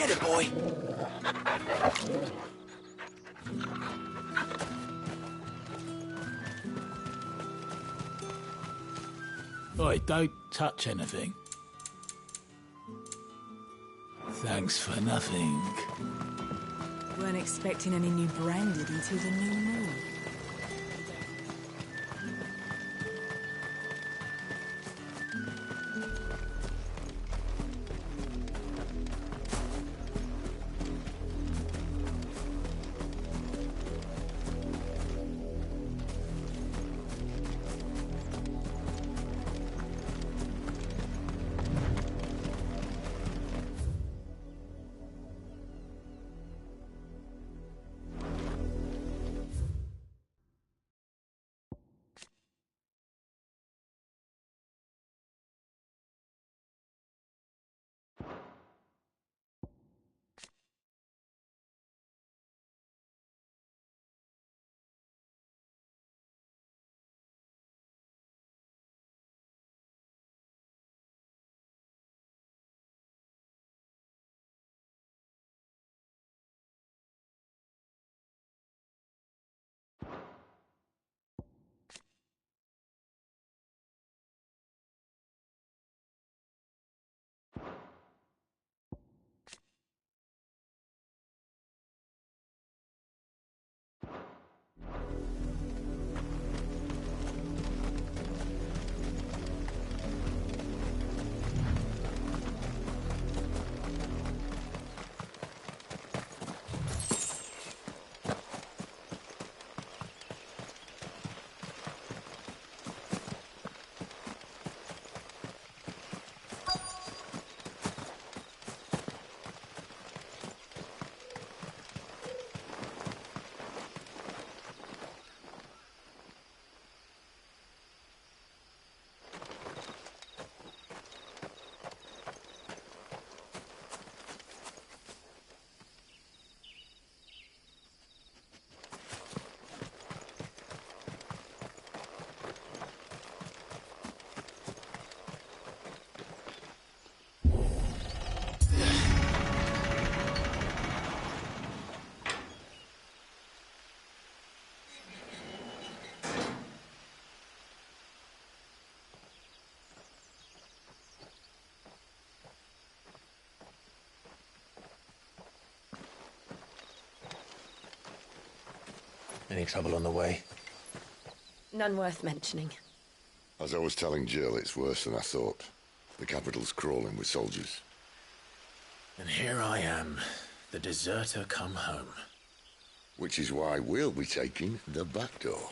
Get it, boy! Oi, don't touch anything. Thanks for nothing. Weren't expecting any new branded until the new moon. Any trouble on the way? None worth mentioning. As I was telling Jill, it's worse than I thought. The capital's crawling with soldiers. And here I am, the deserter come home. Which is why we'll be taking the back door.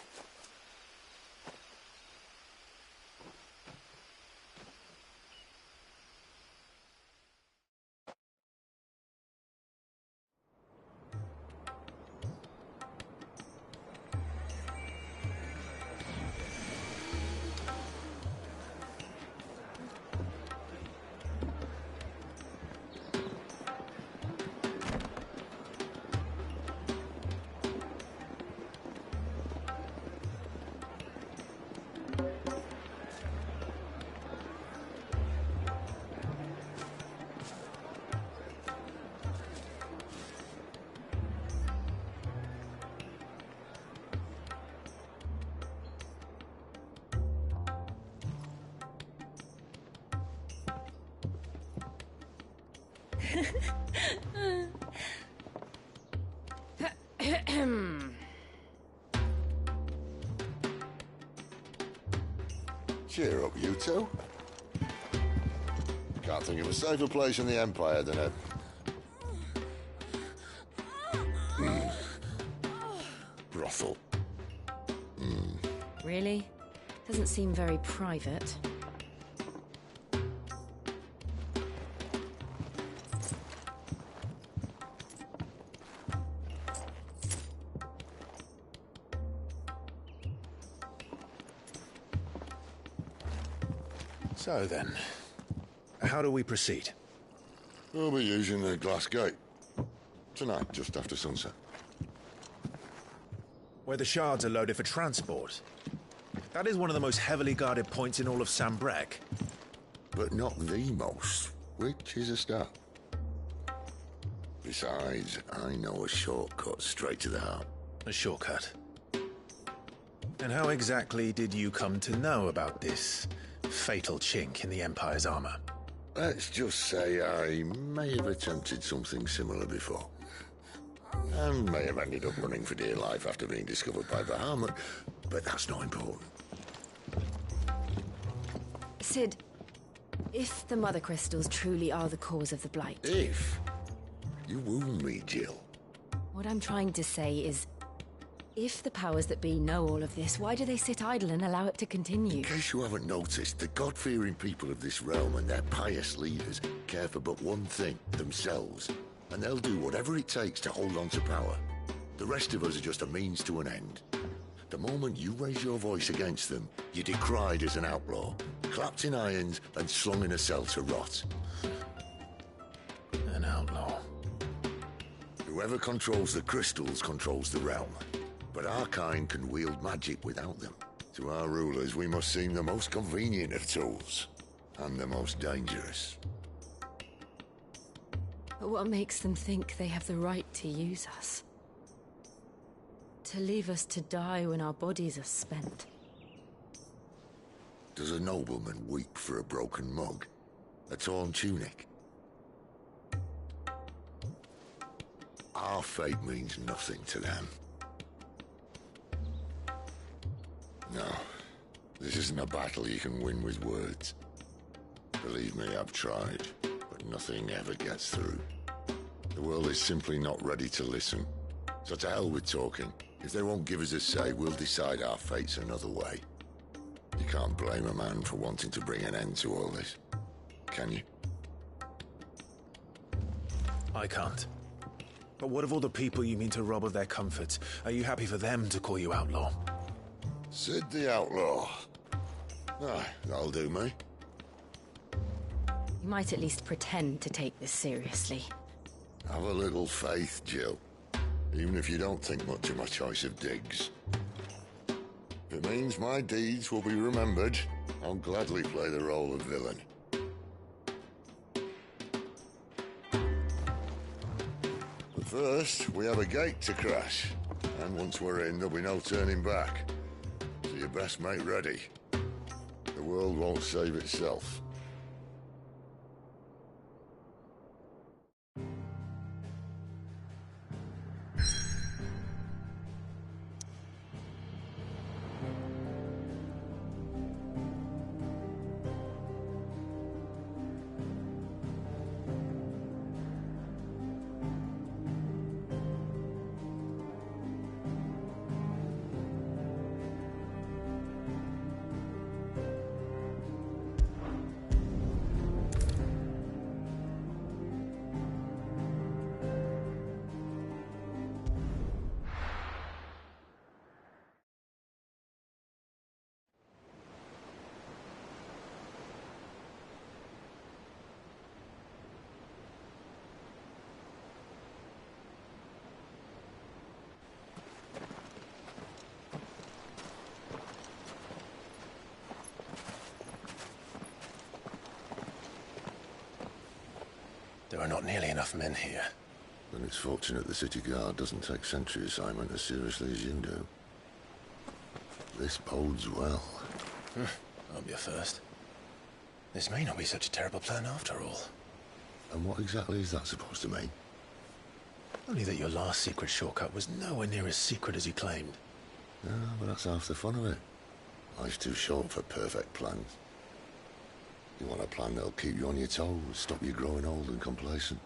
Cheer up, you two. Can't think of a safer place in the Empire than a... brothel. Really? Doesn't seem very private. So then, how do we proceed? We'll be using the glass gate. Tonight, just after sunset. Where the shards are loaded for transport. That is one of the most heavily guarded points in all of Sambrec. But not the most, which is a start. Besides, I know a shortcut straight to the heart. A shortcut. And how exactly did you come to know about this fatal chink in the Empire's armor? Let's just say I may have attempted something similar before. And may have ended up running for dear life after being discovered by Bahamut, but that's not important. Sid, if the Mother Crystals truly are the cause of the Blight... If? You wound me, Jill. What I'm trying to say is, if the powers that be know all of this, why do they sit idle and allow it to continue? In case you haven't noticed, the God-fearing people of this realm and their pious leaders care for but one thing, themselves. And they'll do whatever it takes to hold on to power. The rest of us are just a means to an end. The moment you raise your voice against them, you're decried as an outlaw, clapped in irons and slung in a cell to rot. An outlaw. Whoever controls the crystals controls the realm. But our kind can wield magic without them. To our rulers, we must seem the most convenient of tools. And the most dangerous. But what makes them think they have the right to use us? To leave us to die when our bodies are spent? Does a nobleman weep for a broken mug? A torn tunic? Our fate means nothing to them. No, this isn't a battle you can win with words. Believe me, I've tried, but nothing ever gets through. The world is simply not ready to listen. So to hell with talking. If they won't give us a say, we'll decide our fates another way. You can't blame a man for wanting to bring an end to all this, can you? I can't. But what of all the people you mean to rob of their comforts? Are you happy for them to call you outlaw? Sid the Outlaw. Ah, that'll do me. You might at least pretend to take this seriously. Have a little faith, Jill. Even if you don't think much of my choice of digs. If it means my deeds will be remembered, I'll gladly play the role of villain. But first, we have a gate to crash. And once we're in, there'll be no turning back. So you best make ready. The world won't save itself. There are not nearly enough men here. Then it's fortunate the city guard doesn't take sentry assignment as seriously as you do. This bodes well. I'll be a first. This may not be such a terrible plan after all. And what exactly is that supposed to mean? Only that your last secret shortcut was nowhere near as secret as you claimed. Yeah, but that's half the fun of it. Life's too short for perfect plans. You want a plan that'll keep you on your toes, stop you growing old and complacent.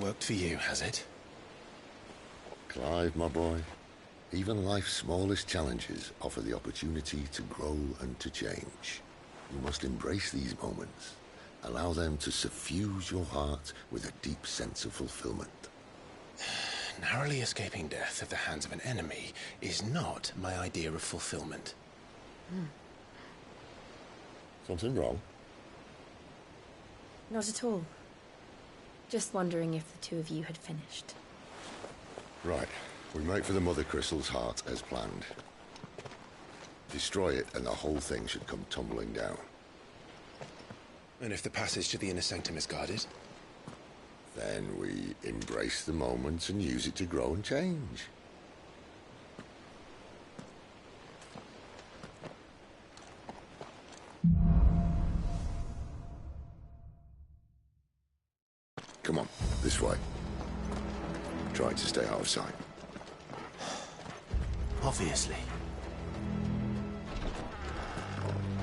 Worked for you, has it? Clive, my boy, even life's smallest challenges offer the opportunity to grow and to change. You must embrace these moments. Allow them to suffuse your heart with a deep sense of fulfillment. Narrowly escaping death at the hands of an enemy is not my idea of fulfillment. Something wrong? Not at all. Just wondering if the two of you had finished. Right. We make for the Mother Crystal's heart as planned. Destroy it and the whole thing should come tumbling down. And if the passage to the inner sanctum is guarded? Then we embrace the moment and use it to grow and change. Come on, this way. Try to stay out of sight. Obviously.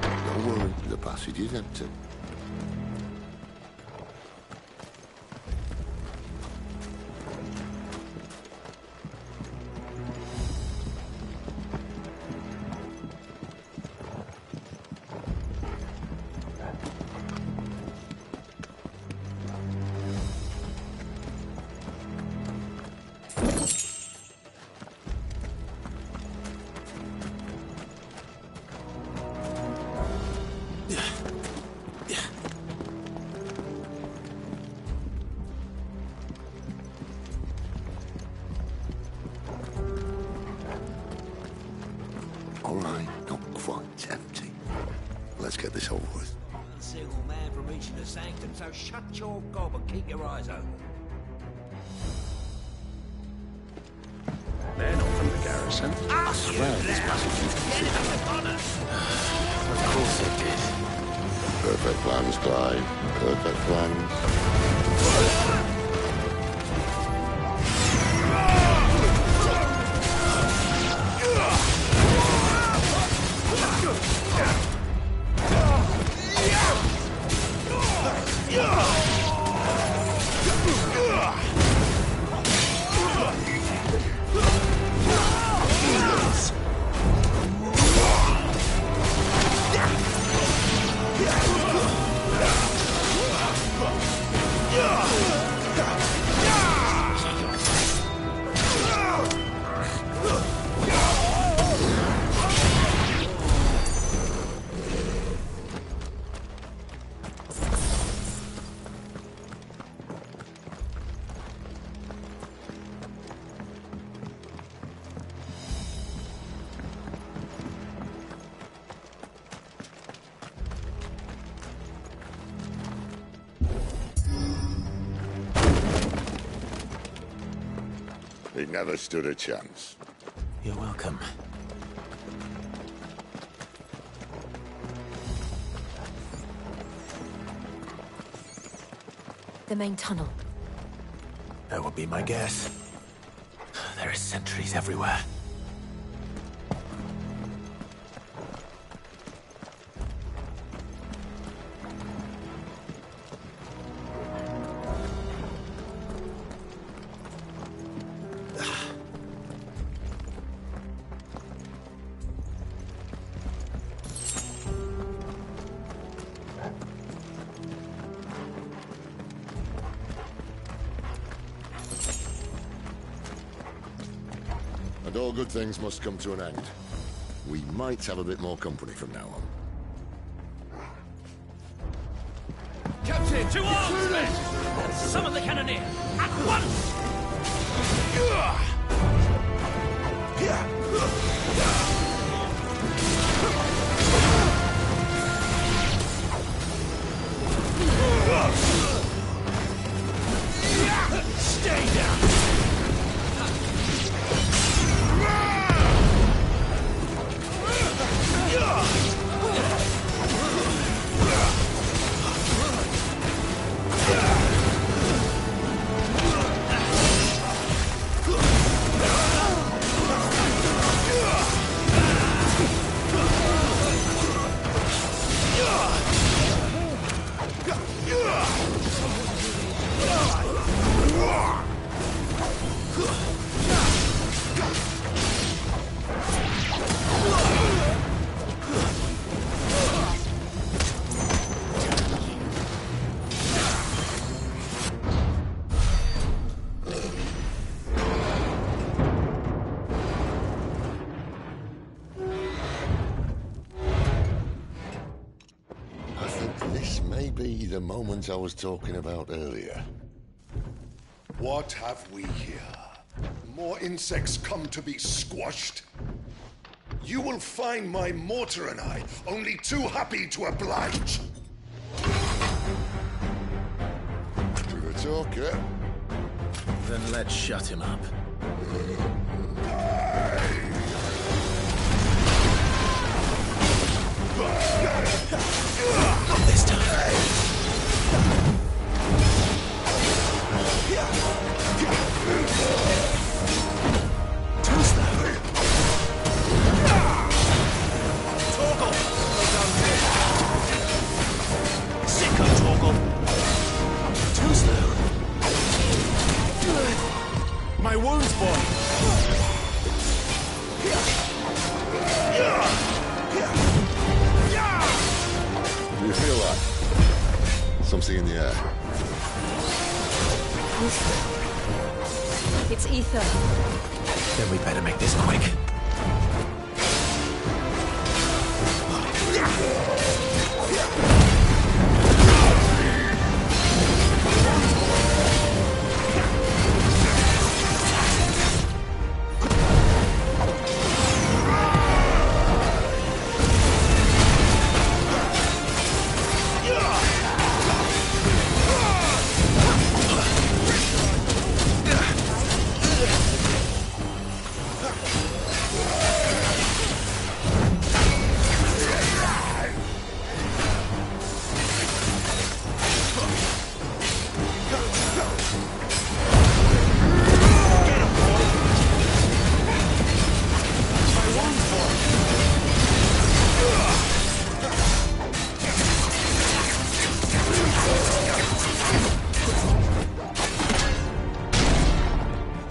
Don't worry, the passage is empty. All right, not quite empty. Let's get this over with. One single man from reaching the sanctum, so shut your gob and keep your eyes open. They're not from the garrison. I swear this passage is Of course it did. Perfect plans, Clive. Perfect plans. He never stood a chance. You're welcome. The main tunnel. That would be my guess. There are sentries everywhere. And all good things must come to an end. We might have a bit more company from now on. Captain, to arms, men! Summon the cannoneer, at once! Stay down! The moment I was talking about earlier. What have we here? More insects come to be squashed? You will find my mortar and I only too happy to oblige. We've talker. Then let's shut him up. Not this time. Too slow. Torgal! Sicko Torgal! Too slow. My wounds, boy! Do you feel that? Something in the air. It's ether. Then we better make this quick.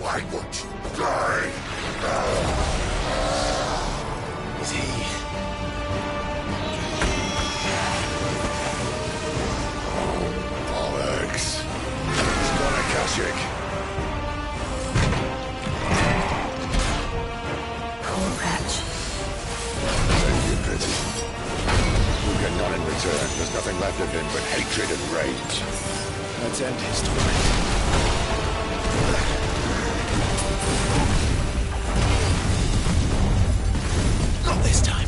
Why won't you die? Is he... Bollocks. It's not a Kashik. Poor wretch. Thank you, pity. You get none in return. There's nothing left of him but hatred and rage. Let's end his story. Not this time.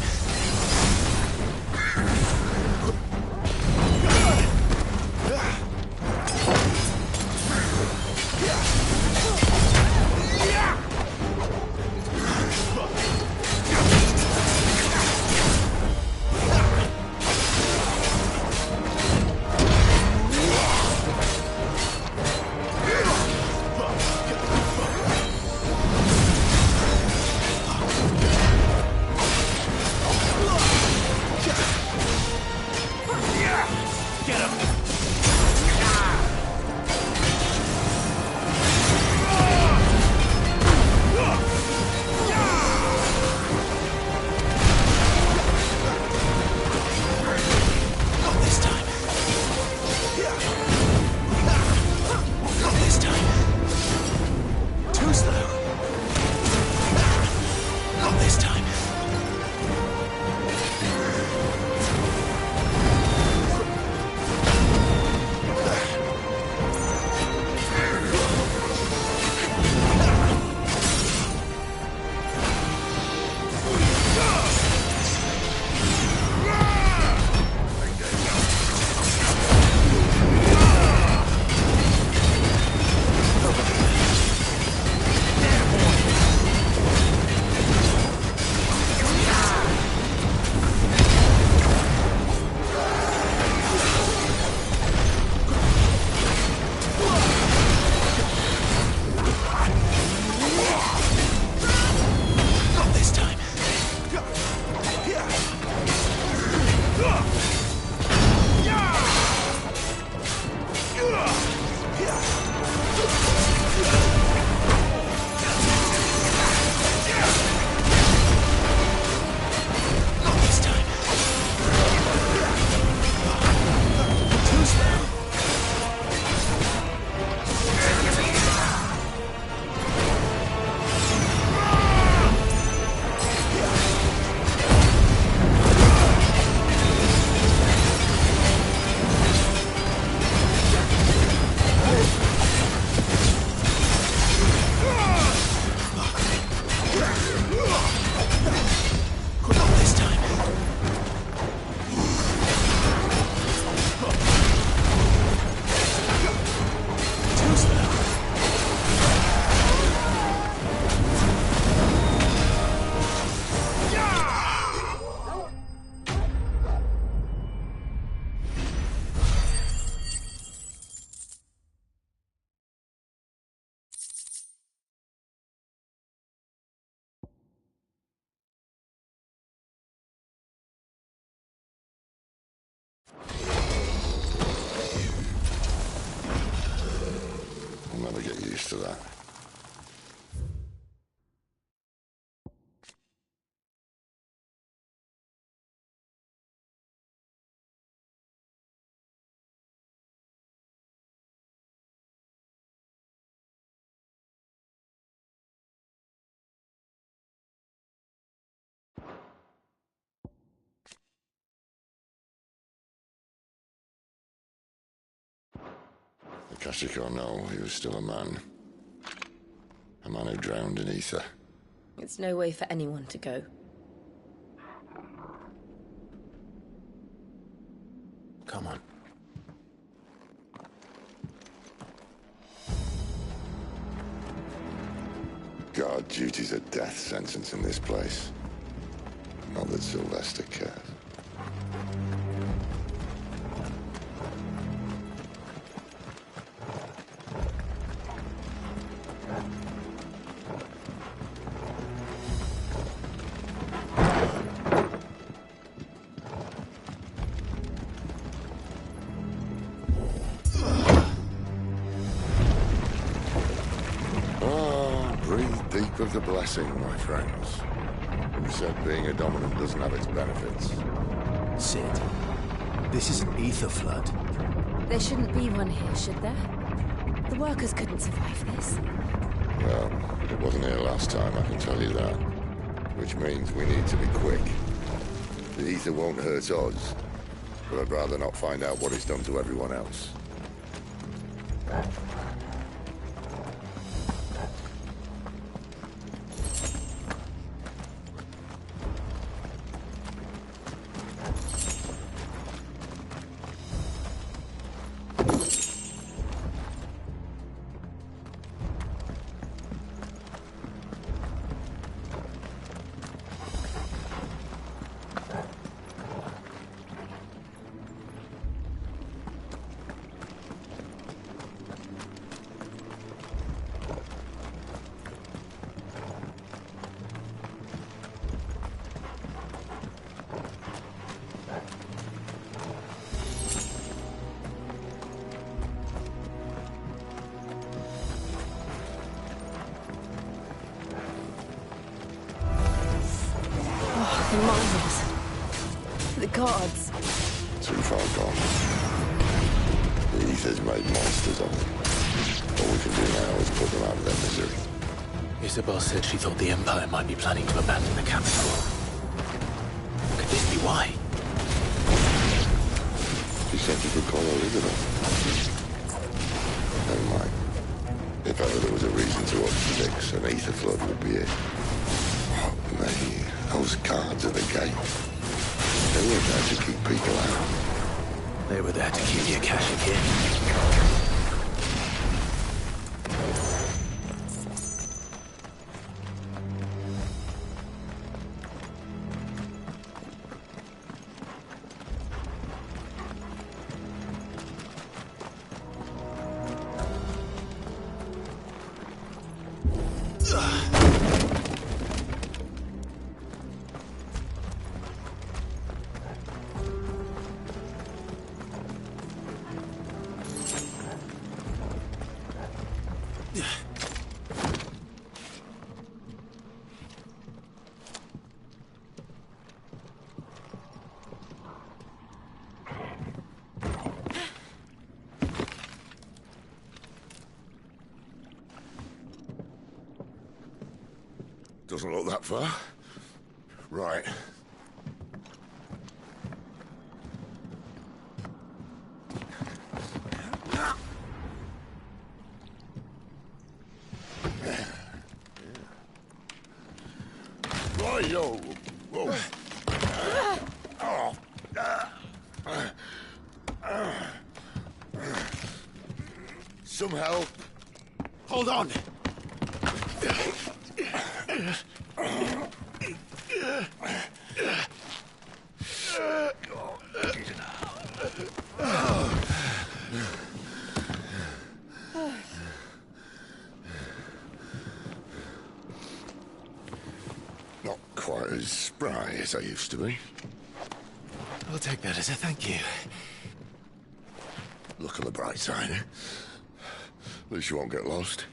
never get used to that. Akashic or no, he was still a man. A man who drowned in ether. It's no way for anyone to go. Come on. Guard duty's a death sentence in this place. Not that Sylvester cares. Of the blessing, my friends. Who said being a dominant doesn't have its benefits? Sid, this is an ether flood. There shouldn't be one here, should there? The workers couldn't survive this. Well, it wasn't here last time, I can tell you that. Which means we need to be quick. The ether won't hurt us, but I'd rather not find out what it's done to everyone else. The miners. The guards. Too far gone. The ether's made monsters of them. All we can do now is put them out of their misery. Isabel said she thought the Empire might be planning to abandon the capital. Could this be why? She said you could call her Elizabeth. Never mind. If ever there was a reason to up sticks, an ether flood would be it. Oh, me. Those guards at the gate. They weren't there to keep people out. They were there to keep your cash again. Doesn't look that far. Right. Right-yo. Whoa. Some help. Hold on! Not quite as spry as I used to be. I'll take that as a thank you. Look on the bright side. At least you won't get lost.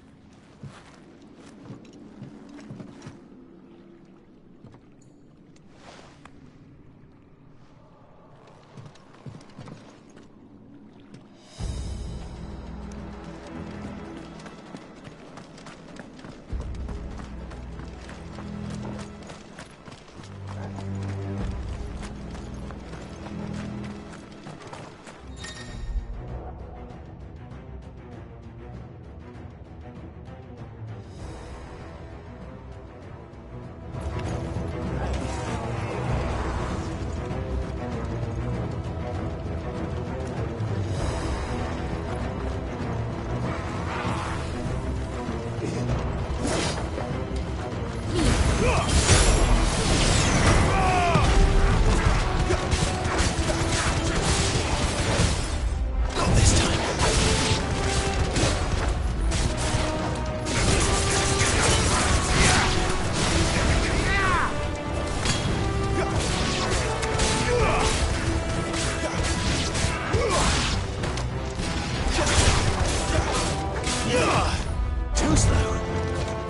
Too slow.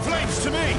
Flames to me!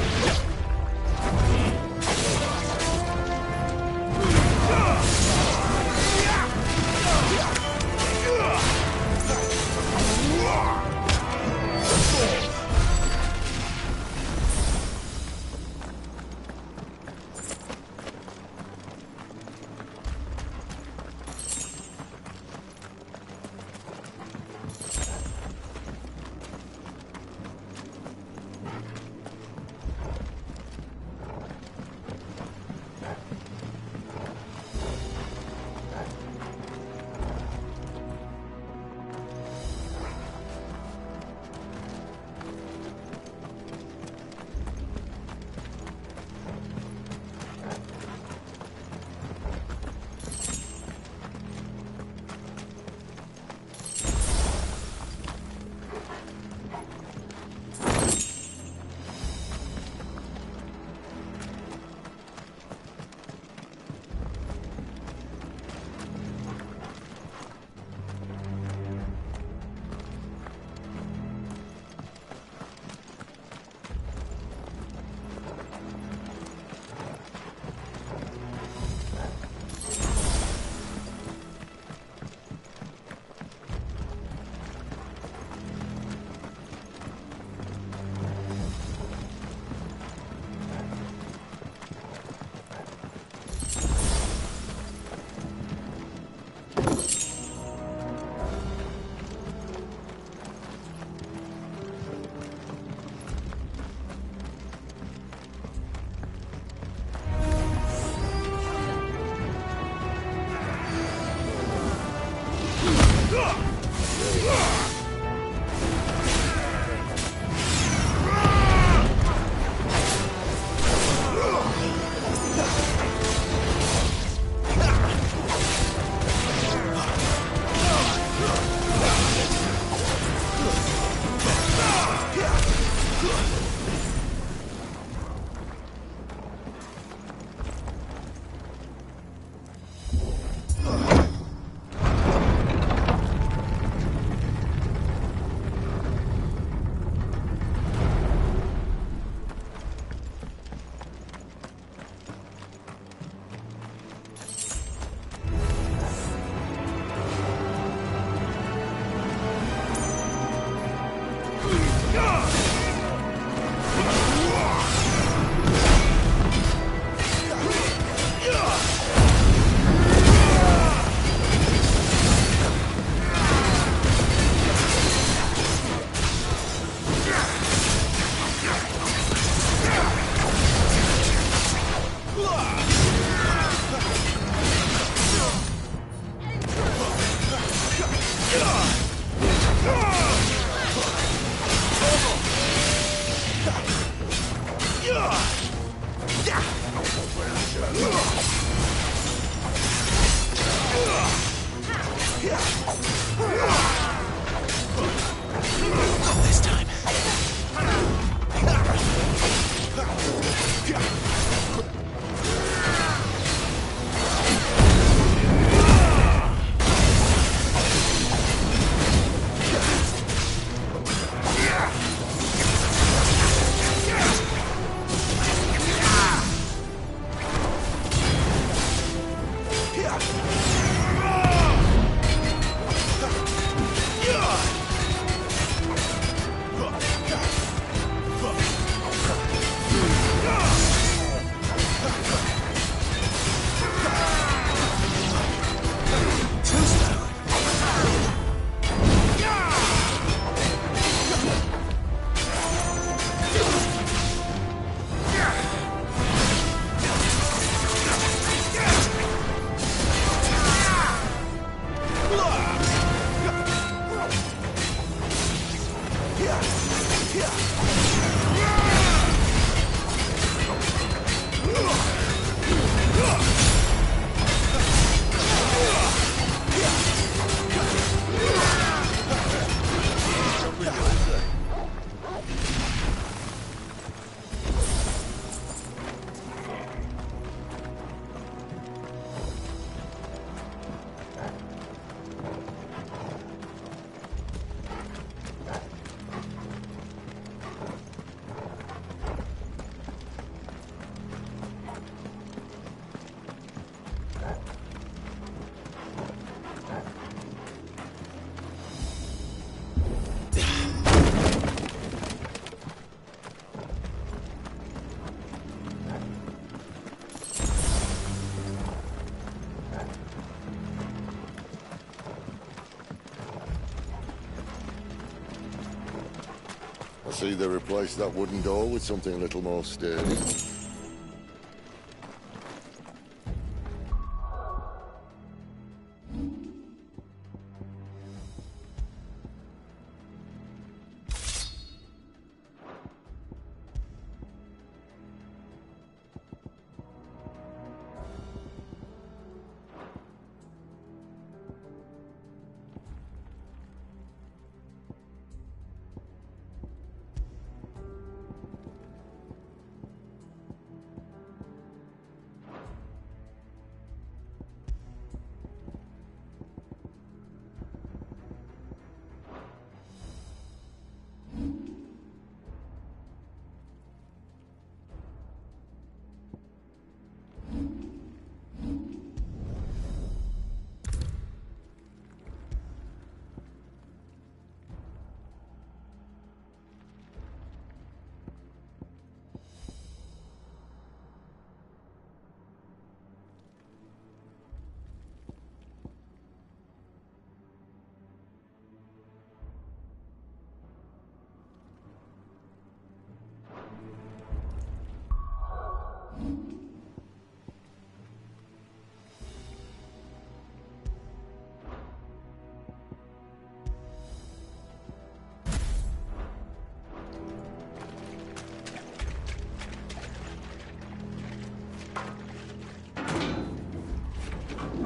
I see they replaced that wooden door with something a little more sturdy.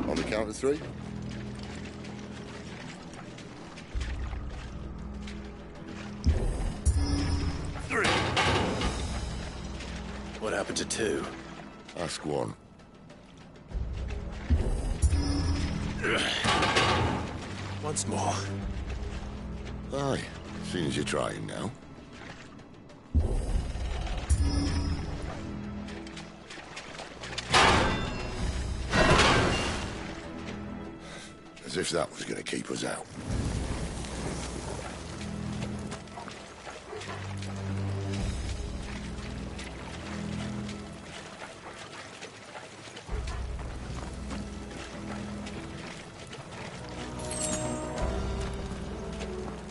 On the count of three. Three. What happened to two? Ask one. Once more. Aye, seeing as you're trying now. As if that was going to keep us out.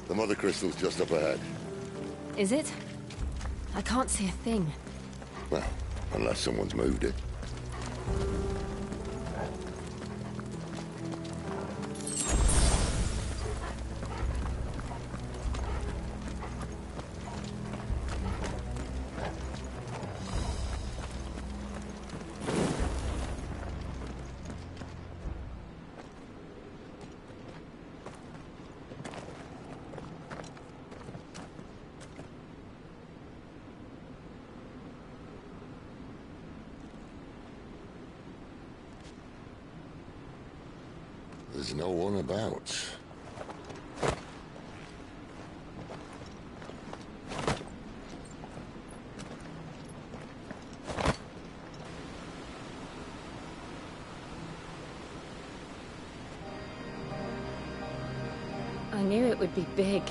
The mother crystal's just up ahead. Is it? I can't see a thing. Well, unless someone's moved it. There's no one about. I knew it would be big.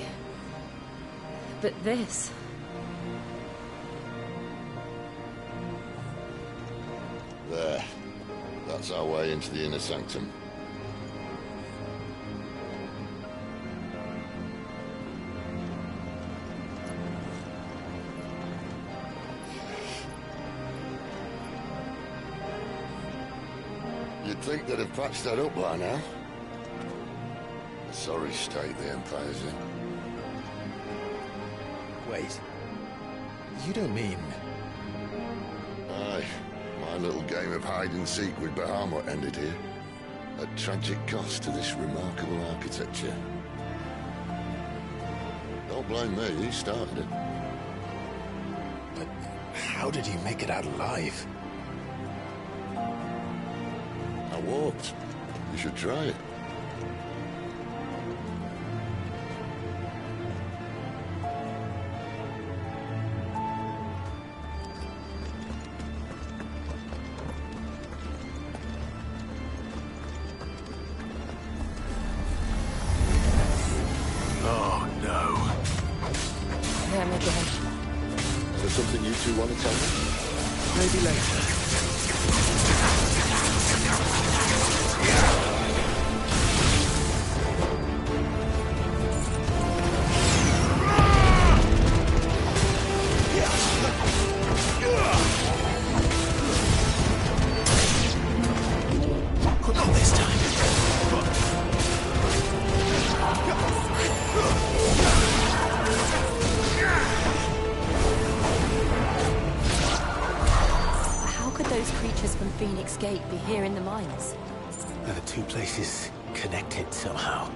But this... There. That's our way into the inner sanctum. You'd think they'd have patched that up by now. A sorry state the Empire's in. Wait. You don't mean... Aye. My little game of hide-and-seek with Bahamut ended here. At tragic cost to this remarkable architecture. Don't blame me, he started it. But how did you make it out alive? I walked. You should try it. Oh, no. Them again. Is there something you two want to tell me? Maybe later. Not this time. How could those creatures from Phoenix Gate be here in the mines? Are the two places connected somehow?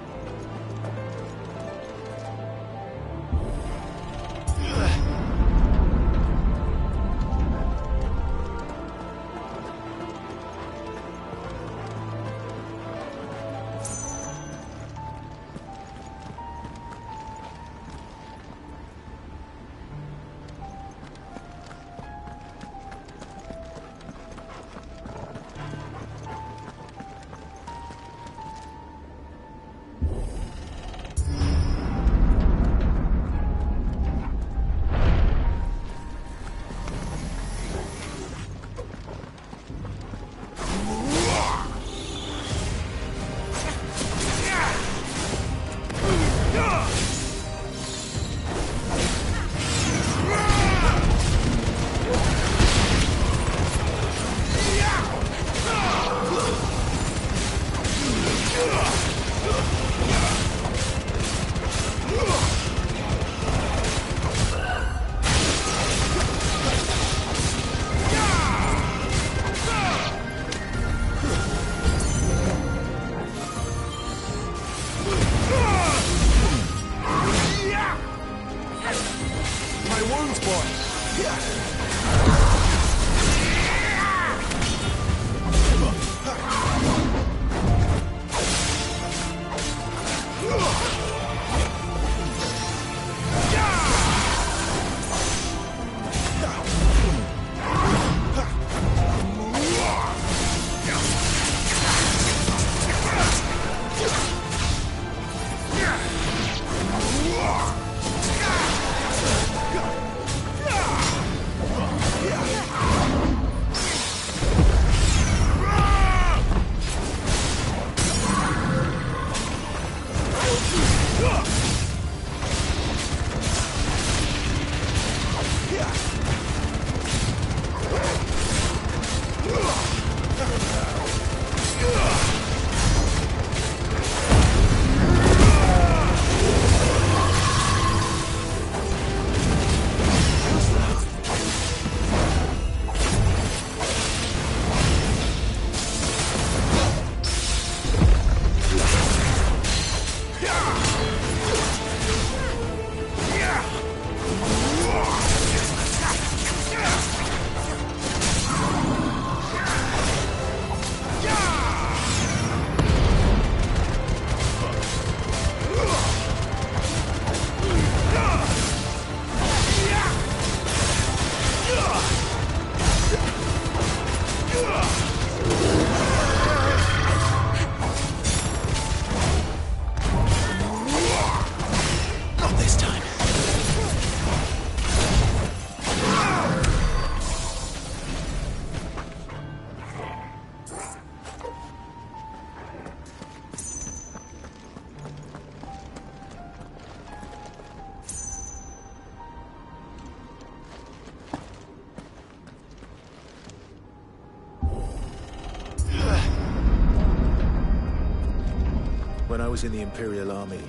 When I was in the Imperial Army,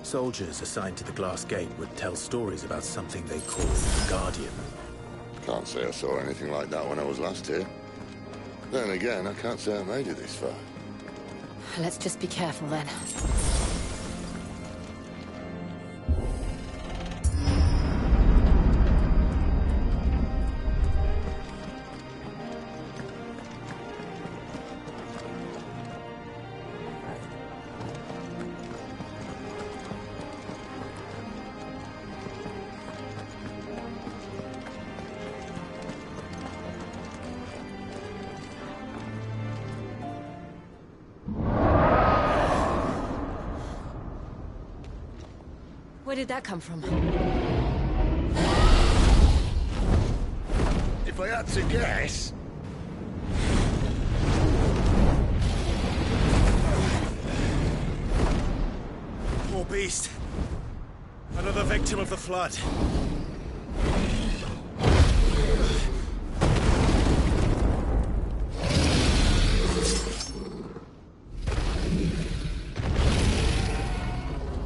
Soldiers assigned to the Glass Gate would tell stories about something they called the Guardian. Can't say I saw anything like that when I was last here. Then again, I can't say I made it this far. Let's just be careful then. Where did that come from? If I had to guess... Poor beast. Another victim of the flood.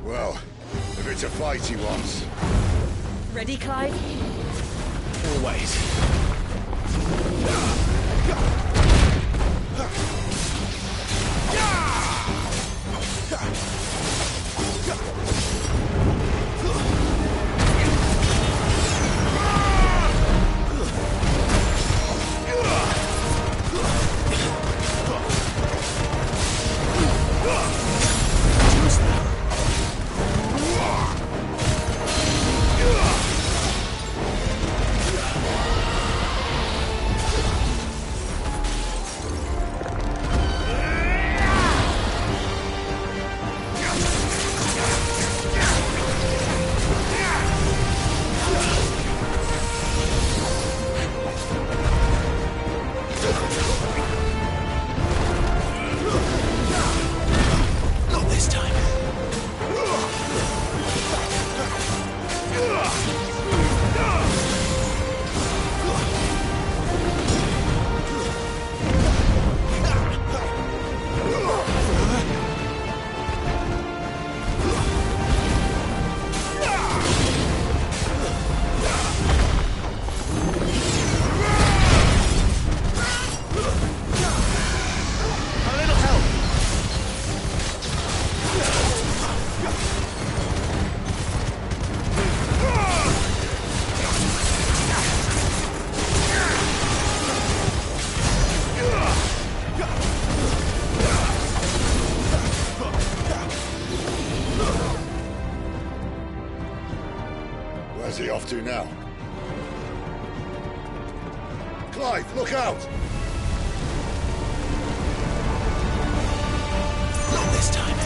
Well, if it's a fight he wants. Ready, Clive? Always. Where's he off to now? Clive, look out! Not this time.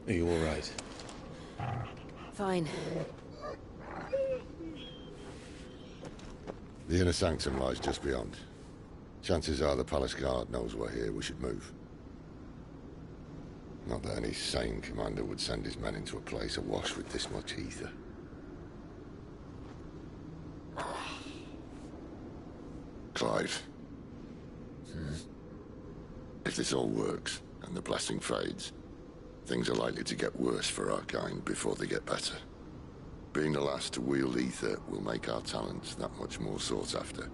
Are you all right? Fine. The inner sanctum lies just beyond. Chances are the palace guard knows we're here. We should move. Not that any sane commander would send his men into a place awash with this much ether. Clive. If this all works, and the blessing fades, things are likely to get worse for our kind before they get better. Being the last to wield ether will make our talents that much more sought after,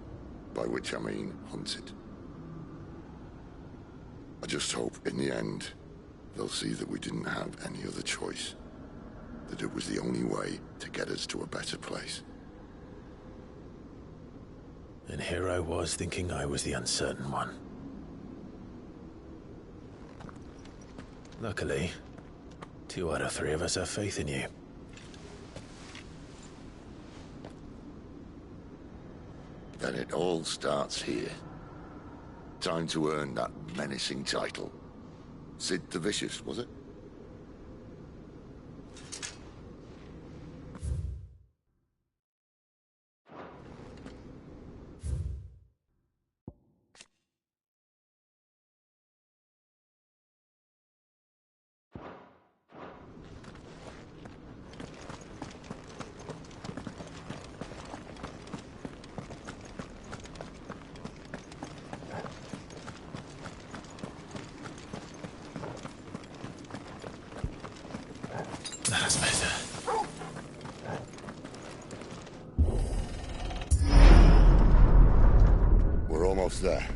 by which I mean hunted. I just hope, in the end, they'll see that we didn't have any other choice. That it was the only way to get us to a better place. And here I was thinking I was the uncertain one. Luckily, 2 out of 3 of us have faith in you. Then it all starts here. Time to earn that menacing title. Sid the Vicious, was it? That's better. We're almost there.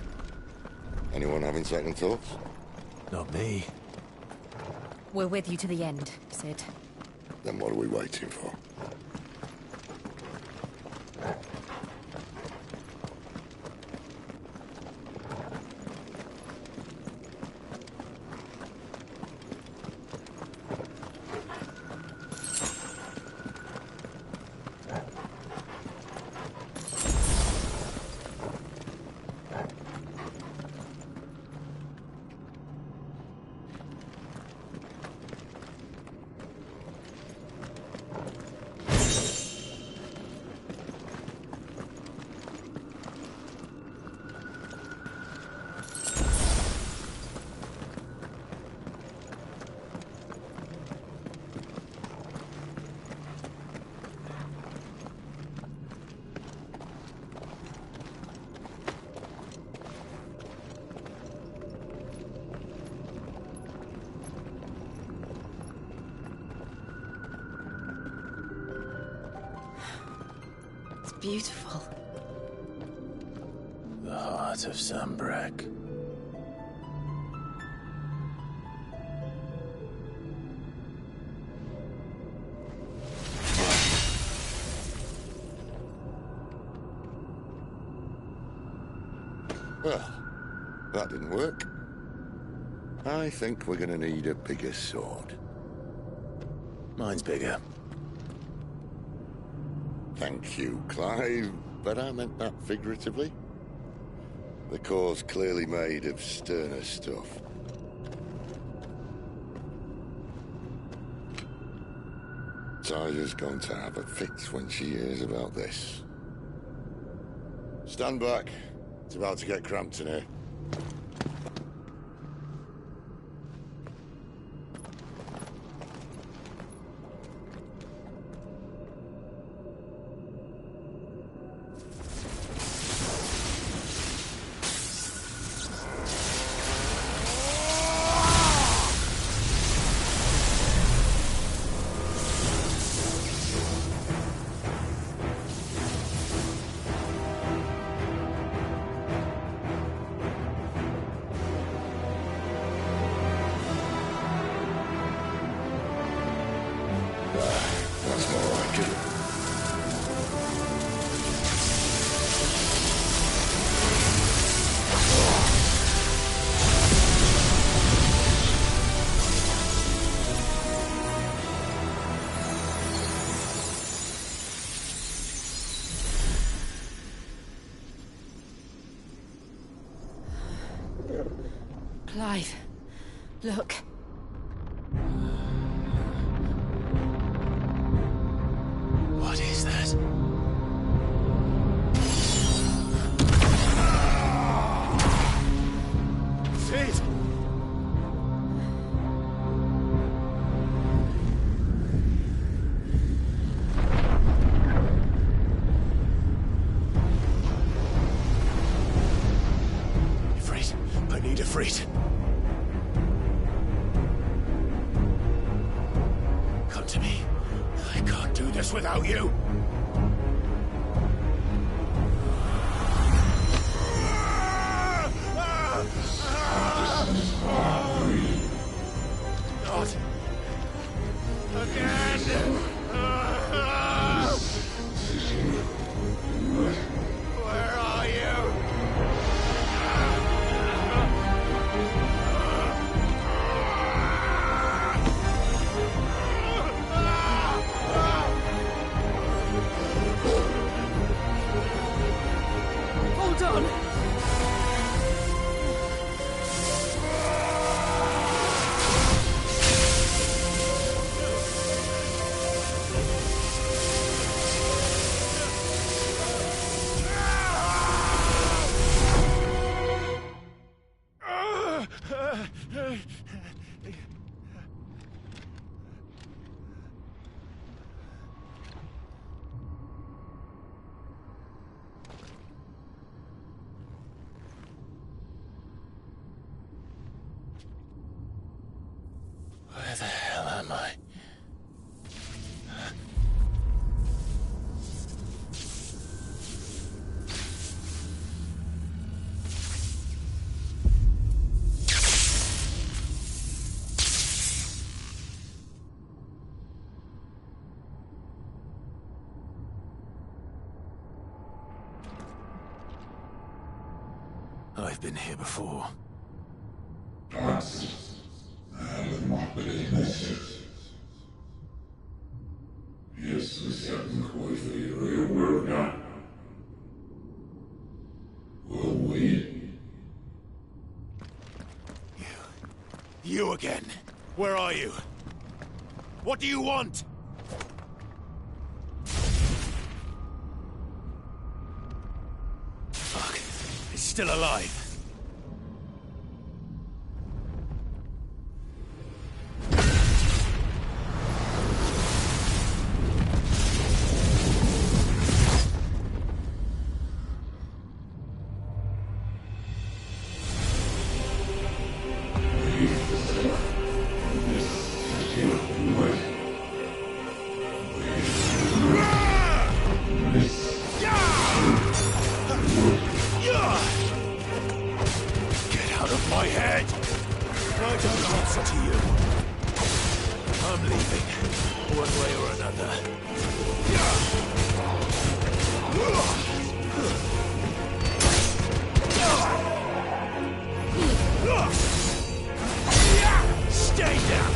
Anyone having second thoughts? Not me. We're with you to the end, Sid. Then what are we waiting for? Beautiful. The heart of Zambrak. Well, that didn't work. I think we're gonna need a bigger sword. Mine's bigger. Thank you, Clive, but I meant that figuratively. The core's clearly made of sterner stuff. Tyler's going to have a fit when she hears about this. Stand back. It's about to get cramped in here. That's more like it. Clive, look. do this without you. Not again. Where are you? Hold on! Where the hell am I? I've been here before. You again. Where are you? What do you want? Fuck. It's still alive. Get out of my head! I don't answer to you. I'm leaving, one way or another. Stay down!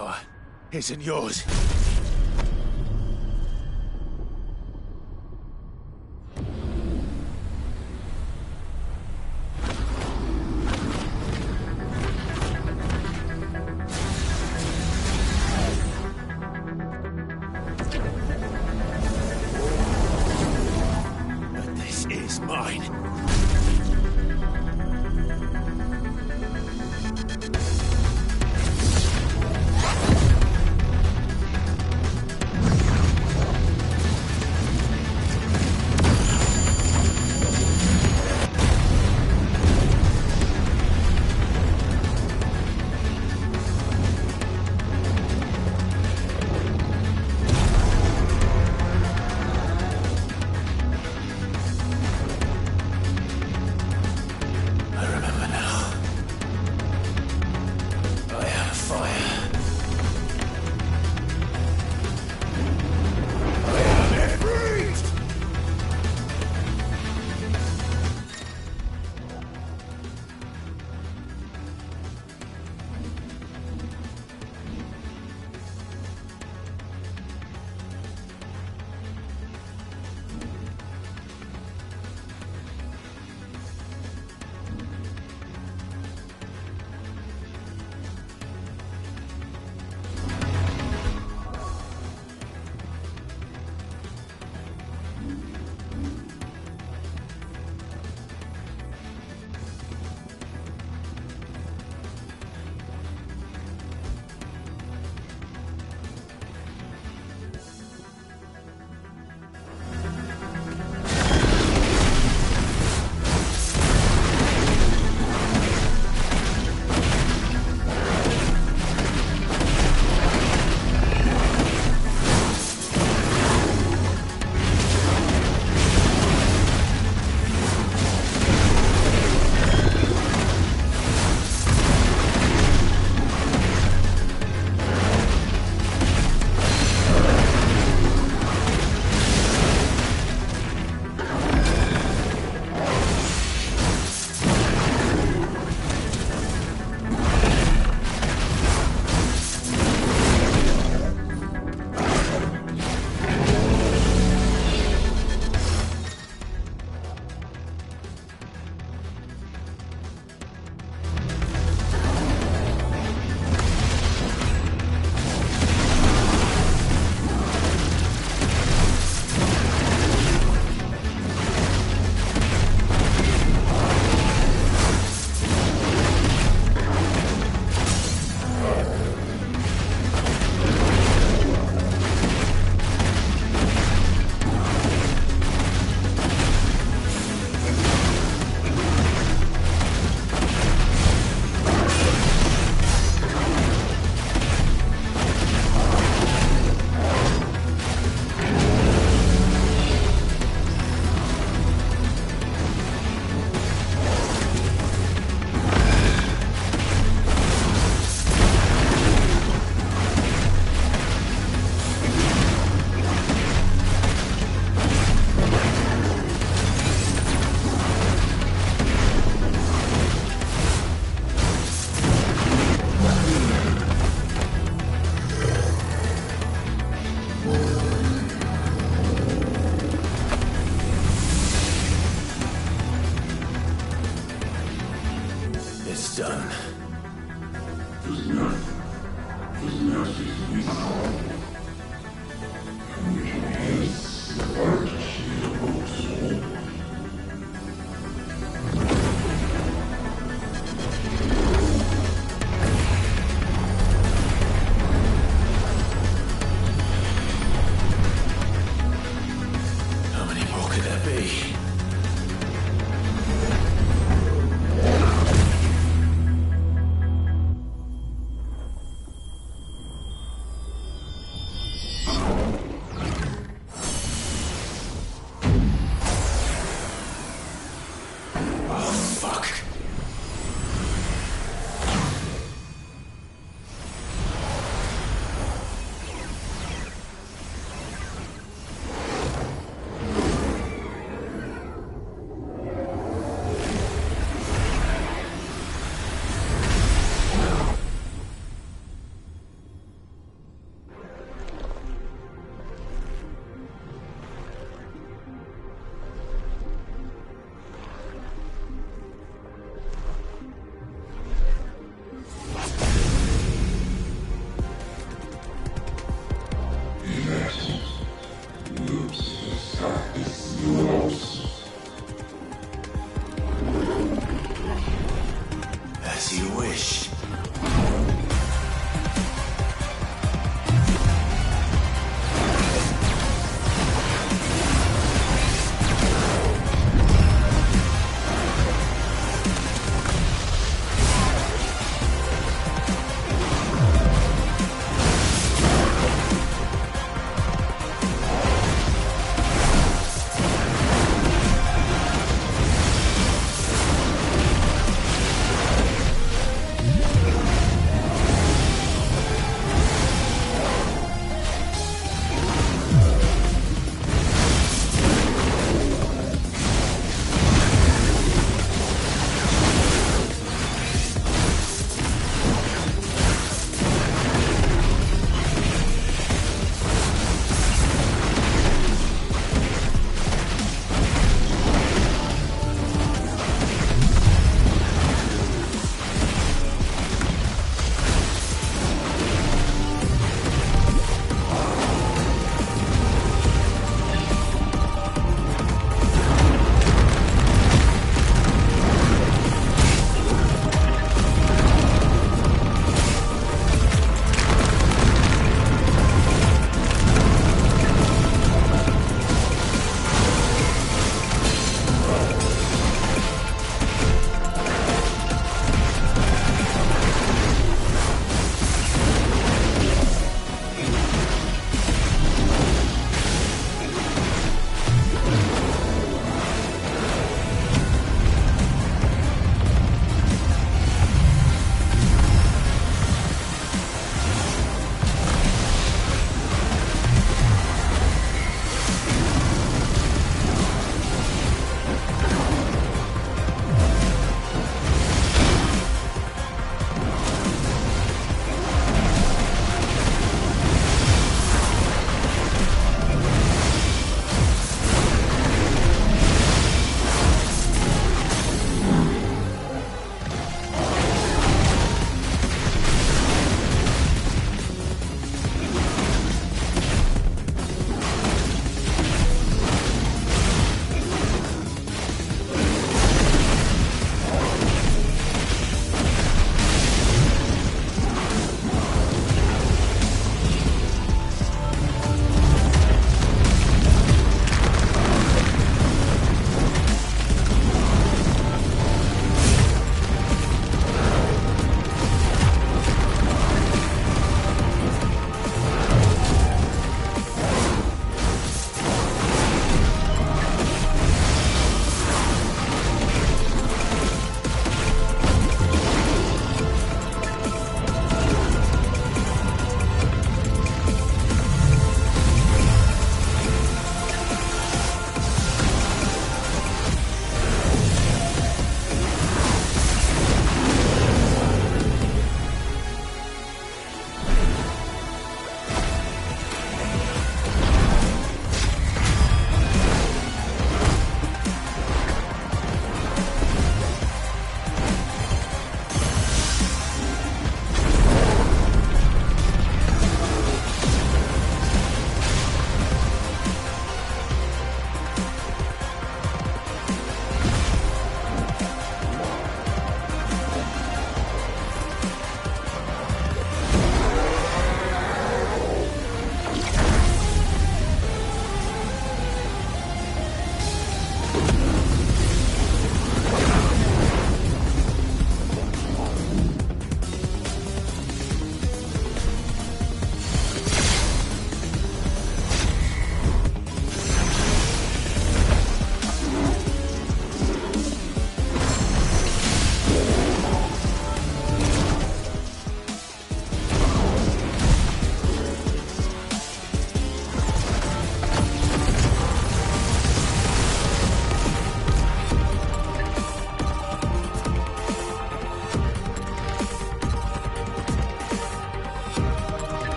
power isn't yours. But this is mine.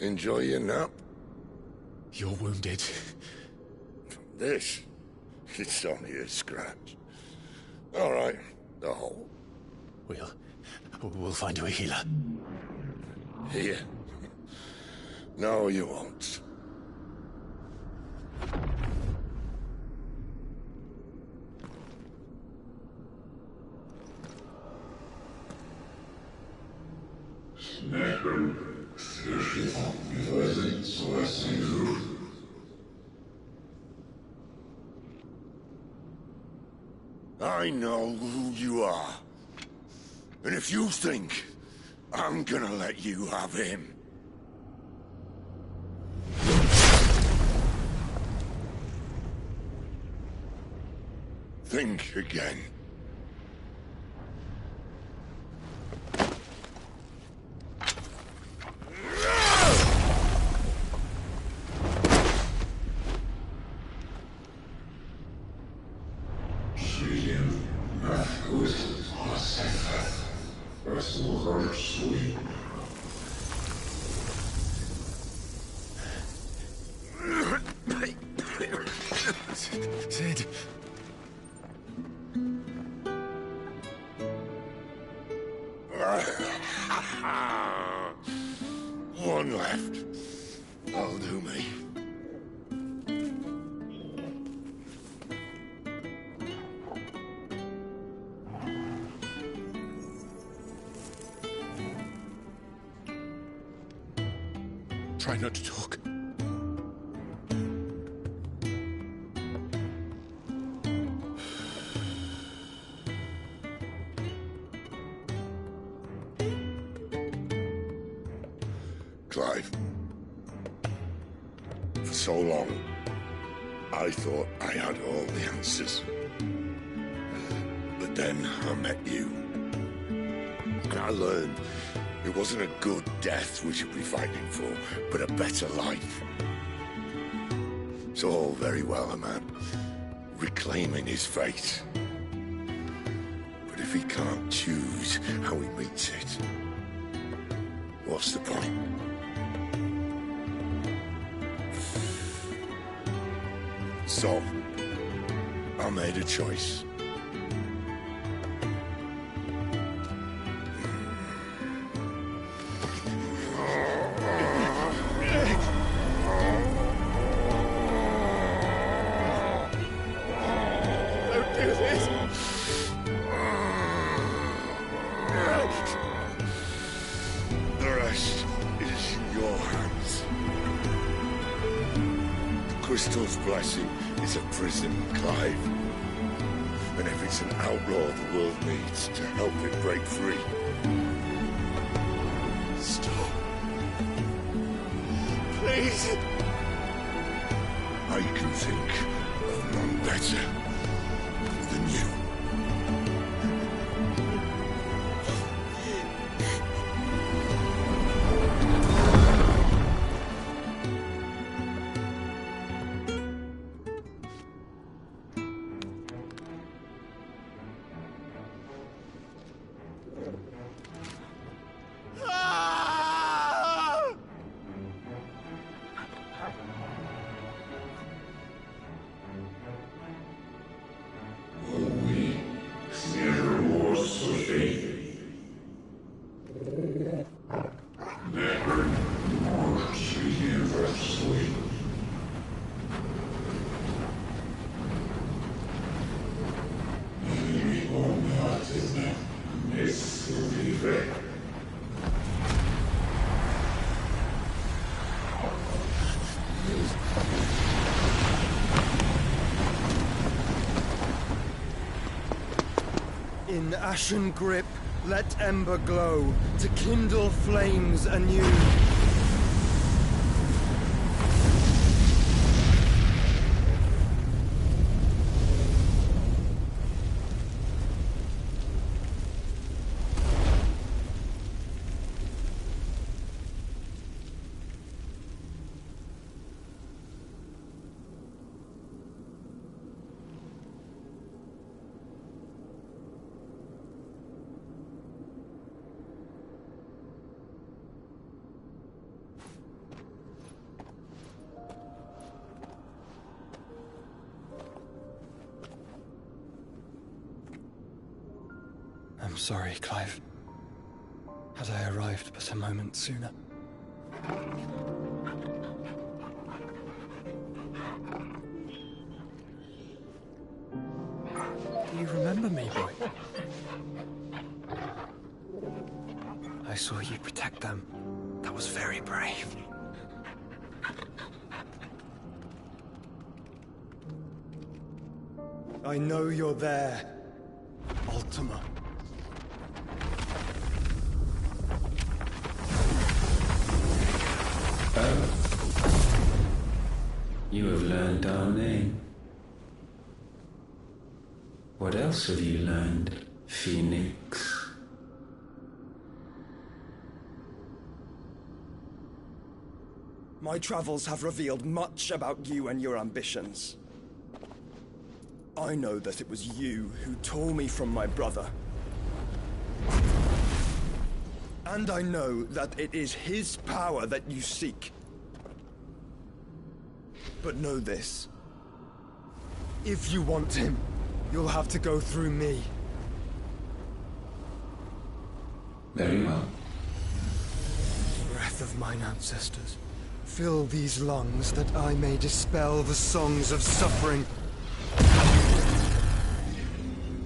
Enjoy your nap? You're wounded. This? It's only a scratch. All right, the hole. We'll find you a healer. Here. No, you won't. I know who you are. And if you think I'm gonna let you have him... think again. Sid. One left. That'll do me. Try not to talk. Clive. For so long, I thought I had all the answers. But then I met you. And I learned it wasn't a good death we should be fighting for, but a better life. It's all very well, a man reclaiming his fate. But if he can't choose how he meets it, what's the point? So, I made a choice. Don't do this! The rest is in your hands. The Crystal's blessing is a prison, Clive. And if it's an outlaw the world needs to help it break free... Stop. Please. I can think of none better than you. In ashen grip, let ember glow, to kindle flames anew. I'm sorry, Clive. Had I arrived but a moment sooner. Do you remember me, boy? I saw you protect them. That was very brave. I know you're there, Ultima. You have learned our name. What else have you learned, Phoenix? My travels have revealed much about you and your ambitions. I know that it was you who tore me from my brother. And I know that it is his power that you seek. But know this. If you want him, you'll have to go through me. Very well. Breath of mine ancestors, fill these lungs that I may dispel the songs of suffering.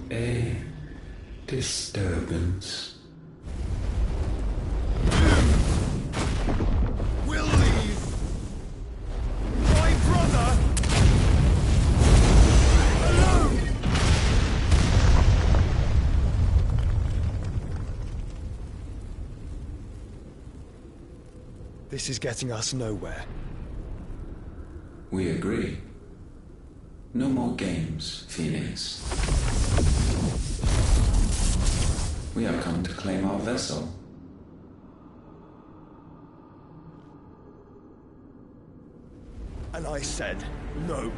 A disturbance. We'll leave my brother alone! This is getting us nowhere. We agree. No more games, Phoenix. We have come to claim our vessel. And I said no.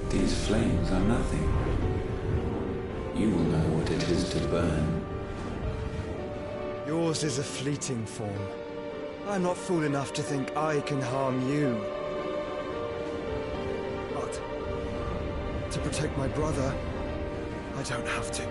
These flames are nothing. You will know what it is to burn. Yours is a fleeting form. I'm not fool enough to think I can harm you. But to protect my brother, I don't have to.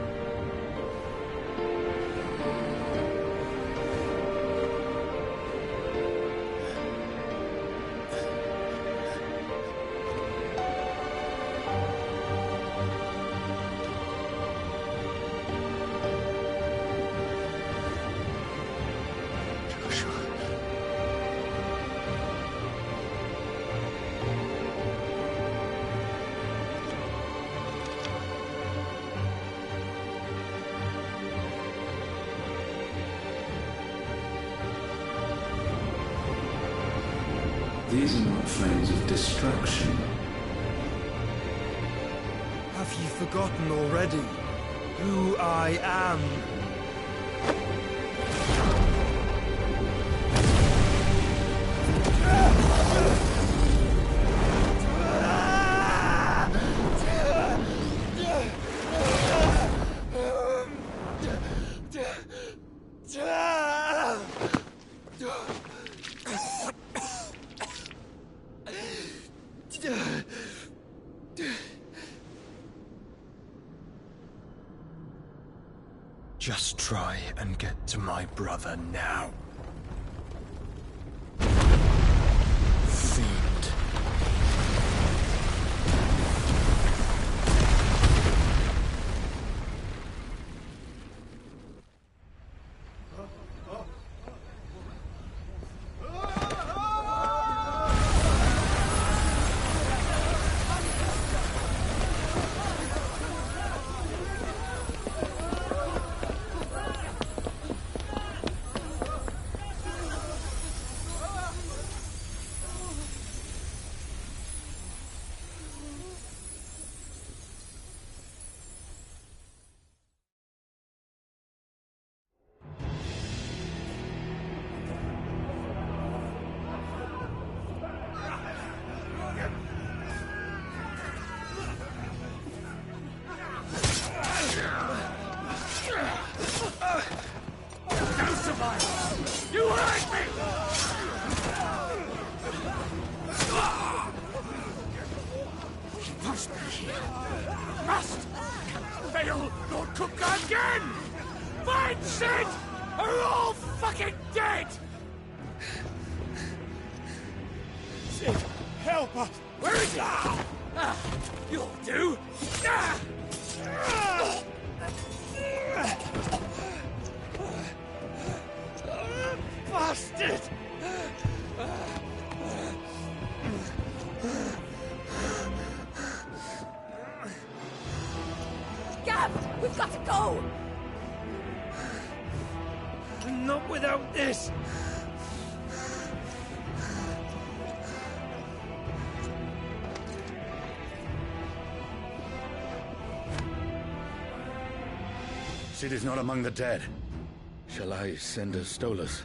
These are not flames of destruction. Have you forgotten already who I am? Just try and get to my brother now. Fiend. and Sid are all fucking dead! Sid, help us! Where is he? You'll do! Bastard! Gav, we've got to go! Not without this! Sid is not among the dead. Shall I send a Stolas?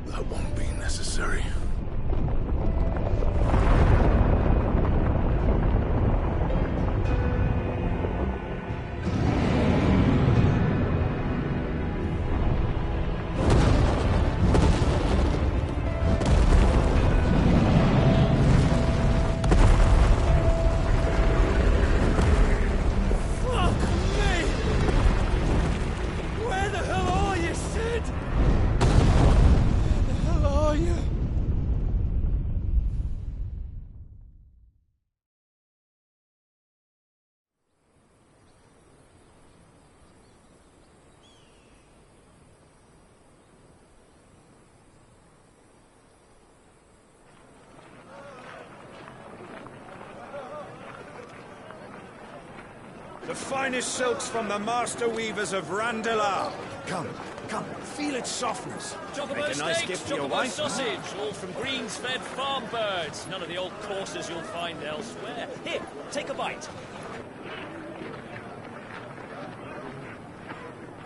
That won't be necessary. The finest silks from the master weavers of Randalar. Come, feel its softness. Chocobo Make a nice steaks, gift for your chocobo wife. sausage, all from greens-fed farm birds. None of the old courses you'll find elsewhere. Here, take a bite.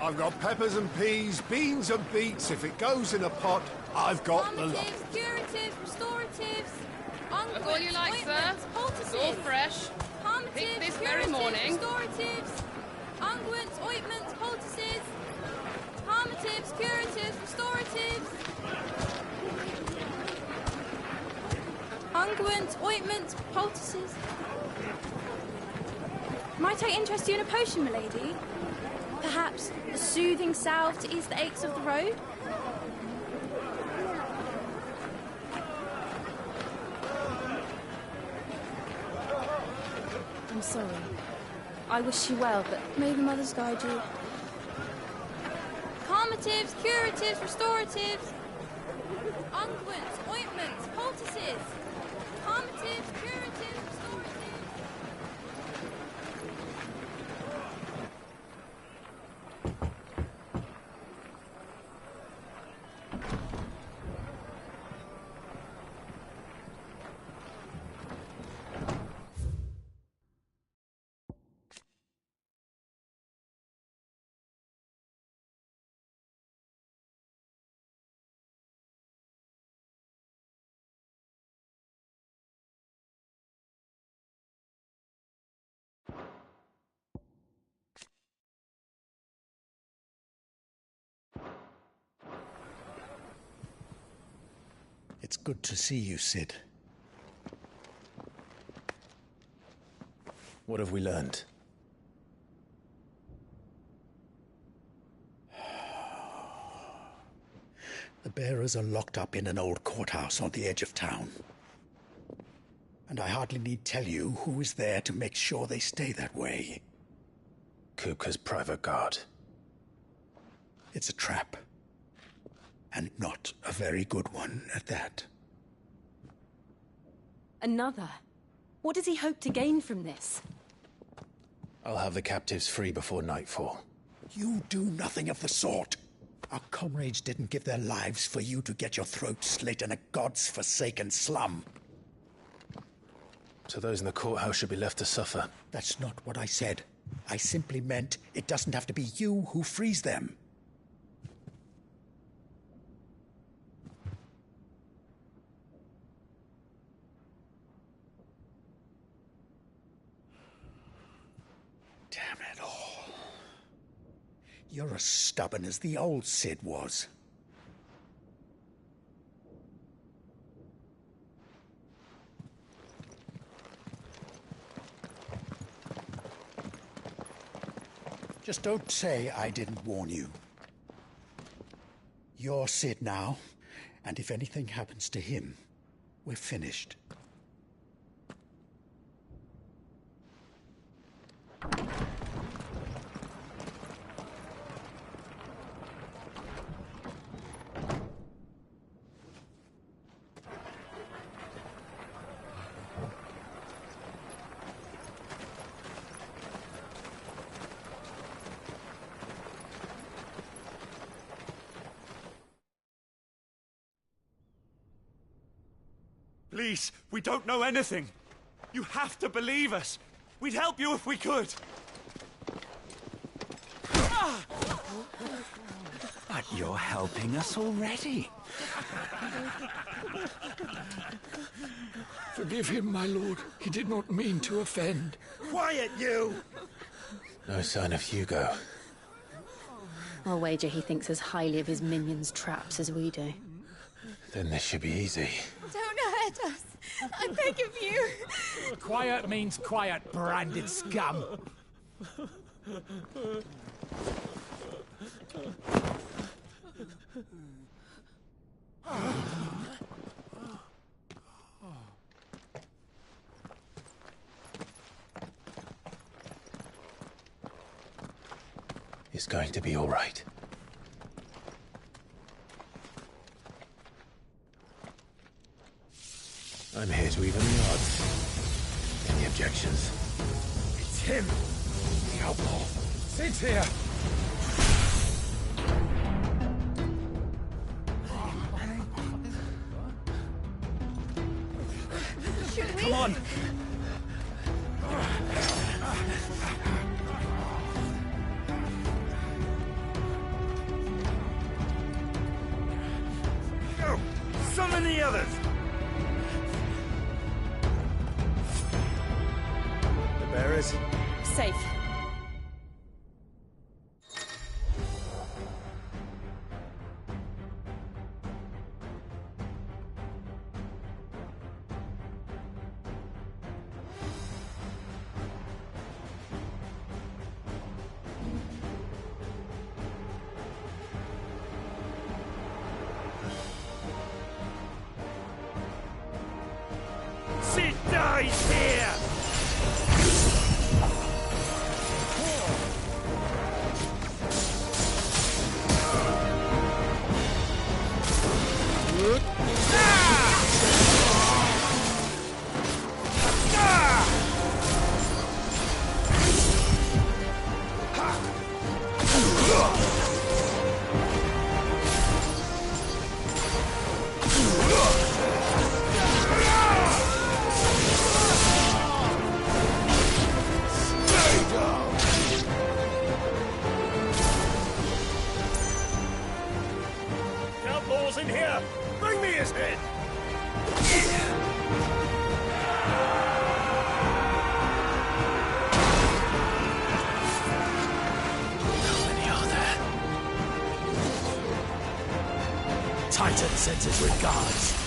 I've got peppers and peas, beans and beets. If it goes in a pot, I've got the lot. Calmatives, curatives, restoratives, Look all you like, sir. It's all fresh. Picked this very morning. Restoratives, unguents, ointments, poultices, calmatives, curatives, restoratives, unguents, ointments, poultices. Might I interest you in a potion, milady? Perhaps a soothing salve to ease the aches of the road? I'm sorry. I wish you well, but may the mothers guide you. Calmatives, curatives, restoratives, unguents, ointments, poultices. Calmatives, curatives, restoratives. It's good to see you, Sid. What have we learned? The bearers are locked up in an old courthouse on the edge of town. And I hardly need tell you who is there to make sure they stay that way. Kupka's private guard. It's a trap. And not a very good one at that. Another? What does he hope to gain from this? I'll have the captives free before nightfall. You do nothing of the sort. Our comrades didn't give their lives for you to get your throat slit in a god's-forsaken slum. So those in the courthouse should be left to suffer. That's not what I said. I simply meant it doesn't have to be you who frees them. Damn it all. You're as stubborn as the old Sid was. Just don't say I didn't warn you. You're Sid now, and if anything happens to him, we're finished. Please, we don't know anything. You have to believe us. We'd help you if we could. But you're helping us already. Forgive him, my lord. He did not mean to offend. Quiet, you! No sign of Hugo. I'll wager he thinks as highly of his minions' traps as we do. Then this should be easy. Don't hurt us. I beg of you. Quiet means quiet, branded scum. It's going to be all right. I'm here to even the odds. Any objections? It's him! The outlaw. Sid's here! Come on! Go! Summon the others! The bearers? Safe. Sid dies here! Outlaws in here! Bring me his head! How many are there? Titan sends his regards.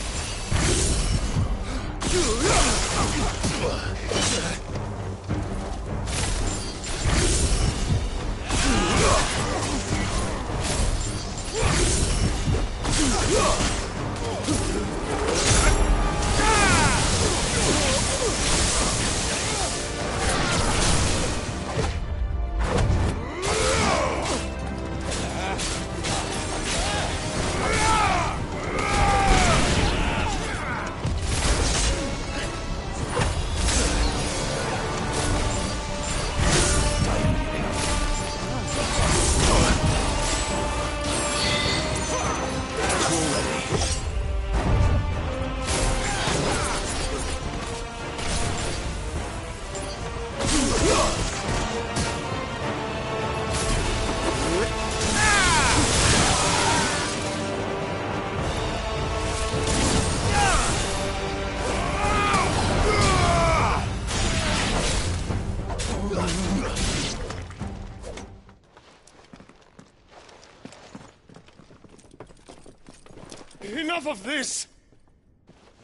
Enough of this!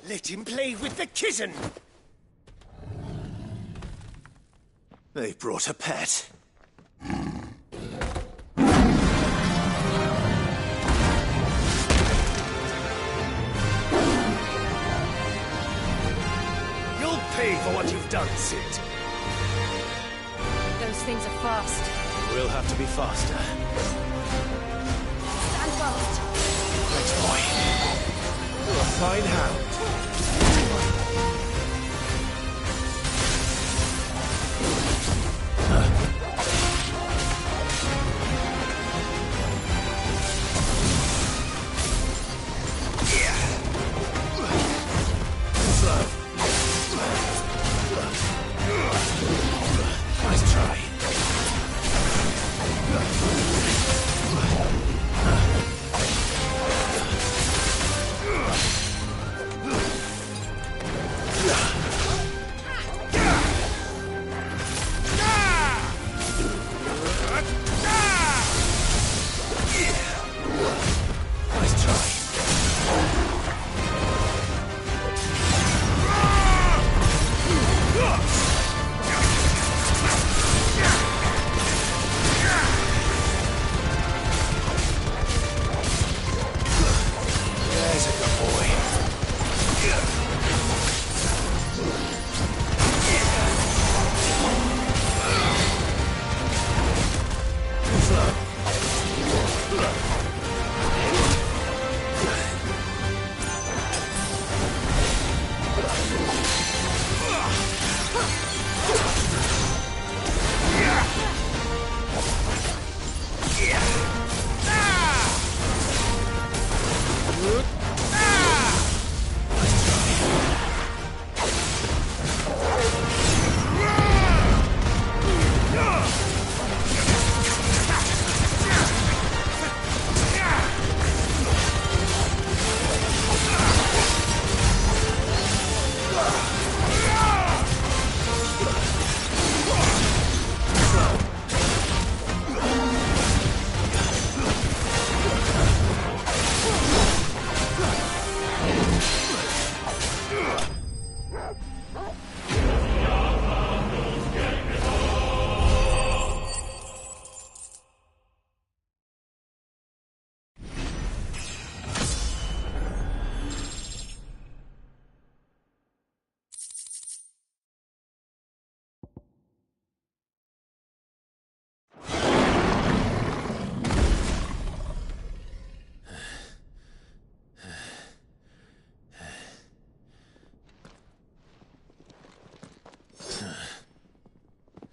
Let him play with the kitten! They brought a pet. done, Sid. Those things are fast. We'll have to be faster. Stand fast. Thanks, boy. You're a fine hound. Nice try.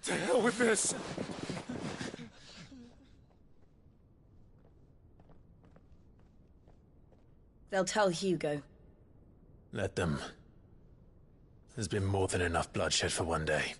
To hell with this! They'll tell Hugo. Let them. There's been more than enough bloodshed for one day.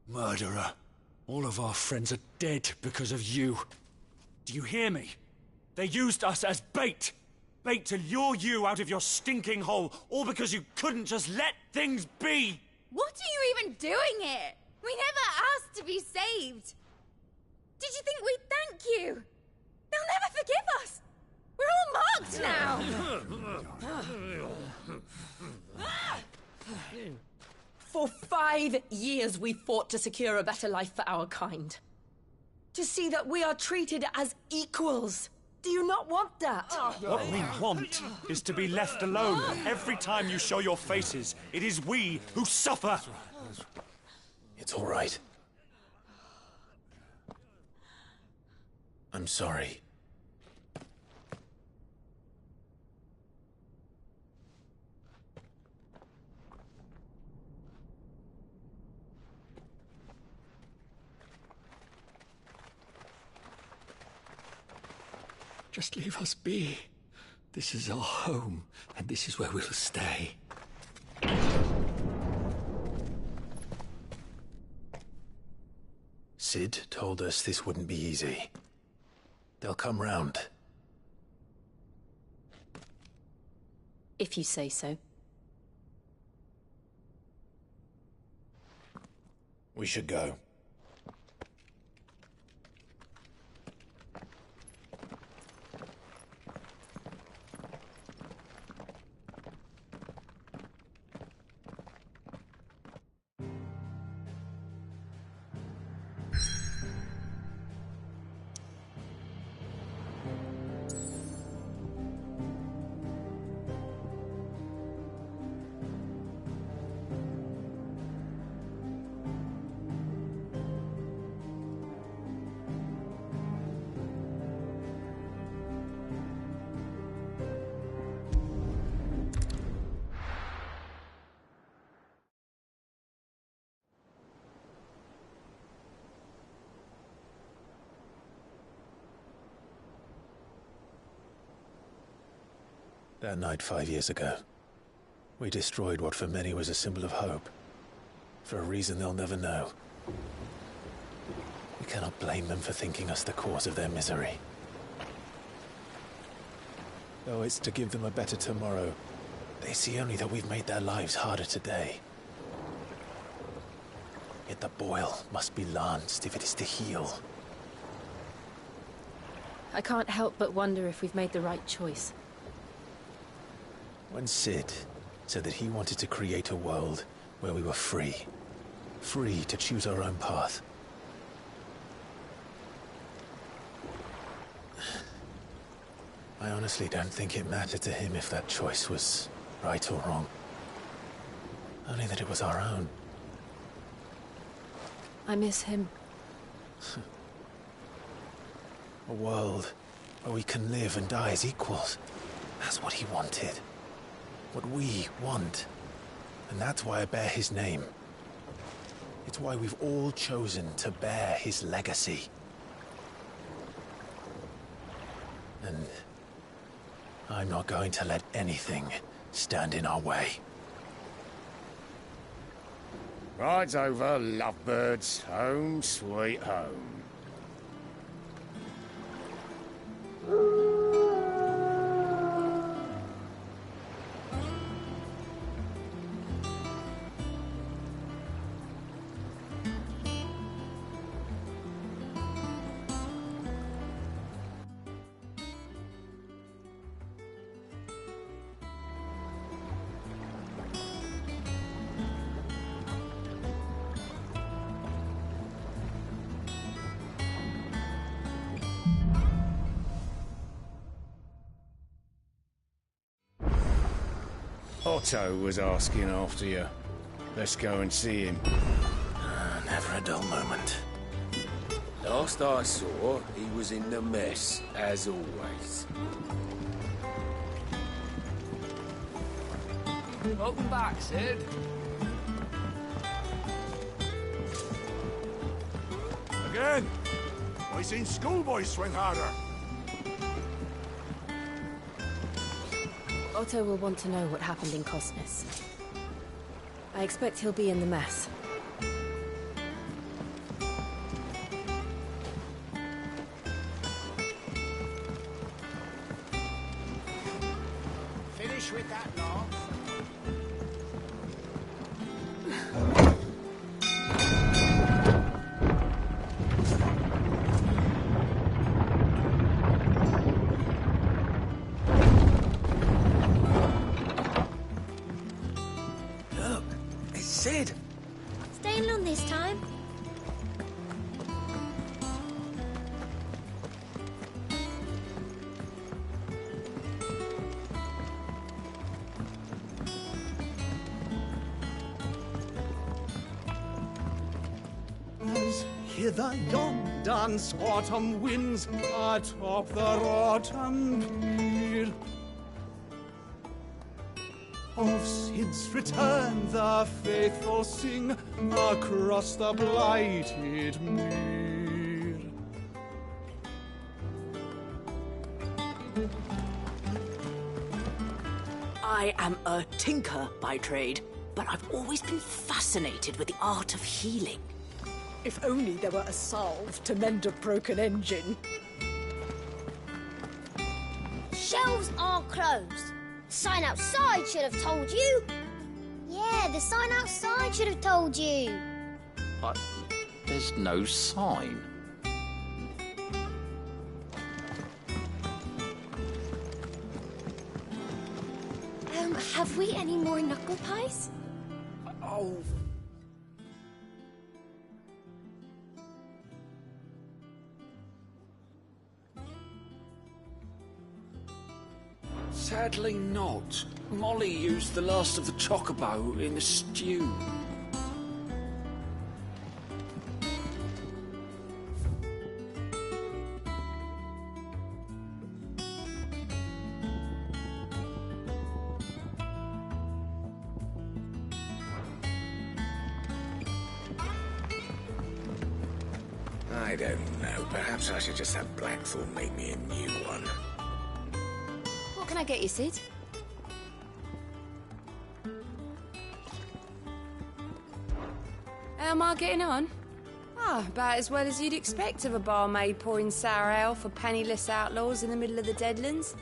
Murderer. All of our friends are dead because of you. Do you hear me? They used us as bait. Bait to lure you out of your stinking hole, all because you couldn't just let things be. What are you even doing here? We never asked to be saved. Did you think we'd thank you? They'll never forgive us. We're all marked now. For 5 years we fought to secure a better life for our kind. To see that we are treated as equals. Do you not want that? What we want is to be left alone. Every time you show your faces, it is we who suffer. It's all right. I'm sorry. Just leave us be. This is our home, and this is where we'll stay. Sid told us this wouldn't be easy. They'll come round. If you say so. We should go. That night 5 years ago, we destroyed what for many was a symbol of hope. For a reason they'll never know. We cannot blame them for thinking us the cause of their misery. Though it's to give them a better tomorrow, they see only that we've made their lives harder today. Yet the boil must be lanced if it is to heal. I can't help but wonder if we've made the right choice. When Sid said that he wanted to create a world where we were free. Free to choose our own path. I honestly don't think it mattered to him if that choice was right or wrong. Only that it was our own. I miss him. A world where we can live and die as equals. That's what he wanted. What we want. And that's why I bear his name. It's why we've all chosen to bear his legacy. And I'm not going to let anything stand in our way. Ride's over, lovebirds. Home sweet home. Otto was asking after you. Let's go and see him. Never a dull moment. Last I saw, he was in the mess, as always. Welcome back, Sid. Again? I seen schoolboys swing harder. Otto will want to know what happened in Cosmos. I expect he'll be in the mess. Finish with that, Lance. Sid! Staying long this time? As hither yon dance autumn winds atop the rotten pier. Of Sid's return the faithful sing across the blighted mere. I am a tinker by trade, but I've always been fascinated with the art of healing. If only there were a salve to mend a broken engine. Shelves are closed. Sign outside should have told you. Yeah, the sign outside should have told you. But there's no sign. Have we any more knuckle pies? Oh. Sadly not. Molly used the last of the chocobo in the stew. I don't know. Perhaps I should just have Blackthorn make me a new one. What can I get you, Sid? How am I getting on? Ah, about as well as you'd expect of a barmaid pouring sour ale for penniless outlaws in the middle of the Deadlands.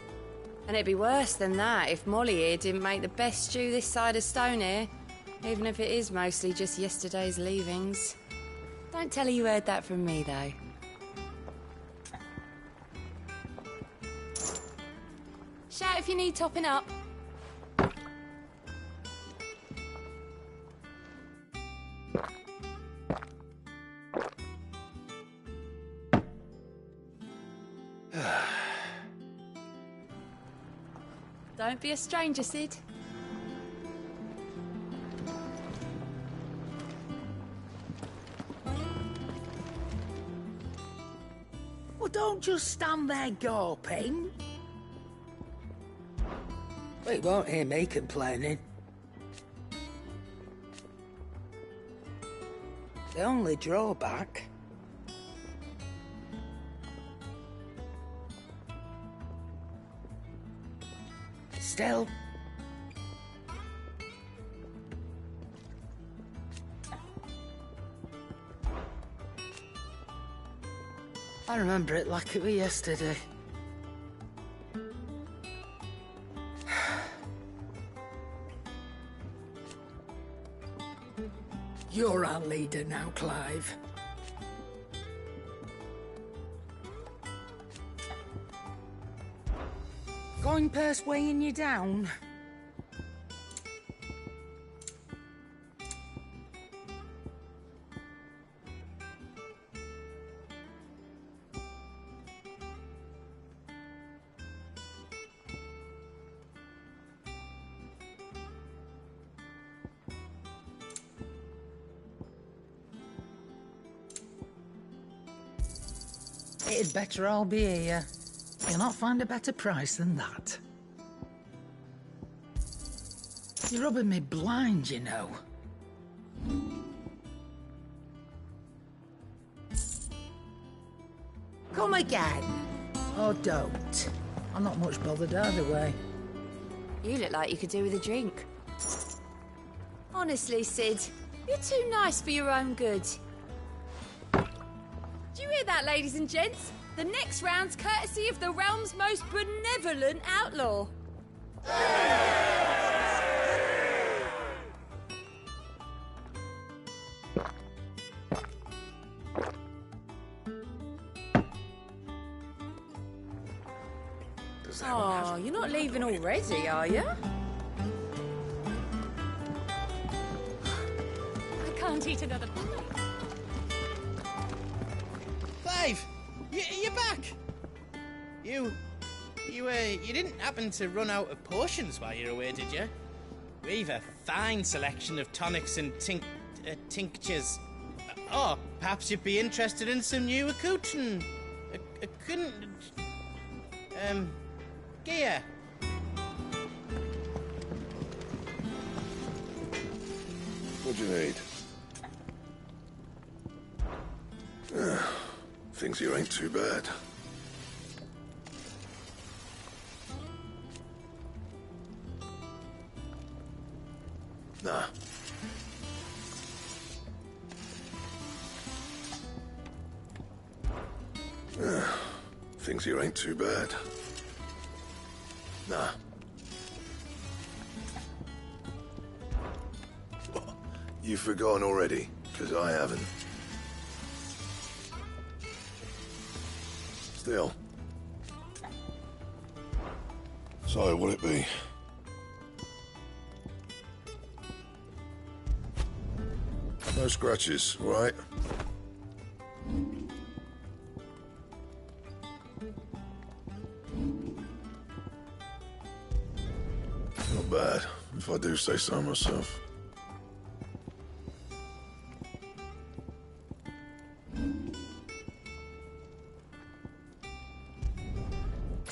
And it'd be worse than that if Molly here didn't make the best stew this side of Stonehair, even if it is mostly just yesterday's leavings. Don't tell her you heard that from me, though. Shout if you need topping up. Don't be a stranger, Sid. Well, don't just stand there gawping. Well, you won't hear me complaining. The only drawback... Still... I remember it like it was yesterday. You're our leader now, Clive. Going purse weighing you down? It'd better all be here. You'll not find a better price than that. You're rubbing me blind, you know. Come again. Or don't. I'm not much bothered either way. You look like you could do with a drink. Honestly, Sid, you're too nice for your own good. Do you hear that, ladies and gents? The next round's courtesy of the realm's most benevolent outlaw. Oh, you're not leaving already, are you? I can't eat another plate. Clive, you're back. You didn't happen to run out of potions while you're away, did you? We've a fine selection of tonics and tinctures. Oh, perhaps you'd be interested in some new accoutrement. Gear. What do you need? Things here ain't too bad. Nah. Things here ain't too bad. Nah. You've forgotten already, because I haven't. Still. So, what'll it be? No scratches, all right? Not bad, if I do say so myself.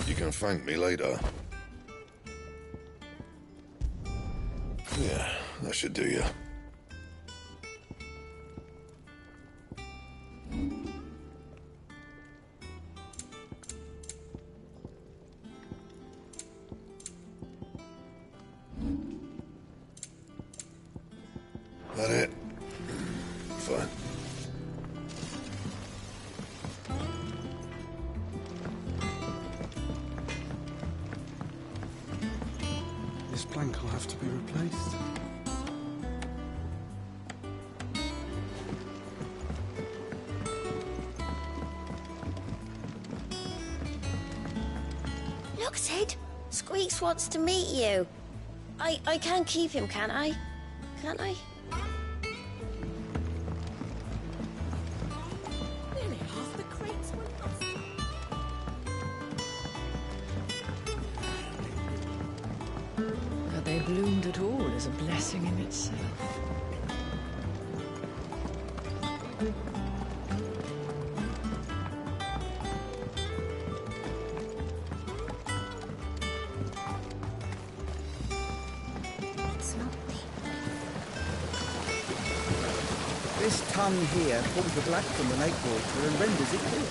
You can thank me later. Yeah, that should do you. That it? If replaced. Look, Sid. Squeaks wants to meet you. I can keep him, can't I? Can't I? Nearly half the crates were lost. That they bloomed at all is a blessing in itself. This ton here pulls the black from the lake water and renders it pure.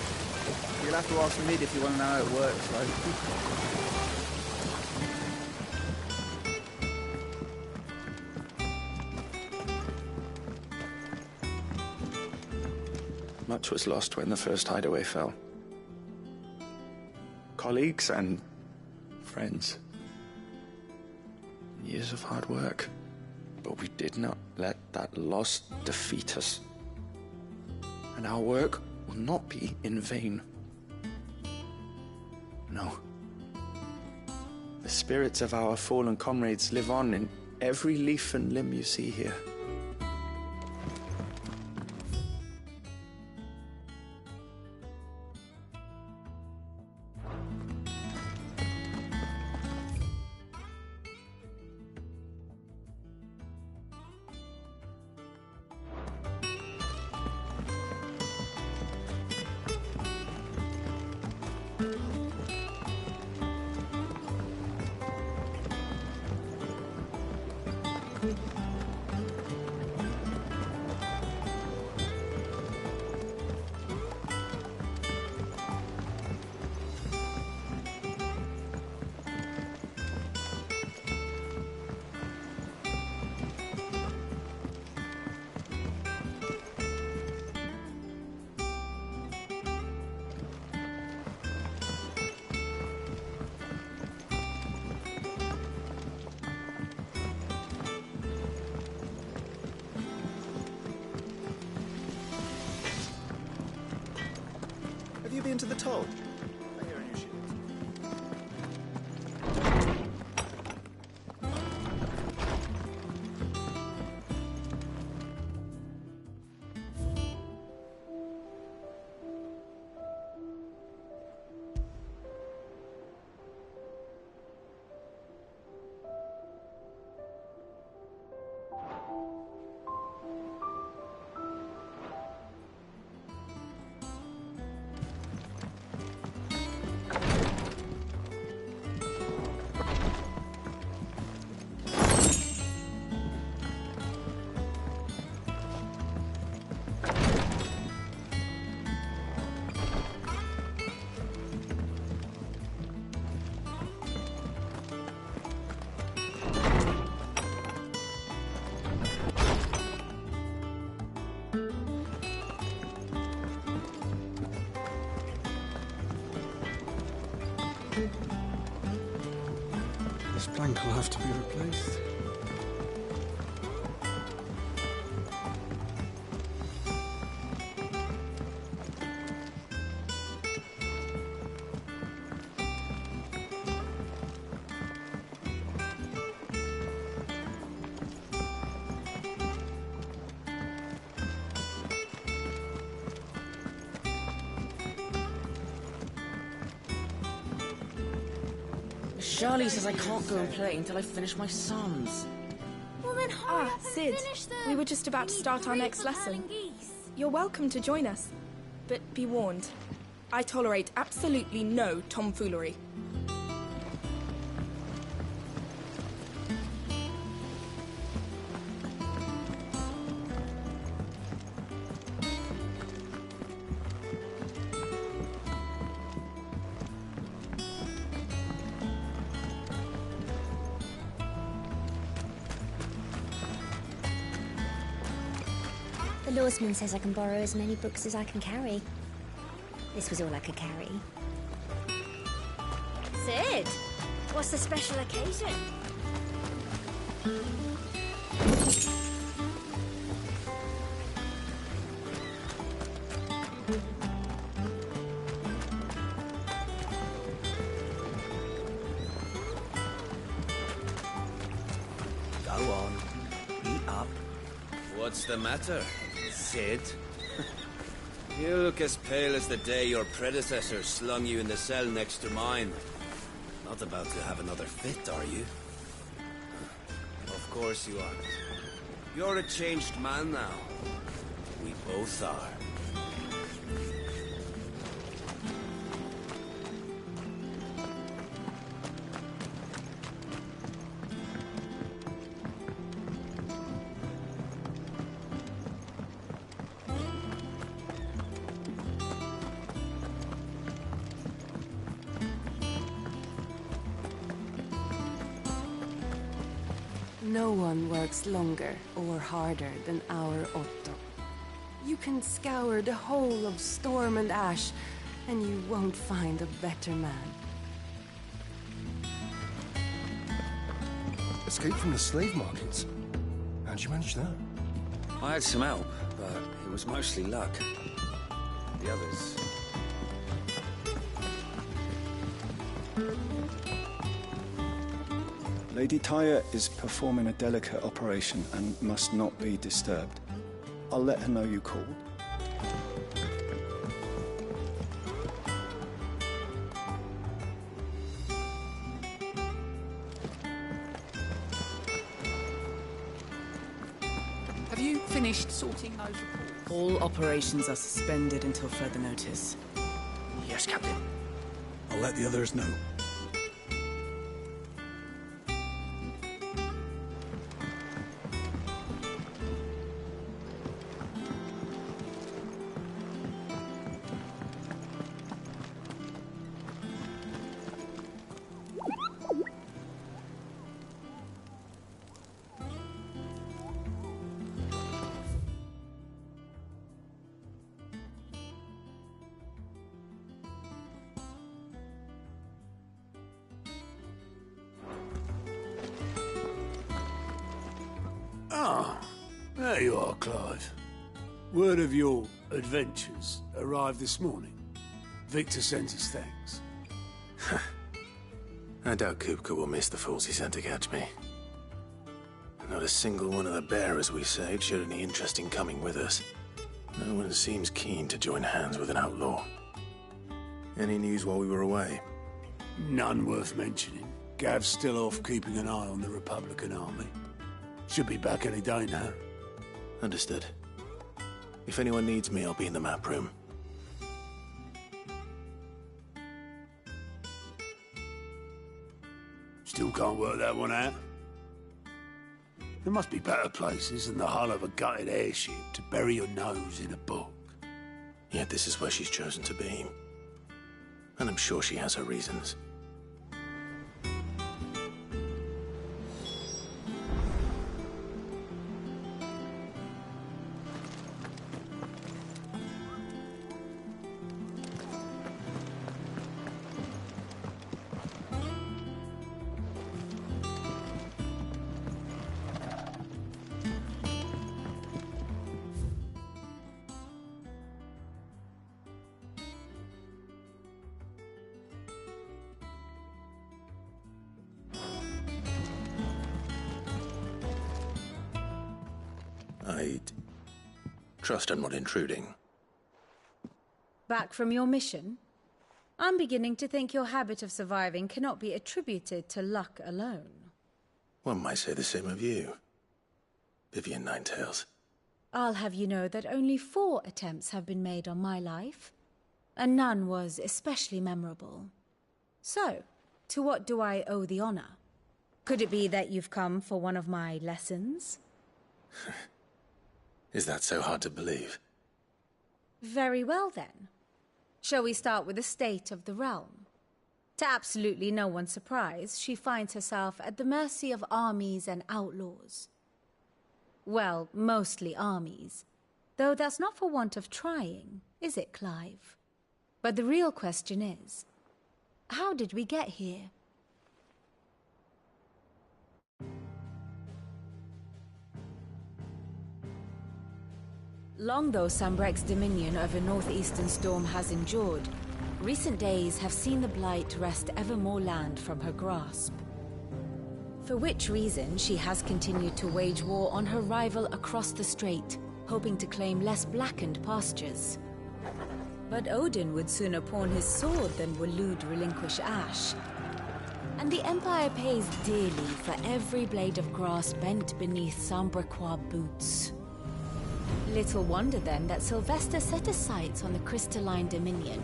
You'll have to ask Mid if you want to know how it works, though. Much was lost when the first hideaway fell. Colleagues and friends. Years of hard work. But we did not let that loss defeat us. And our work will not be in vain. No. The spirits of our fallen comrades live on in every leaf and limb you see here. Have you been to the toll? I hear a new ship. This plank will have to be replaced. Charlie says I can't go and play until I finish my sums. Well then hurry up and Sid, finish the... we were just about to start our next lesson. You're welcome to join us, but be warned, I tolerate absolutely no tomfoolery. The lawsman says I can borrow as many books as I can carry. This was all I could carry. Sid, what's the special occasion? Go on. Eat up. What's the matter, Sid? You look as pale as the day your predecessor slung you in the cell next to mine. Not about to have another fit, are you? Of course you aren't. You're a changed man now. We both are. No one works longer or harder than our Otto. You can scour the whole of Storm and Ash, and you won't find a better man. Escape from the slave markets? How'd you manage that? I had some help, but it was mostly luck. The others... Lady Tyre is performing a delicate operation and must not be disturbed. I'll let her know you called. Have you finished sorting those reports? All operations are suspended until further notice. Yes, Captain. I'll let the others know. Ah, there you are, Clive. Word of your adventures arrived this morning. Victor sends his thanks. I doubt Kupka will miss the fools he sent to catch me. Not a single one of the bearers we saved showed any interest in coming with us. No one seems keen to join hands with an outlaw. Any news while we were away? None worth mentioning. Gav's still off keeping an eye on the Republican army. Should be back any day now. Understood. If anyone needs me, I'll be in the map room. Still can't work that one out. There must be better places than the hull of a gutted airship to bury your nose in a book. Yet this is where she's chosen to be. And I'm sure she has her reasons. I'd trust I'm not intruding. Back from your mission? I'm beginning to think your habit of surviving cannot be attributed to luck alone. One might say the same of you, Vivian Ninetails. I'll have you know that only 4 attempts have been made on my life, and none was especially memorable. So, to what do I owe the honor? Could it be that you've come for one of my lessons? Is that so hard to believe? Very well, then. Shall we start with the state of the realm? To absolutely no one's surprise, she finds herself at the mercy of armies and outlaws. Well, mostly armies. Though that's not for want of trying, is it, Clive? But the real question is, how did we get here? Long though Sambrek's dominion over northeastern Storm has endured, recent days have seen the Blight wrest ever more land from her grasp. For which reason she has continued to wage war on her rival across the strait, hoping to claim less blackened pastures. But Odin would sooner pawn his sword than Waloed relinquish Ash. And the Empire pays dearly for every blade of grass bent beneath Sambrequois boots. Little wonder then that Sylvester set his sights on the Crystalline Dominion,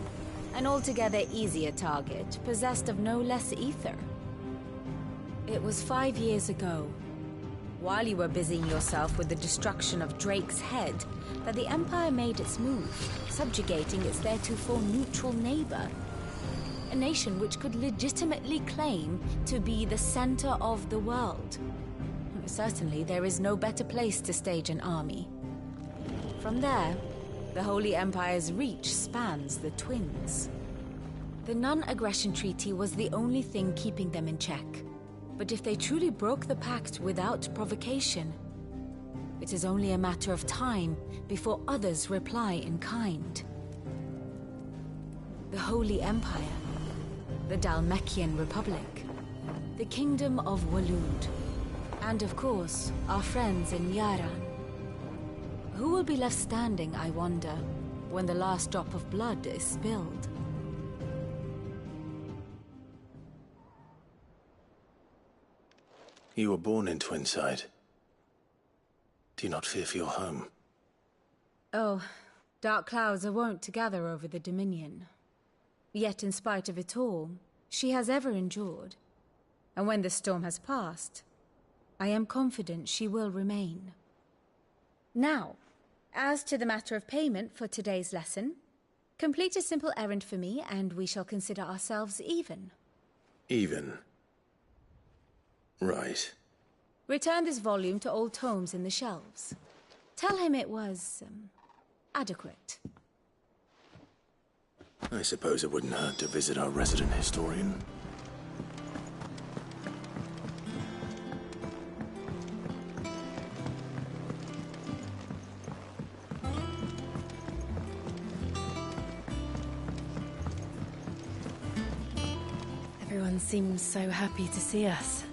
an altogether easier target, possessed of no less ether. It was 5 years ago, while you were busying yourself with the destruction of Drake's head, that the Empire made its move, subjugating its theretofore neutral neighbor. A nation which could legitimately claim to be the center of the world. Certainly, there is no better place to stage an army. From there, the Holy Empire's reach spans the Twins. The non-aggression treaty was the only thing keeping them in check. But if they truly broke the pact without provocation, it is only a matter of time before others reply in kind. The Holy Empire, the Dhalmekian Republic, the Kingdom of Waloed, and of course, our friends in Yaran. Who will be left standing, I wonder, when the last drop of blood is spilled? You were born in Twinside. Do you not fear for your home? Oh, dark clouds are wont to gather over the Dominion. Yet in spite of it all, she has ever endured. And when the storm has passed, I am confident she will remain. Now, as to the matter of payment for today's lesson, complete a simple errand for me and we shall consider ourselves even. Even? Right. Return this volume to old tomes in the shelves. Tell him it was, adequate. I suppose it wouldn't hurt to visit our resident historian. Everyone seems so happy to see us.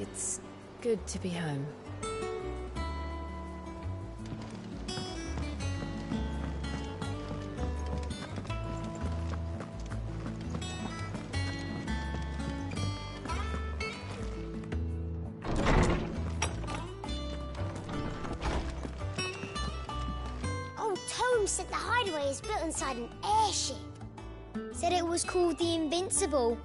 It's good to be home. Old Tome said the hideaway is built inside an airship. Said it was called the Invincible.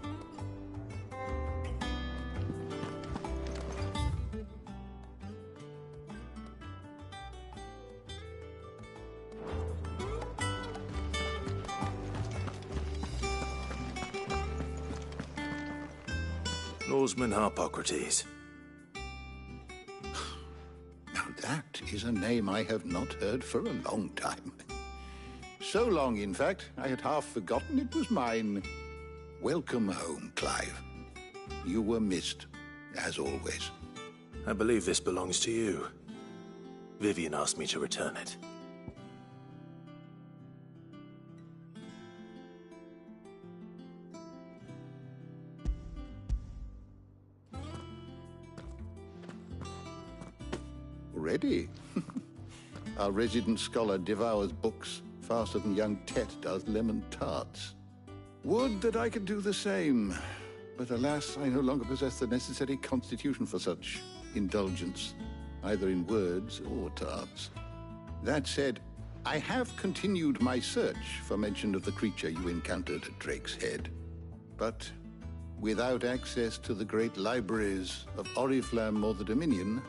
Norseman Harpocrates. Now that is a name I have not heard for a long time. So long, in fact, I had half forgotten it was mine. Welcome home, Clive. You were missed, as always. I believe this belongs to you. Vivian asked me to return it. Already? Our resident scholar devours books faster than young Tet does lemon tarts. Would that I could do the same. But alas, I no longer possess the necessary constitution for such indulgence, either in words or tarts. That said, I have continued my search for mention of the creature you encountered at Drake's Head. But without access to the great libraries of Oriflamme or the Dominion,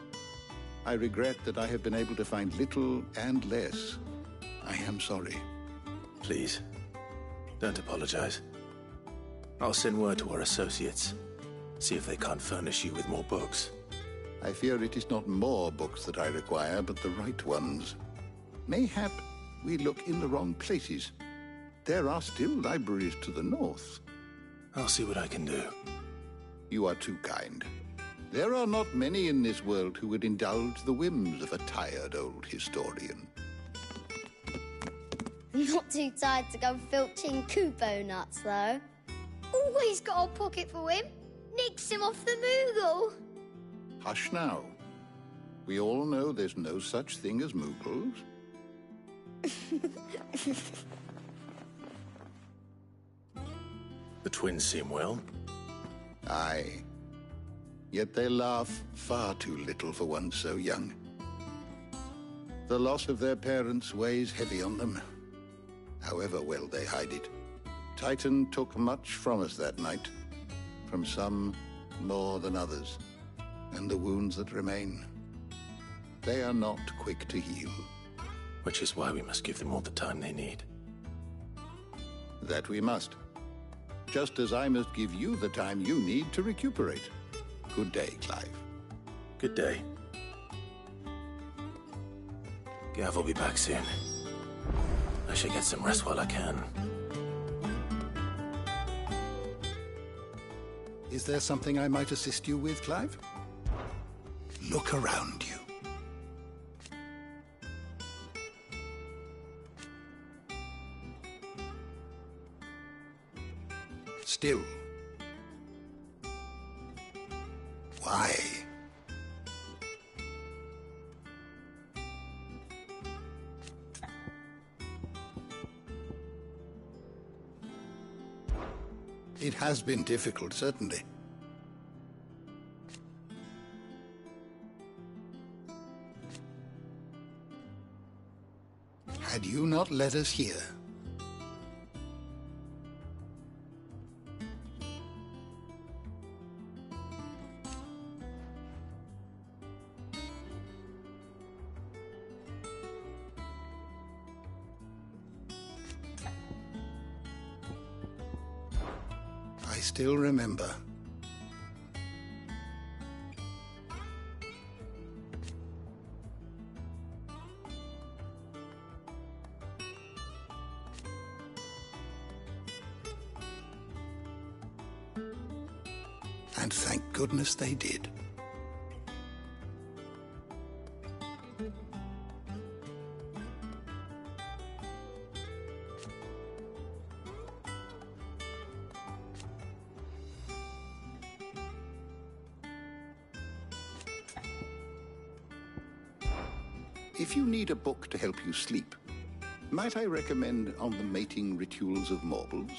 I regret that I have been able to find little and less. I am sorry. Please, don't apologize. I'll send word to our associates. See if they can't furnish you with more books. I fear it is not more books that I require, but the right ones. Mayhap we look in the wrong places. There are still libraries to the north. I'll see what I can do. You are too kind. There are not many in this world who would indulge the whims of a tired old historian. Not too tired to go filching Kupo nuts, though. Always got a pocket for him. Nicks him off the Moogle. Hush now. We all know there's no such thing as Moogles. The twins seem well. Aye. Yet they laugh far too little for one so young. The loss of their parents weighs heavy on them, however well they hide it. Titan took much from us that night, from some more than others, and the wounds that remain, they are not quick to heal. Which is why we must give them all the time they need. That we must. Just as I must give you the time you need to recuperate. Good day, Clive. Good day. Gav will be back soon. I should get some rest while I can. Is there something I might assist you with, Clive? Look around you. Still. Why? It has been difficult, certainly. Had you not led us here, I still remember. And thank goodness they did. If you need a book to help you sleep, might I recommend On the Mating Rituals of Mortals?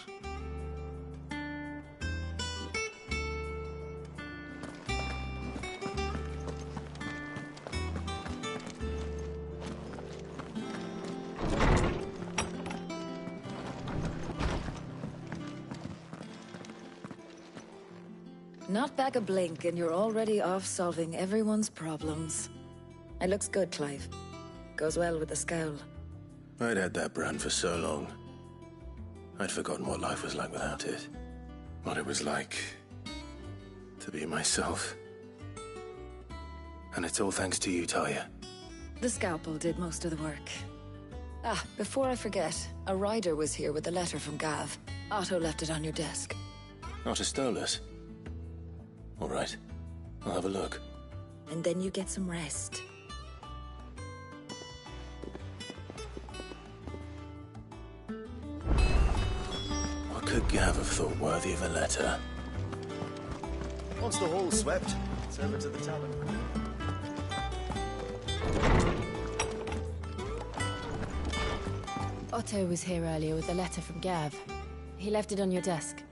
Not back a blink and you're already off solving everyone's problems. It looks good, Clive. Goes well with the scowl. I'd had that brand for so long. I'd forgotten what life was like without it. What it was like to be myself. And it's all thanks to you, Talia. The scalpel did most of the work. Ah, before I forget, a rider was here with a letter from Gav. Otto left it on your desk. Otto stole us. All right. I'll have a look. And then you get some rest. What could Gav have thought worthy of a letter? Once the hall's swept, it's over to the tavern. Otto was here earlier with a letter from Gav. He left it on your desk.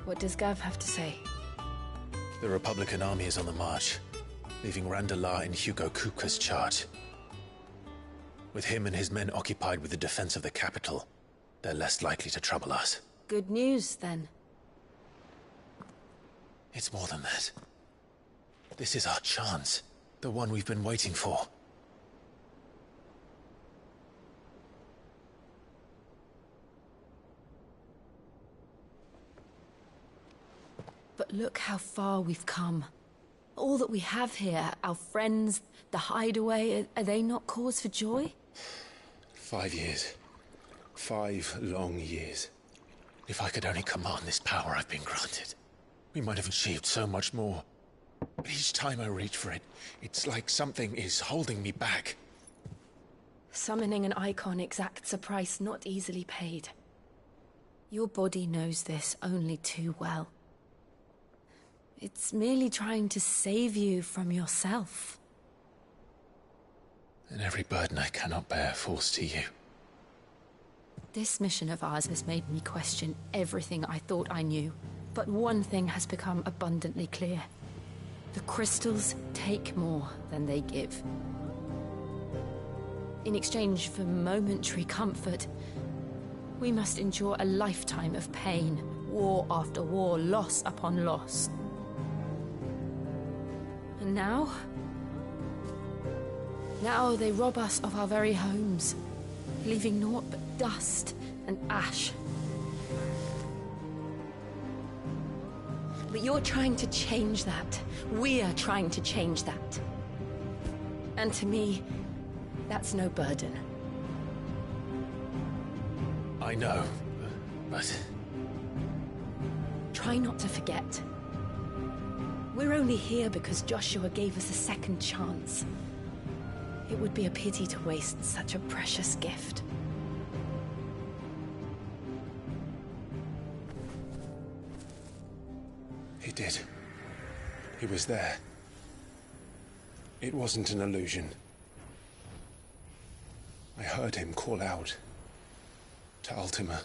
What does Gav have to say? The Republican army is on the march, leaving Randalar in Hugo Kupka's charge. With him and his men occupied with the defense of the capital, they're less likely to trouble us. Good news, then. It's more than that. This is our chance. The one we've been waiting for. But look how far we've come. All that we have here, our friends, the hideaway, are they not cause for joy? 5 years. 5 long years. If I could only command this power I've been granted, we might have achieved so much more. But each time I reach for it, it's like something is holding me back. Summoning an icon exacts a price not easily paid. Your body knows this only too well. It's merely trying to save you from yourself. And every burden I cannot bear falls to you. This mission of ours has made me question everything I thought I knew. But one thing has become abundantly clear. The crystals take more than they give. In exchange for momentary comfort, we must endure a lifetime of pain, war after war, loss upon loss. And now they rob us of our very homes, leaving naught but dust and ash. But you're trying to change that. We're trying to change that. And to me, that's no burden. I know, but... Try not to forget. We're only here because Joshua gave us a second chance. It would be a pity to waste such a precious gift. He did. He was there. It wasn't an illusion. I heard him call out to Ultima.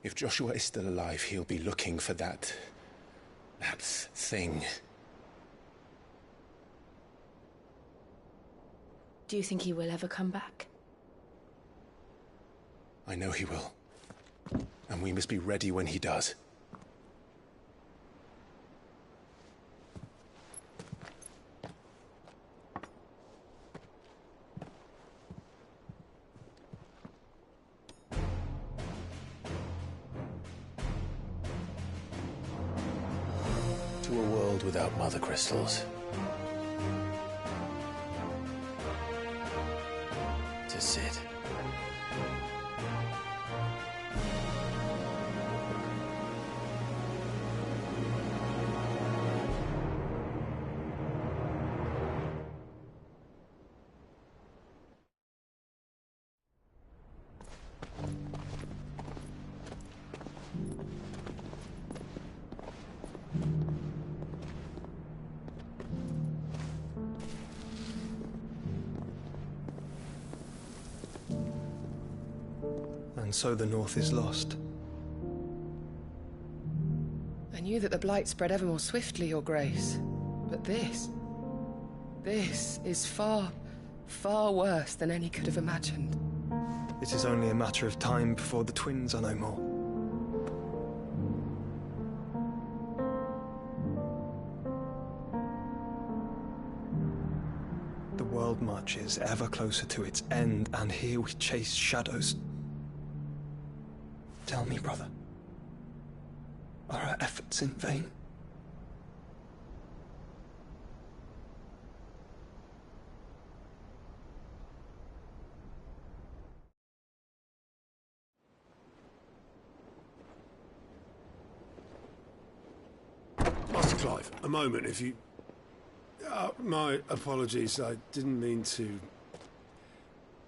If Joshua is still alive, he'll be looking for that thing. Do you think he will ever come back? I know he will. And we must be ready when he does. To a world without mother crystals. To Sid. And so the North is lost. I knew that the Blight spread ever more swiftly, Your Grace. But this is far, far worse than any could have imagined. It is only a matter of time before the twins are no more. The world marches ever closer to its end, and here we chase shadows. Tell me, brother, are our efforts in vain? Master Clive, a moment, if you... my apologies, I didn't mean to...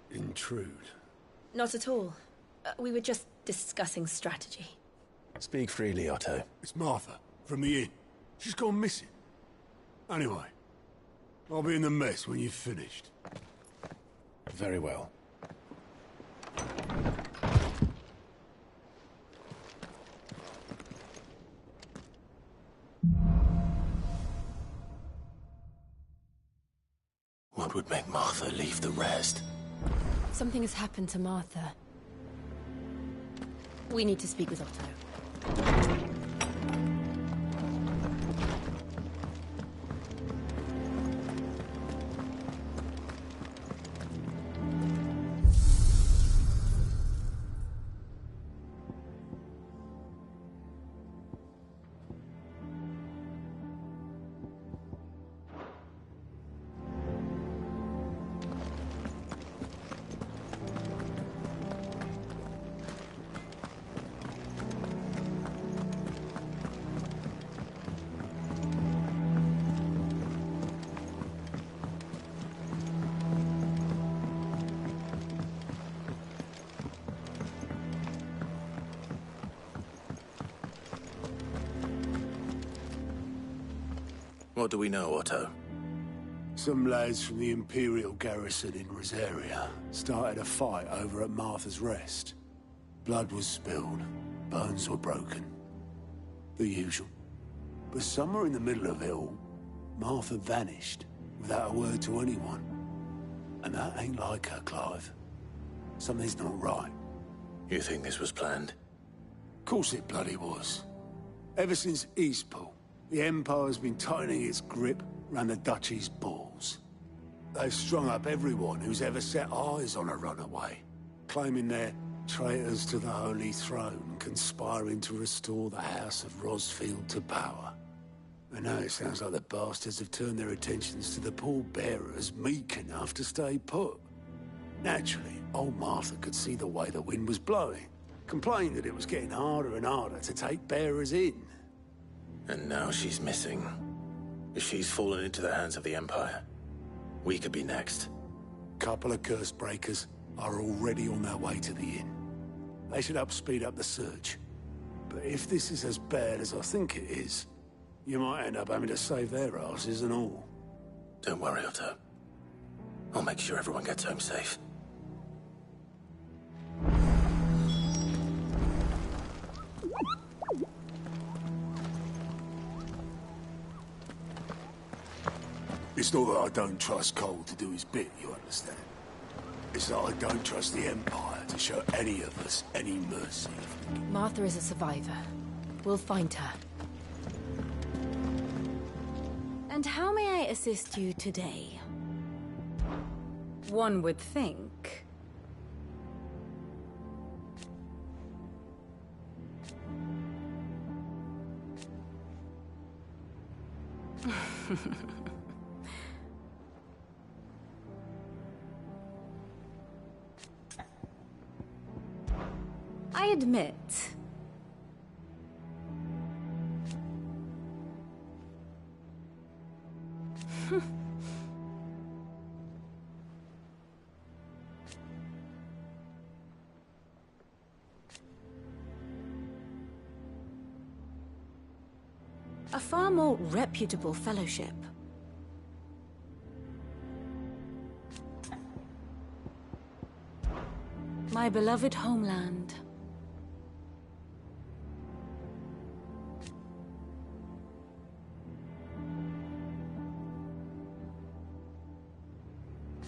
intrude. Not at all. We were just discussing strategy. Speak freely, Otto. It's Martha, from the inn. She's gone missing. Anyway, I'll be in the mess when you've finished. Very well. What would make Martha leave the rest? Something has happened to Martha. We need to speak with Otto. What do we know, Otto? Some lads from the Imperial garrison in Rosaria started a fight over at Martha's Rest. Blood was spilled, bones were broken. The usual. But somewhere in the middle of it all, Martha vanished without a word to anyone. And that ain't like her, Clive. Something's not right. You think this was planned? Course it bloody was. Ever since Eastpool, the Empire's been tightening its grip round the Duchy's balls. They've strung up everyone who's ever set eyes on a runaway, claiming they're traitors to the Holy Throne, conspiring to restore the House of Rosfield to power. And now it sounds like the bastards have turned their attentions to the pallbearers meek enough to stay put. Naturally, old Martha could see the way the wind was blowing, complained that it was getting harder and harder to take bearers in. And now she's missing. If she's fallen into the hands of the Empire, we could be next. Couple of curse breakers are already on their way to the inn. They should help speed up the search. But if this is as bad as I think it is, you might end up having to save their asses and all. Don't worry, Otto. I'll make sure everyone gets home safe. It's not that I don't trust Cole to do his bit, you understand? It's that I don't trust the Empire to show any of us any mercy. Martha is a survivor. We'll find her. And how may I assist you today? One would think. I admit. A far more reputable fellowship. My beloved homeland.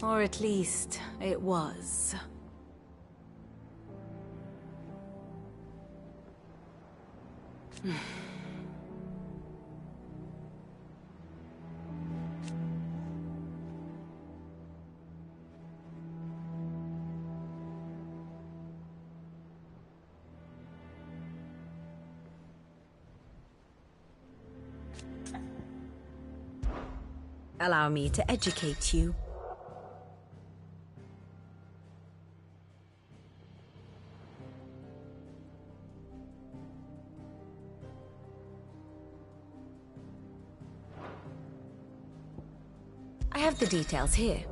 Or at least, it was. Allow me to educate you. I have the details here.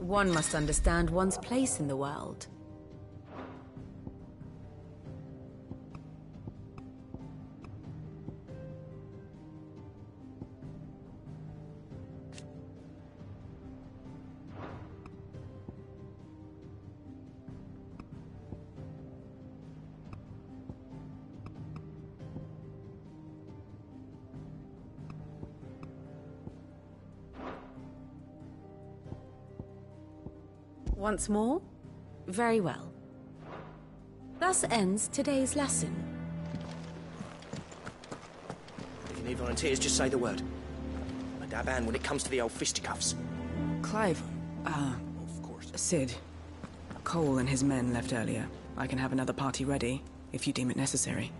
One must understand one's place in the world. Once more? Very well. Thus ends today's lesson. If you need volunteers, just say the word. I dab hand when it comes to the old fisticuffs. Clive, of course. Sid. Cole and his men left earlier. I can have another party ready, if you deem it necessary.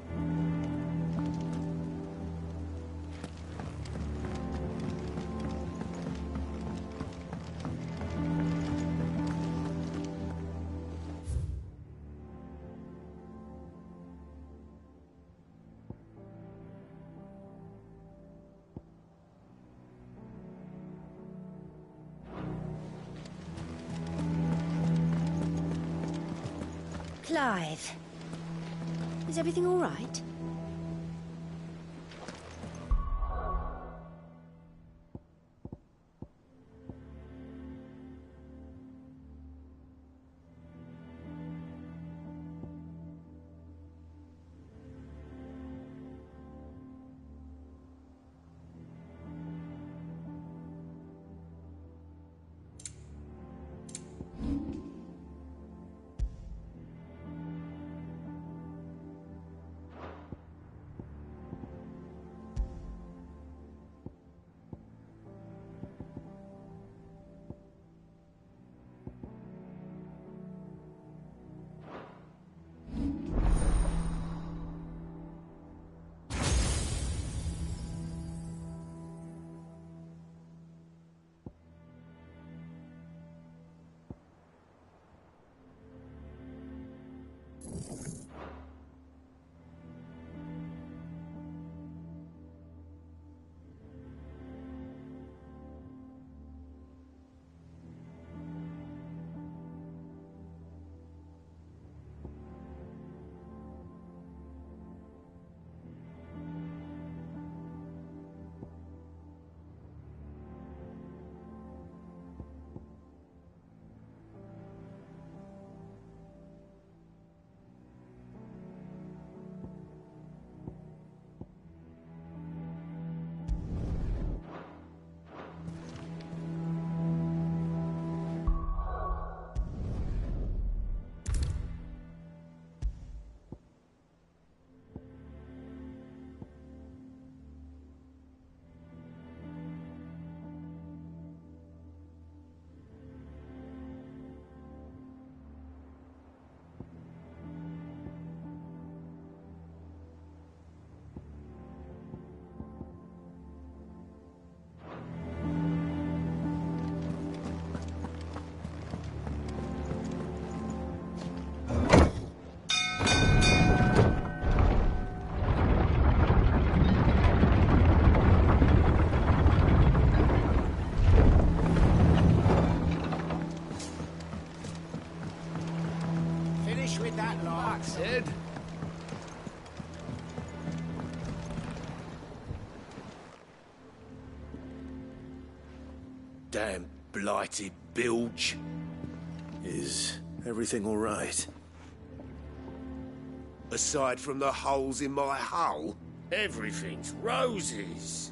Clive, is everything all right? With that lot, Sid. Damn blighted bilge. Is everything all right? Aside from the holes in my hull, everything's roses.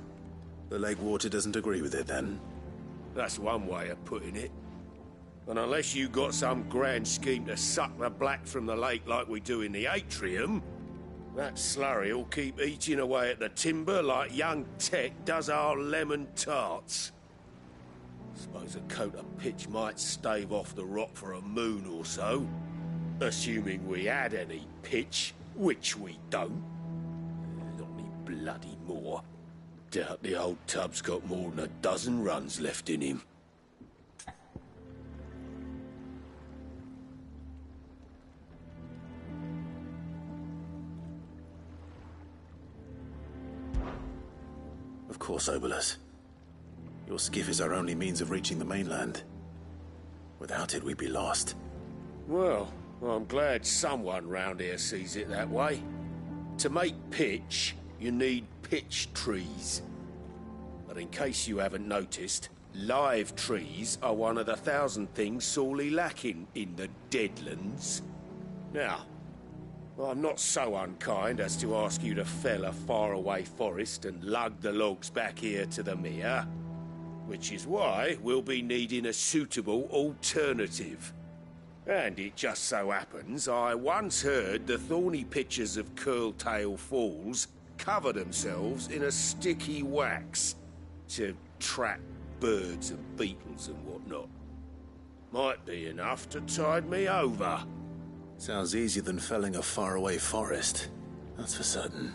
The lake water doesn't agree with it, then? That's one way of putting it. And unless you got some grand scheme to suck the black from the lake like we do in the atrium, that slurry'll keep eating away at the timber like young Tech does our lemon tarts. Suppose a coat of pitch might stave off the rot for a moon or so, assuming we had any pitch, which we don't. Not any bloody more. Doubt the old tub's got more than a dozen runs left in him. Of course, Obolus. Your skiff is our only means of reaching the mainland. Without it, we'd be lost. Well, I'm glad someone round here sees it that way. To make pitch, you need pitch trees. But in case you haven't noticed, live trees are one of the 1,000 things sorely lacking in the Deadlands. Now, I'm not so unkind as to ask you to fell a faraway forest and lug the logs back here to the mere, which is why we'll be needing a suitable alternative. And it just so happens I once heard the thorny pitchers of Curltail Falls cover themselves in a sticky wax to trap birds and beetles and whatnot. Might be enough to tide me over. Sounds easier than felling a faraway forest. That's for certain.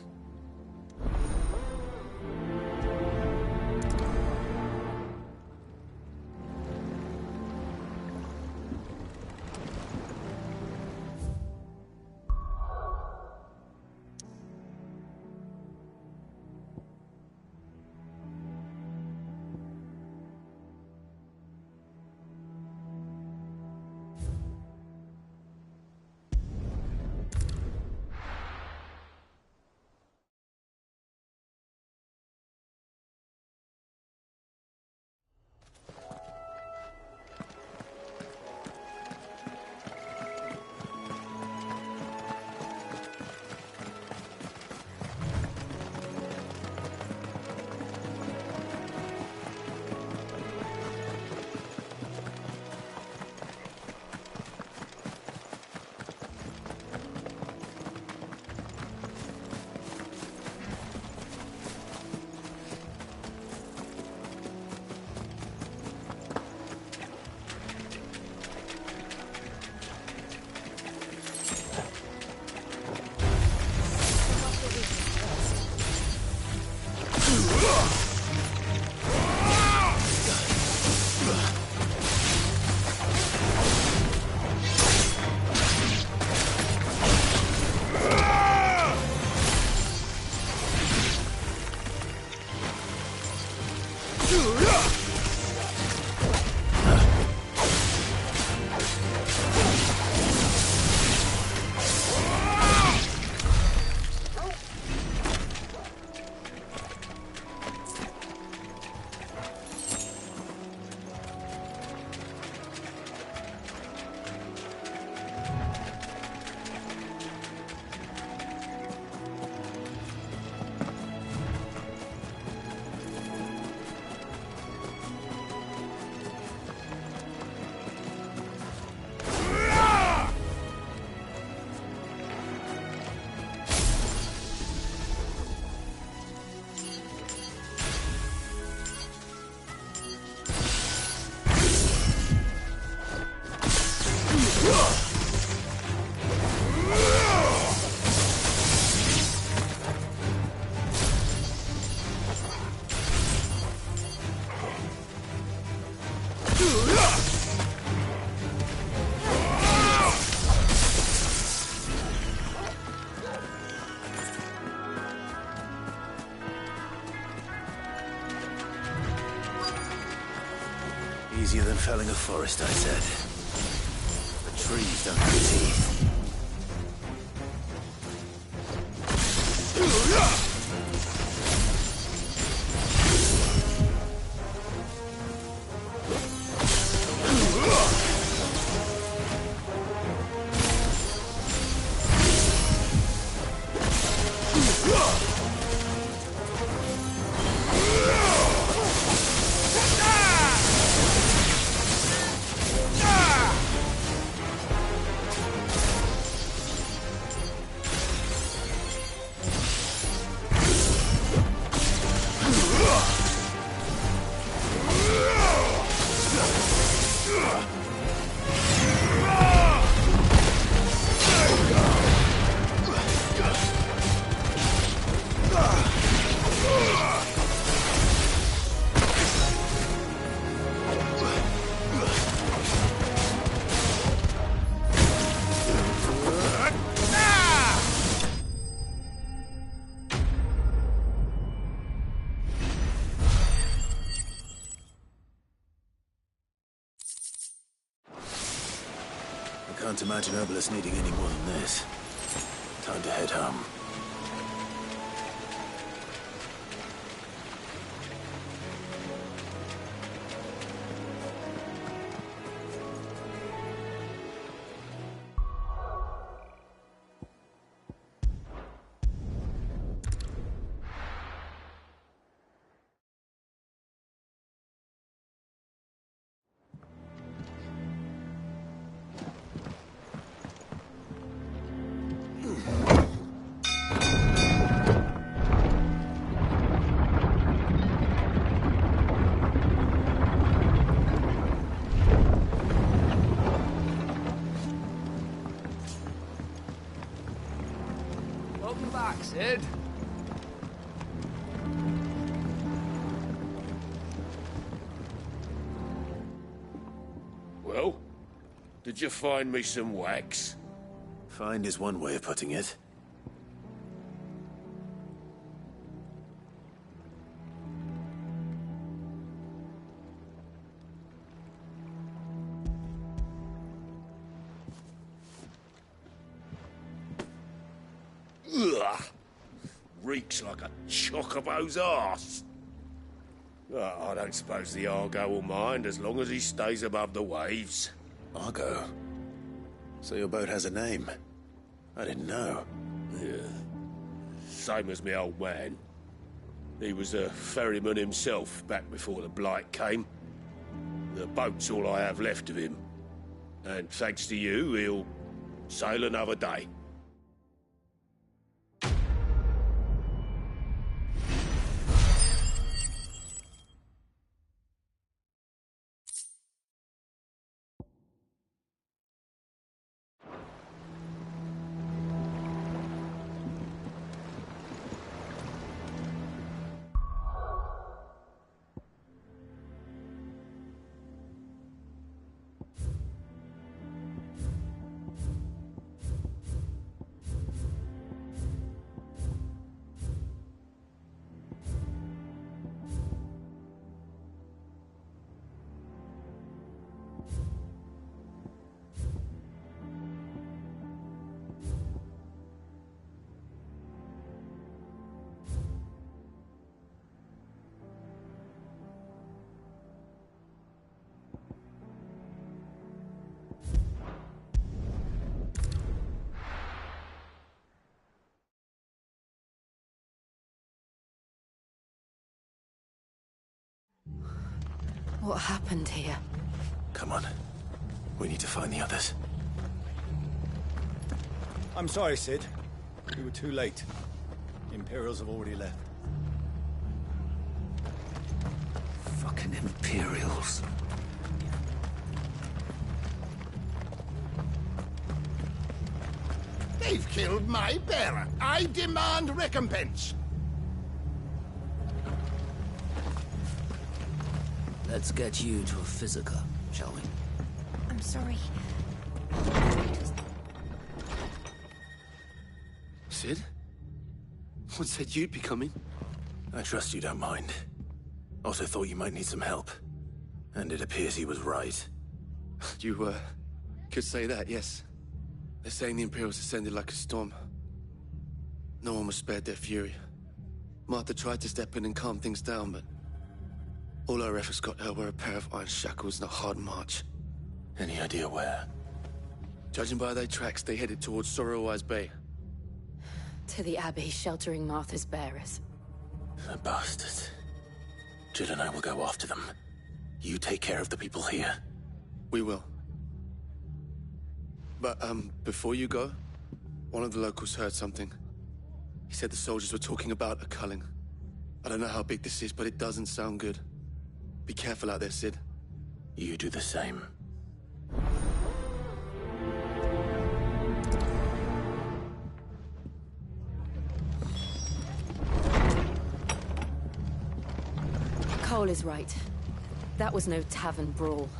Easier than felling a forest, I said. The trees don't have teeth. I can't imagine Obelisk needing any more than this. Time to head home. Welcome back, Sid. Well, did you find me some wax? Find is one way of putting it. Ugh! Reeks like a chocobo's arse. I don't suppose the Argo will mind as long as he stays above the waves. Argo? So your boat has a name? I didn't know. Yeah. Same as me old man. He was a ferryman himself back before the Blight came. The boat's all I have left of him. And thanks to you, he'll sail another day. What happened here? Come on. We need to find the others. I'm sorry, Sid. We were too late. The Imperials have already left. Fucking Imperials. They've killed my bearer. I demand recompense. Let's get you to a physica, shall we? I'm sorry. Sid? What said you'd be coming? I trust you don't mind. Also thought you might need some help. And it appears he was right. You, could say that, yes. They're saying the Imperials ascended like a storm. No one was spared their fury. Martha tried to step in and calm things down, but all our efforts got her were a pair of iron shackles and a hard march. Any idea where? Judging by their tracks, they headed towards Sorrowwise Bay. To the Abbey, sheltering Martha's bearers. The bastards. Jill and I will go after them. You take care of the people here. We will. But, before you go, one of the locals heard something. He said the soldiers were talking about a culling. I don't know how big this is, but it doesn't sound good. Be careful out there, Sid. You do the same. Cole is right. That was no tavern brawl.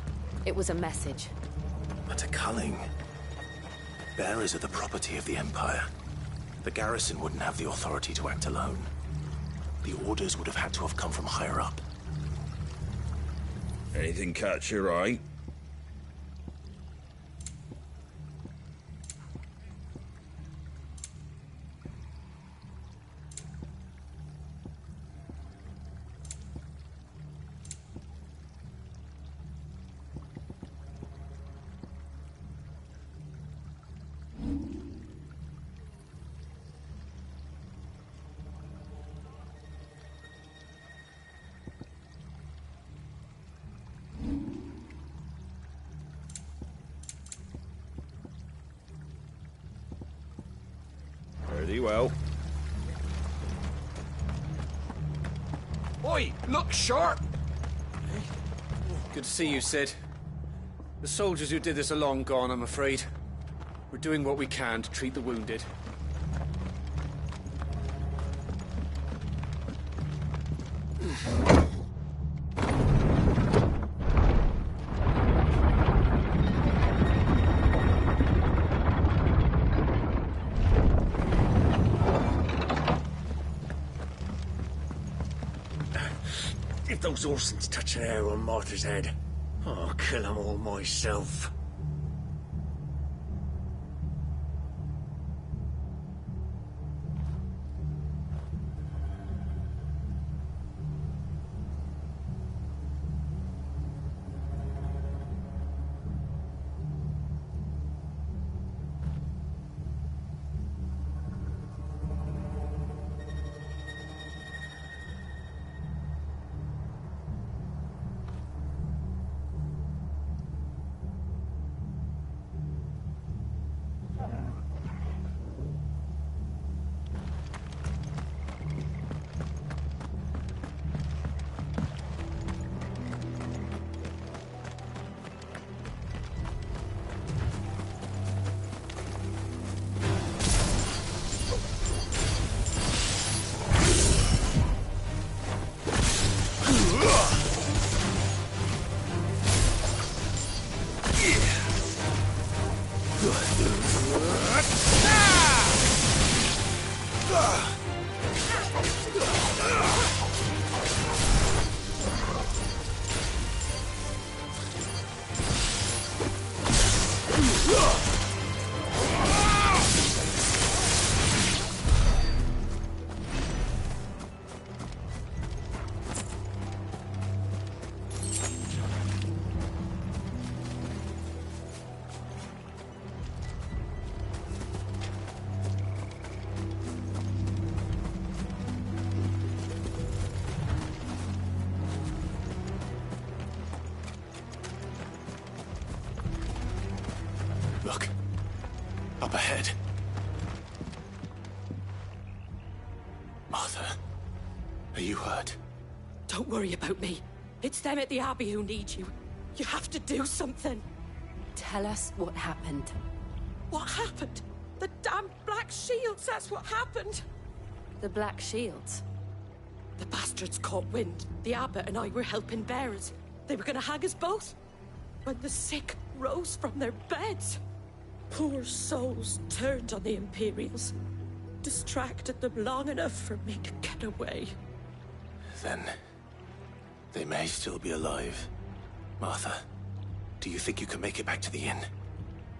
It was a message. But a culling. Bearers are the property of the Empire. The garrison wouldn't have the authority to act alone. The orders would have had to have come from higher up. Anything catch your eye? Look sharp! Good to see you, Sid. The soldiers who did this are long gone, I'm afraid. We're doing what we can to treat the wounded. If those Orsons touch an arrow on Martha's head, I'll kill them all myself. Look. Up ahead. Martha, are you hurt? Don't worry about me. It's them at the Abbey who need you. You have to do something. Tell us what happened. What happened? The damn Black Shields, that's what happened. The Black Shields? The bastards caught wind. The Abbot and I were helping bearers. They were gonna hang us both. When the sick rose from their beds, poor souls turned on the Imperials. Distracted them long enough for me to get away. Then they may still be alive. Martha, do you think you can make it back to the inn?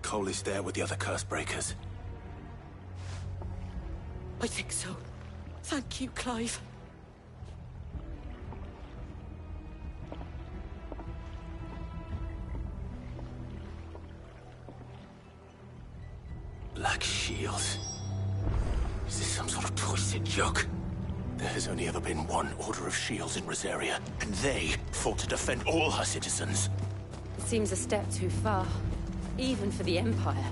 Cole is there with the other curse breakers. I think so. Thank you, Clive. Black Shields. Is this some sort of twisted joke? There has only ever been one Order of Shields in Rosaria, and they fought to defend all her citizens. It seems a step too far, even for the Empire.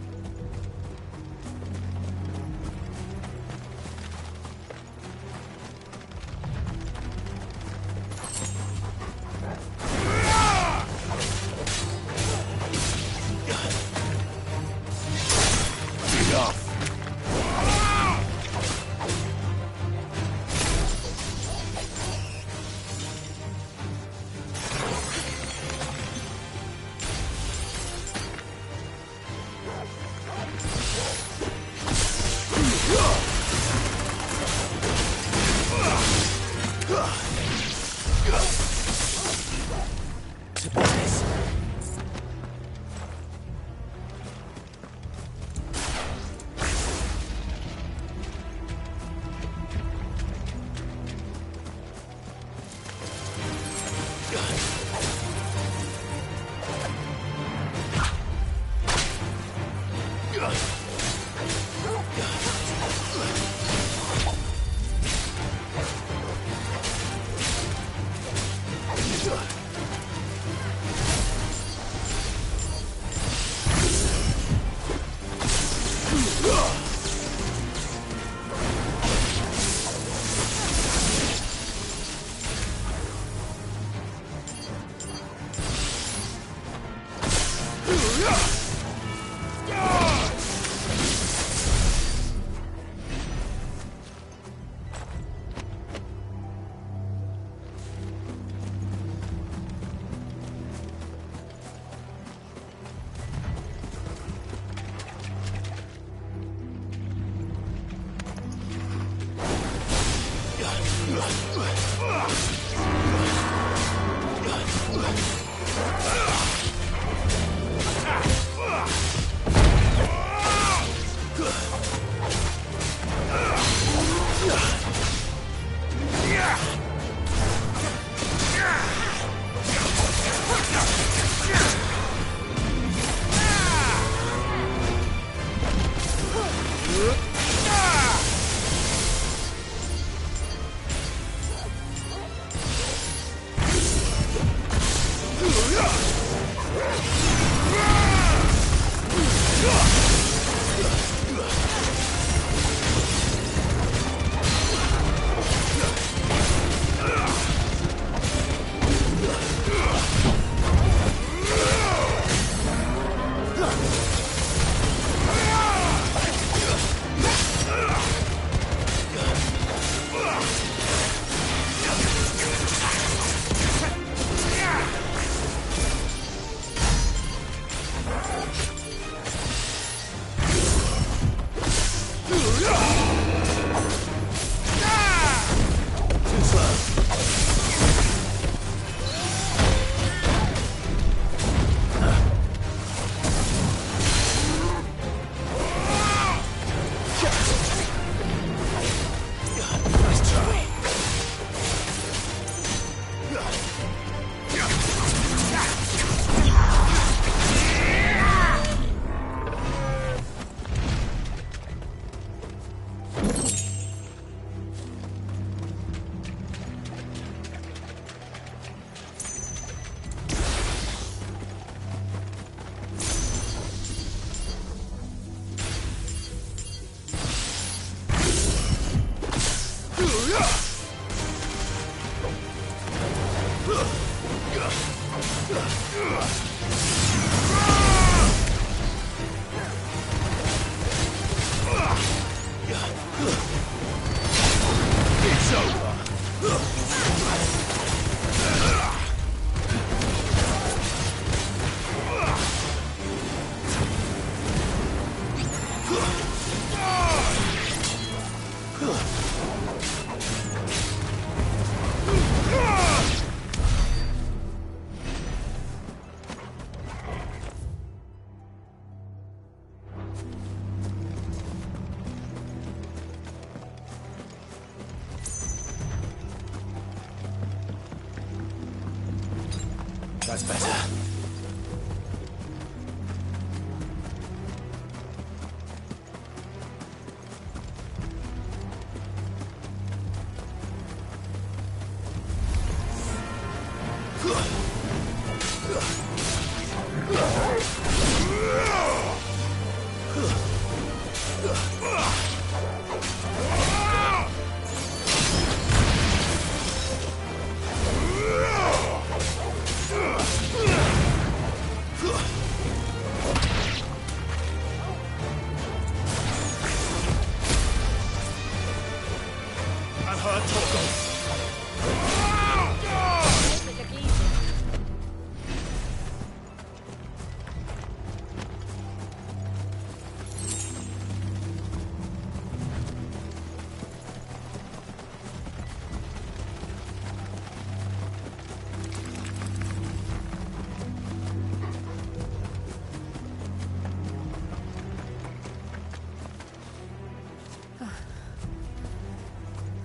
That's better.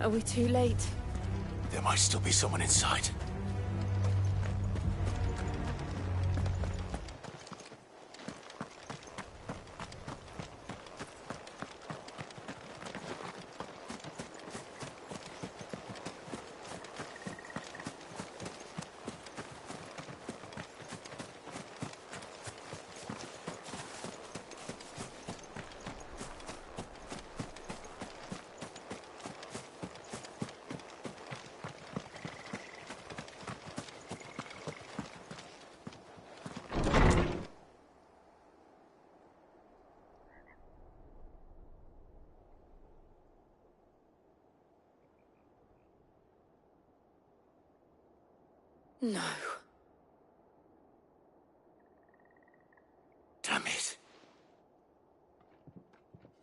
Are we too late? There might still be someone inside. No. Damn it.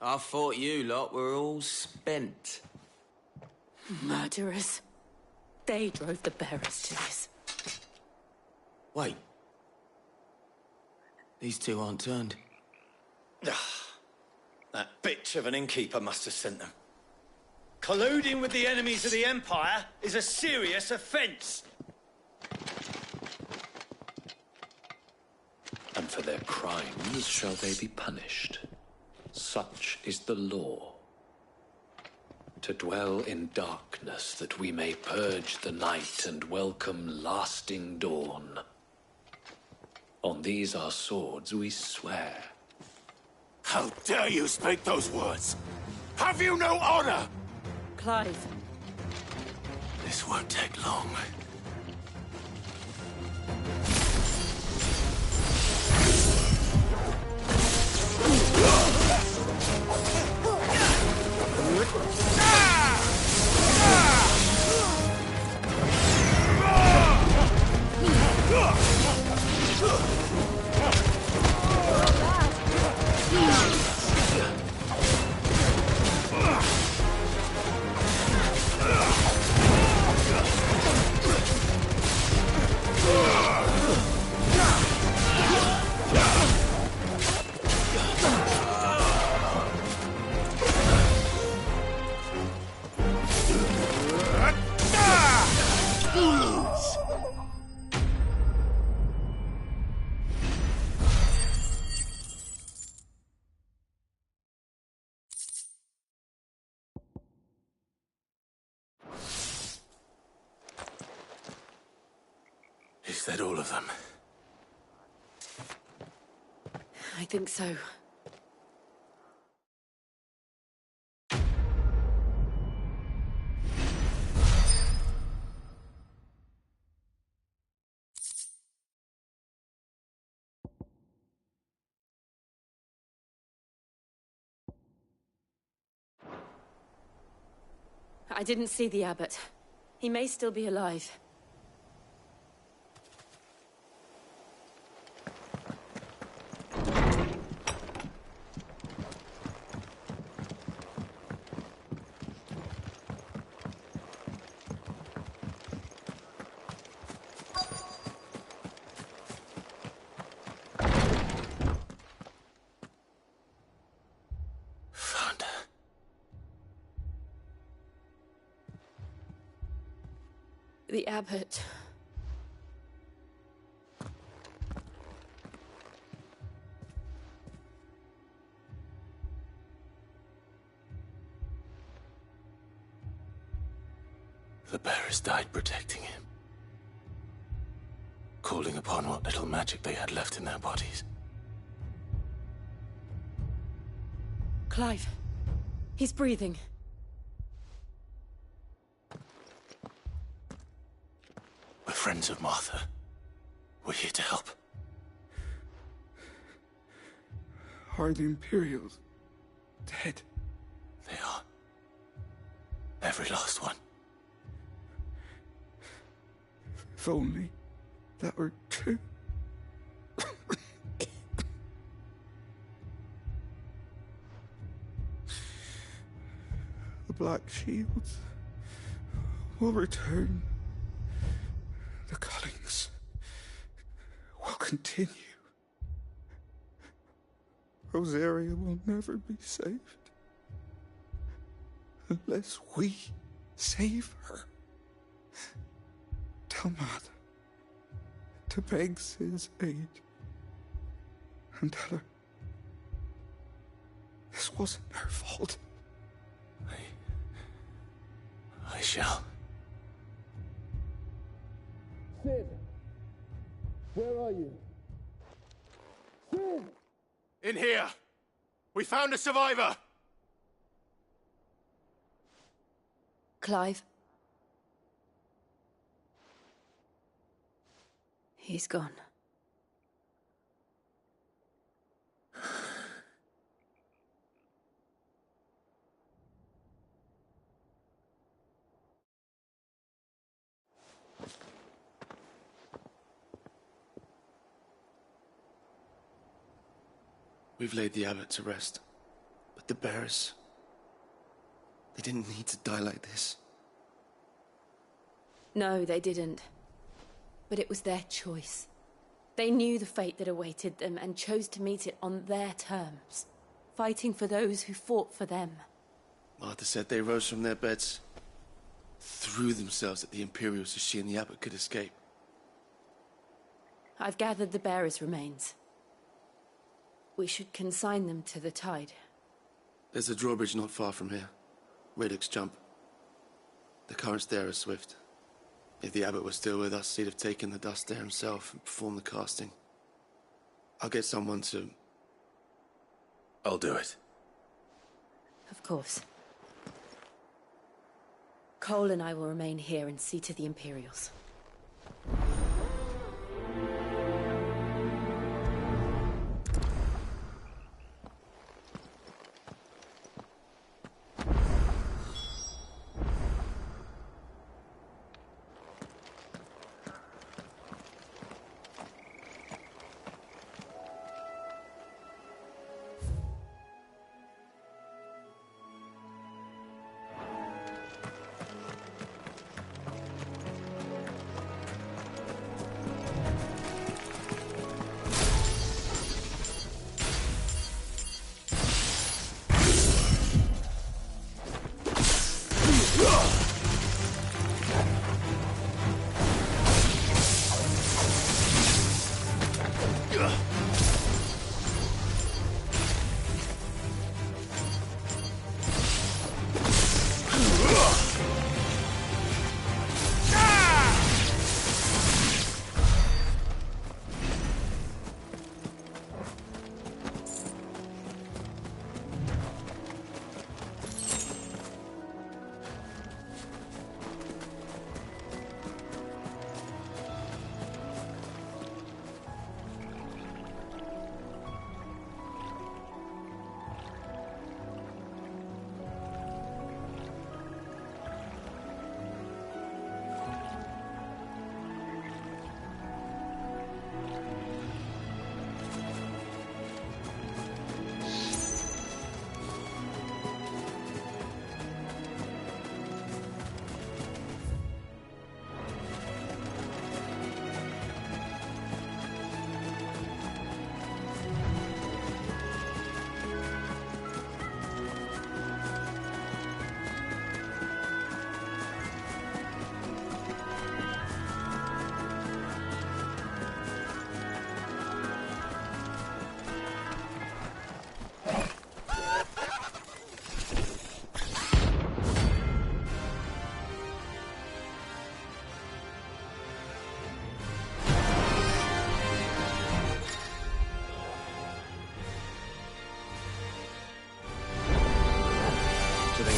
I thought you lot were all spent. Murderers. They drove the bearers to this. Wait. These two aren't turned. That bitch of an innkeeper must have sent them. Colluding with the enemies of the Empire is a serious offence. And for their crimes shall they be punished. Such is the law. To dwell in darkness that we may purge the night and welcome lasting dawn. On these our swords we swear. How dare you speak those words? Have you no honor? Clive. This won't take long. Is that all of them? I think so. I didn't see the abbot. He may still be alive. The abbot. The bearers died protecting him. Calling upon what little magic they had left in their bodies. Clive. He's breathing. We're friends of Martha. We're here to help. Are the Imperials dead? They are. Every last one. If only that were true. The Black Shields will return. The Cullings will continue. Rosaria will never be saved unless we save her. Tell Mother to beg Sid's aid and tell her this wasn't her fault. I shall. Sid! Where are you? Sid! In here! We found a survivor! Clive. He's gone. We've laid the abbot to rest. But the bearers... they didn't need to die like this. No, they didn't. But it was their choice. They knew the fate that awaited them and chose to meet it on their terms, fighting for those who fought for them. Martha said they rose from their beds, threw themselves at the Imperials so she and the abbot could escape. I've gathered the bearers' remains. We should consign them to the tide. There's a drawbridge not far from here. Radix Jump. The currents there are swift. If the abbot was still with us, he'd have taken the dust there himself and performed the casting. I'll get someone to... I'll do it. Of course. Cole and I will remain here and see to the Imperials.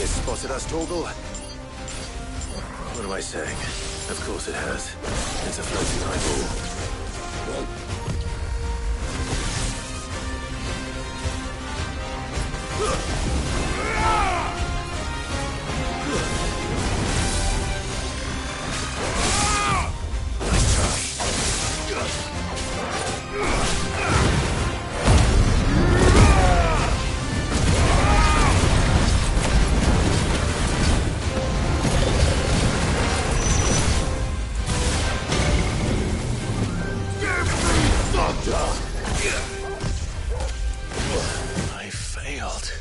Spotted us, Torgal? What am I saying? Of course it has. It's a floating eyeball. I failed.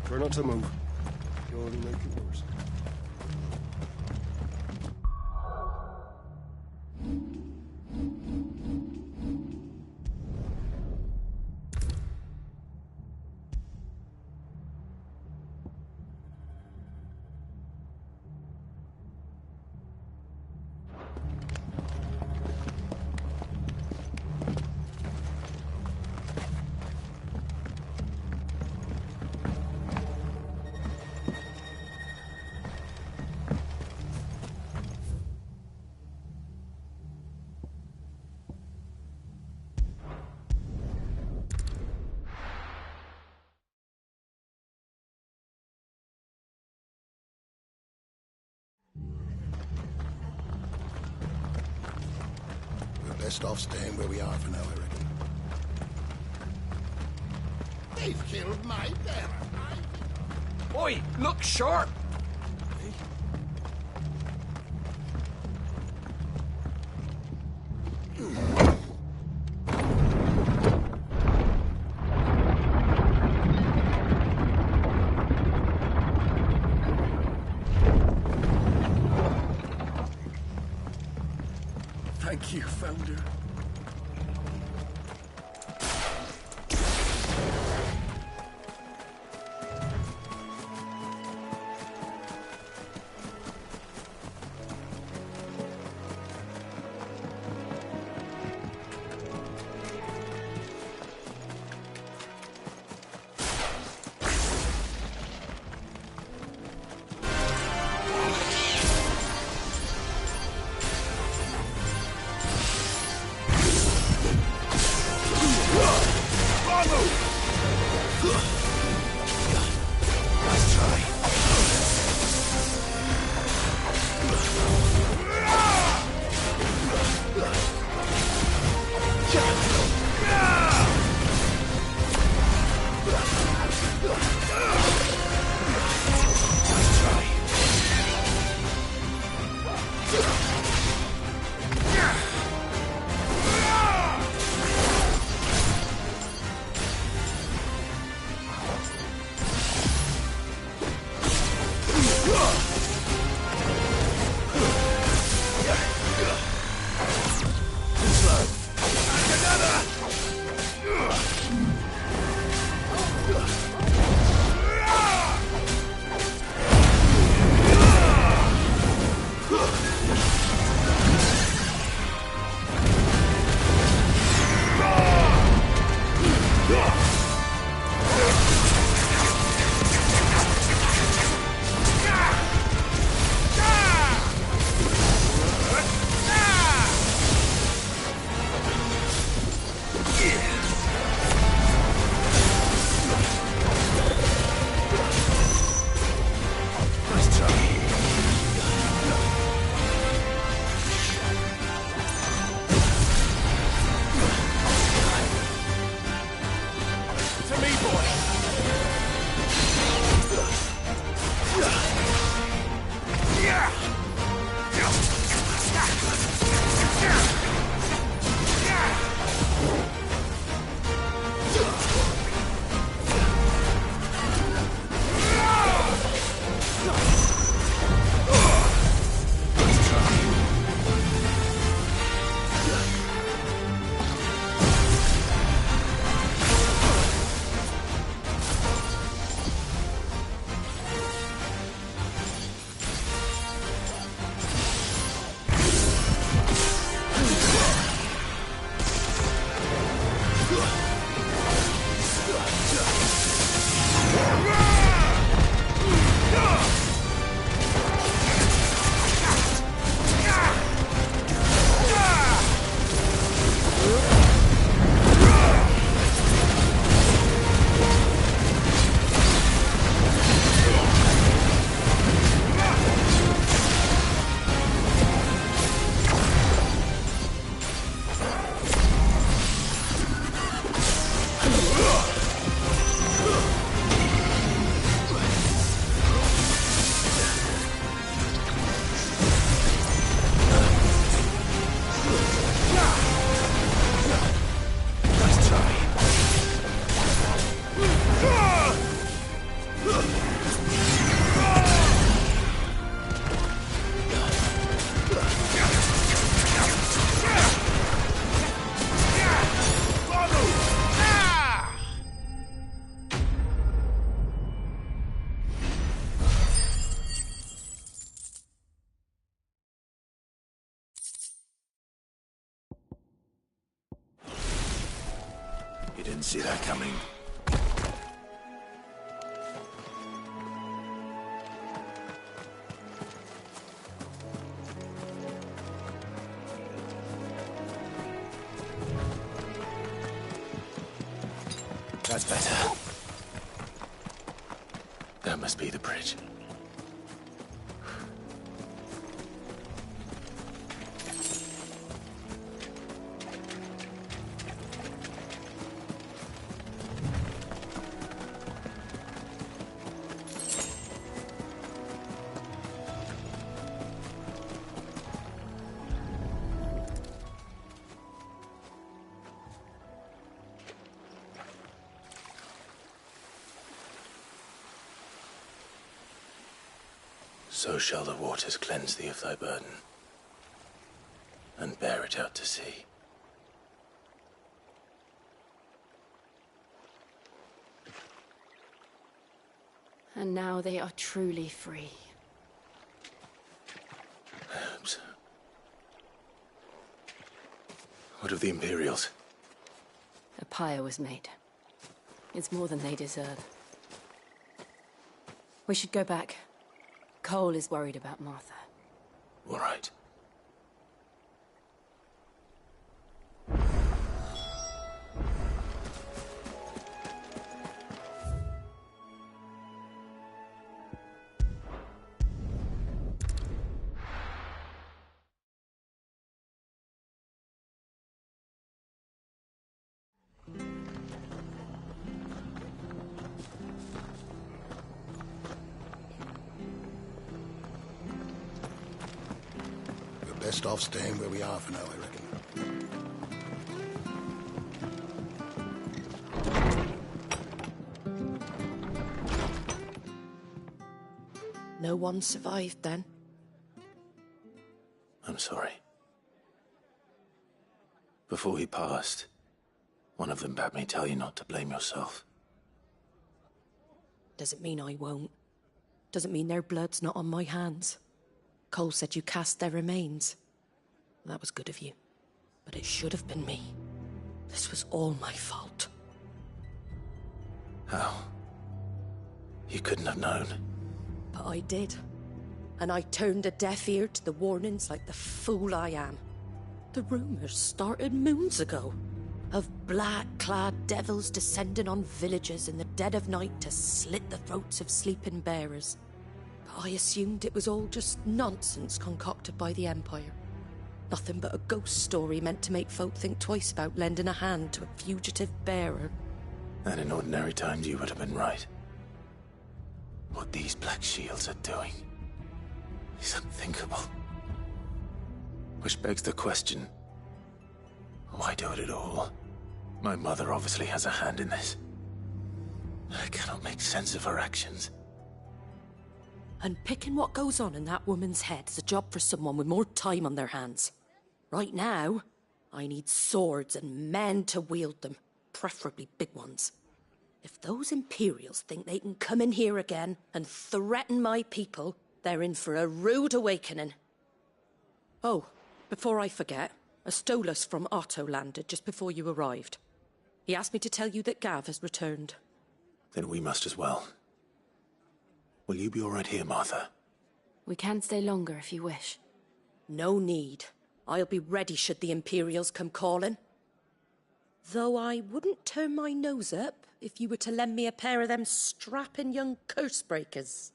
Try not to move. You'll only make it worse. Best off staying where we are for now, I reckon. They've killed my bearer. Oi, look sharp! Thank you, Founder. Didn't see that coming. That's better. That must be the bridge. So shall the waters cleanse thee of thy burden, and bear it out to sea. And now they are truly free. I hope so. What of the Imperials? A pyre was made. It's more than they deserve. We should go back. Cole is worried about Martha. All right. Best off staying where we are for now, I reckon. No one survived then? I'm sorry. Before he passed, one of them bade me tell you not to blame yourself. Doesn't mean I won't. Doesn't mean their blood's not on my hands. Cole said you cast their remains. That was good of you. But it should have been me. This was all my fault. How? You couldn't have known. But I did. And I turned a deaf ear to the warnings like the fool I am. The rumors started moons ago. Of black-clad devils descending on villages in the dead of night to slit the throats of sleeping bearers. I assumed it was all just nonsense concocted by the Empire. Nothing but a ghost story meant to make folk think twice about lending a hand to a fugitive bearer. And in ordinary times you would have been right. What these Black Shields are doing is unthinkable. Which begs the question, why do it at all? My mother obviously has a hand in this. I cannot make sense of her actions. And picking what goes on in that woman's head is a job for someone with more time on their hands. Right now, I need swords and men to wield them, preferably big ones. If those Imperials think they can come in here again and threaten my people, they're in for a rude awakening. Oh, before I forget, a Stolas from Otto landed just before you arrived. He asked me to tell you that Gav has returned. Then we must as well. Will you be all right here, Martha? We can stay longer if you wish. No need. I'll be ready should the Imperials come calling. Though I wouldn't turn my nose up if you were to lend me a pair of them strapping young curse-breakers.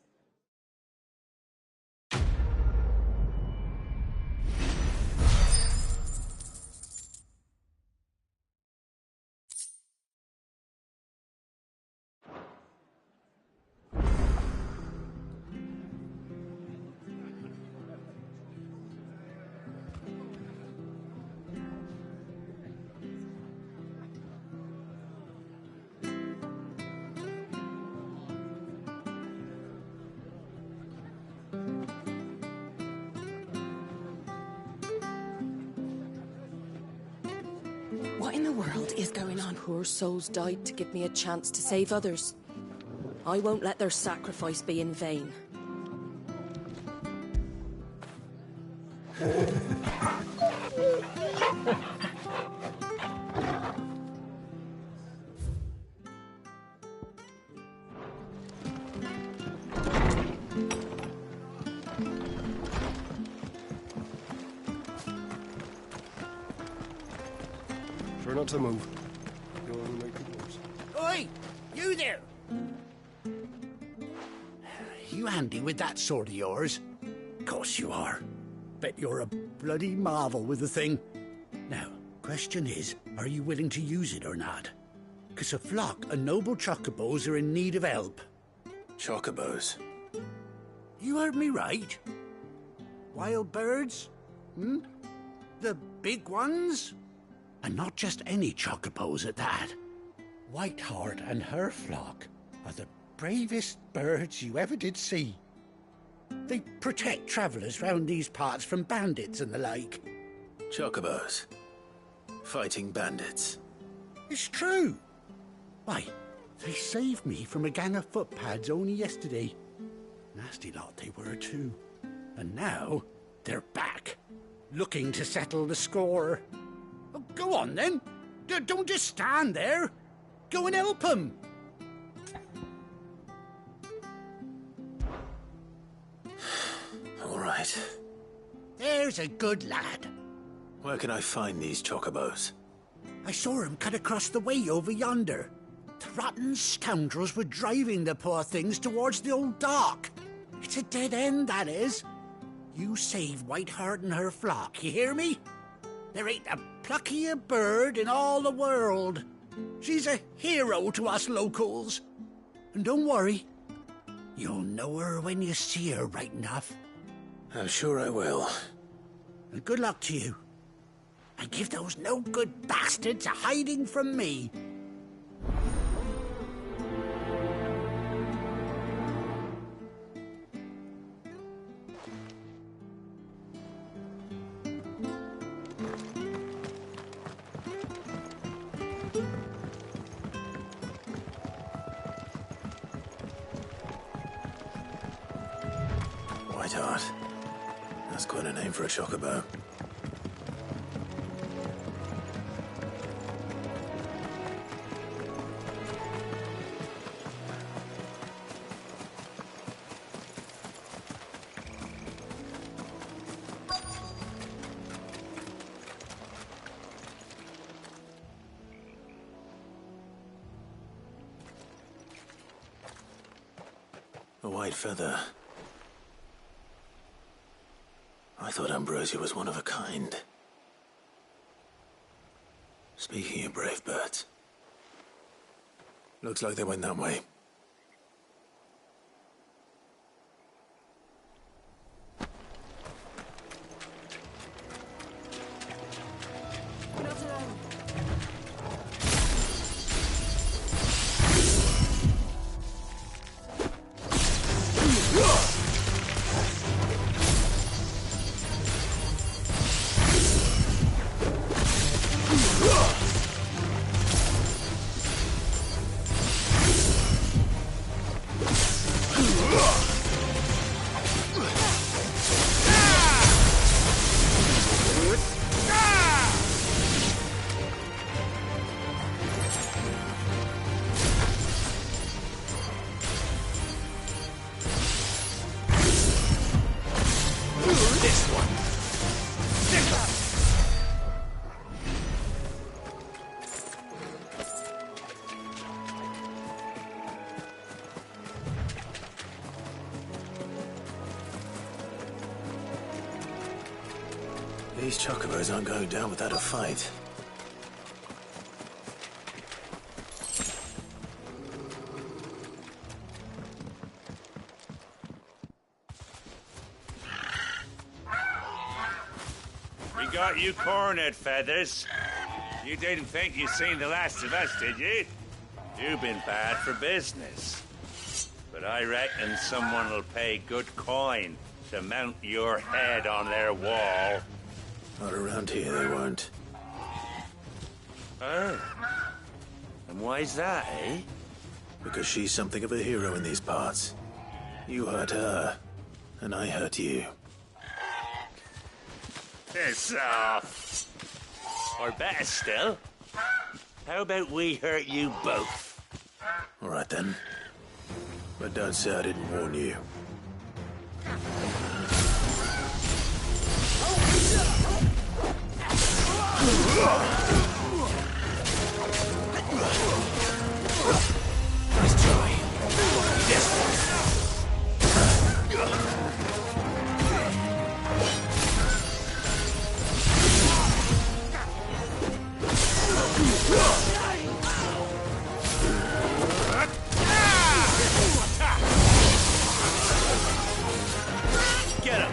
What in the world is going on? Poor souls died to give me a chance to save others. I won't let their sacrifice be in vain. Try not to move. You don't want to make it worse. Oi! You there! You handy with that sword of yours? Course you are. Bet you're a bloody marvel with the thing. Now, question is, are you willing to use it or not? 'Cause a flock of noble chocobos are in need of help. Chocobos? You heard me right. Wild birds? Hmm? The big ones? And not just any chocobos at that. Whiteheart and her flock are the bravest birds you ever did see. They protect travellers round these parts from bandits and the like. Chocobos. Fighting bandits. It's true. Why, they saved me from a gang of footpads only yesterday. Nasty lot they were too. And now, they're back, looking to settle the score. Oh, go on then. Don't just stand there. Go and help them. All right. There's a good lad. Where can I find these chocobos? I saw him cut across the way over yonder. The rotten scoundrels were driving the poor things towards the old dock. It's a dead end, that is. You save Whiteheart and her flock, you hear me? There ain't a pluckier bird in all the world. She's a hero to us locals. And don't worry, you'll know her when you see her right enough. I'm sure I will. And good luck to you. And give those no-good bastards a hiding from me. Whiteheart. That's quite a name for a chocobo. A white feather. I thought Ambrosia was one of a kind. Speaking of brave birds, looks like they went that way. These chocobos aren't going down without a fight. We got you cornered, Feathers. You didn't think you'd seen the last of us, did you? You've been bad for business. But I reckon someone will pay good coin to mount your head on their wall. Not around here, they won't. Oh. And why's that, eh? Because she's something of a hero in these parts. You hurt her, and I hurt you. Piss off. Or better still, how about we hurt you both? All right, then. But don't say I didn't warn you. Nice try. Yes. Get him!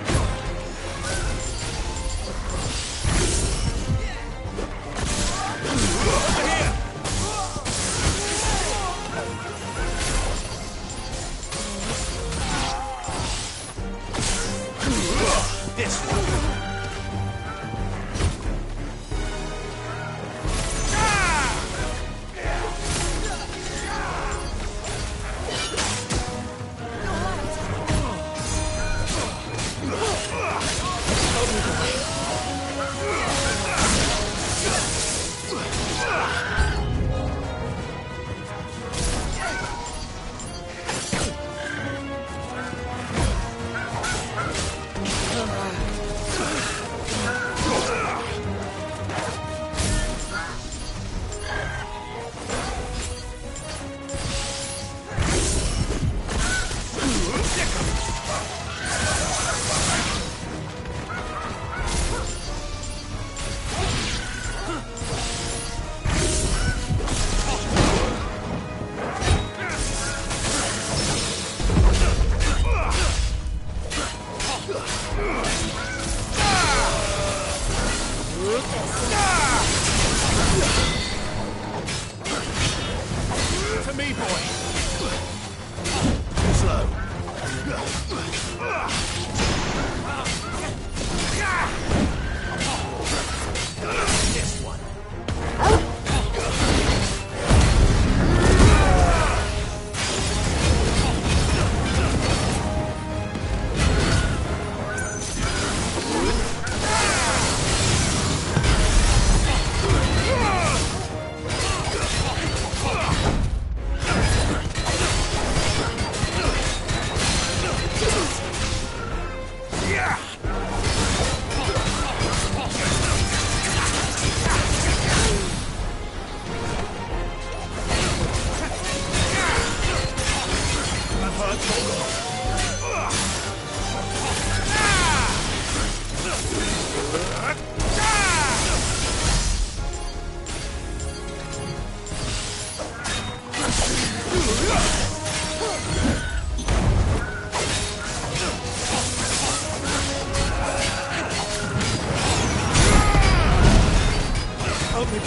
Help me,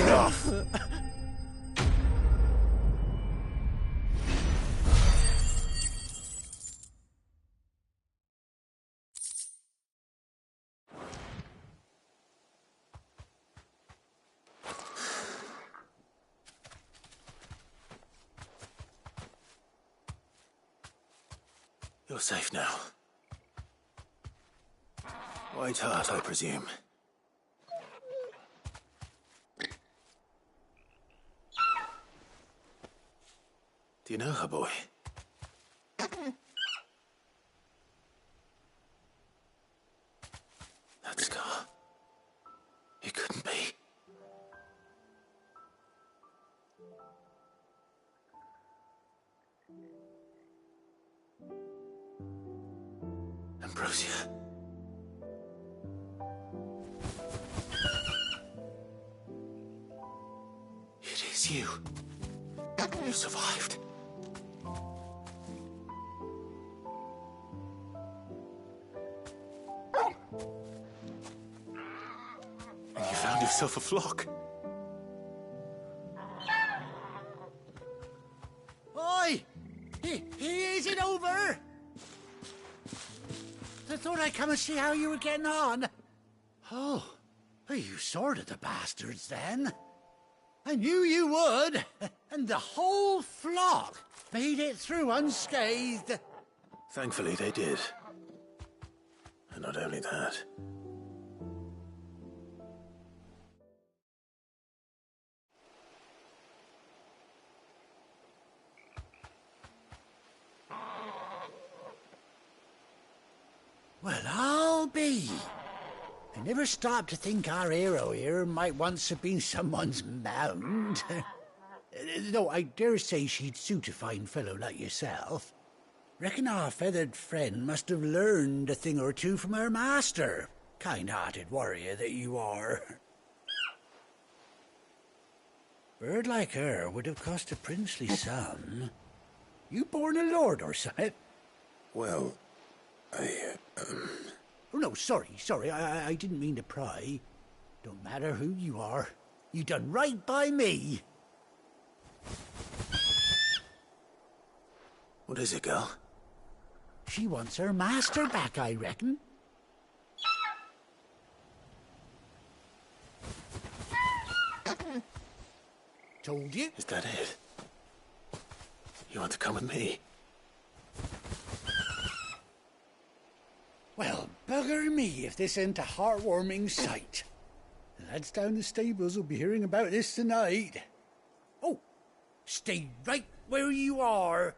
Enough! You're safe now. White Hart, I presume. Do you know her, boy? That scar. It couldn't be. Ambrosia. It is you. You survived. And you found yourself a flock. Oi! Is it over? I thought I'd come and see how you were getting on. Oh, you sorted the bastards then. I knew you would. And the whole flock made it through unscathed. Thankfully, they did. And not only that. Well, I'll be. I never stopped to think our hero here might once have been someone's mount. Though I dare say she'd suit a fine fellow like yourself. Reckon our feathered friend must have learned a thing or two from her master. Kind-hearted warrior that you are. Bird like her would have cost a princely sum. You born a lord or something? Well, Oh, no, sorry. I didn't mean to pry. Don't matter who you are. You done right by me. What is it, girl? She wants her master back, I reckon. Told you. Is that it? You want to come with me? Well, bugger me if this ain't a heartwarming sight. The lads down the stables will be hearing about this tonight. Oh, stay right where you are.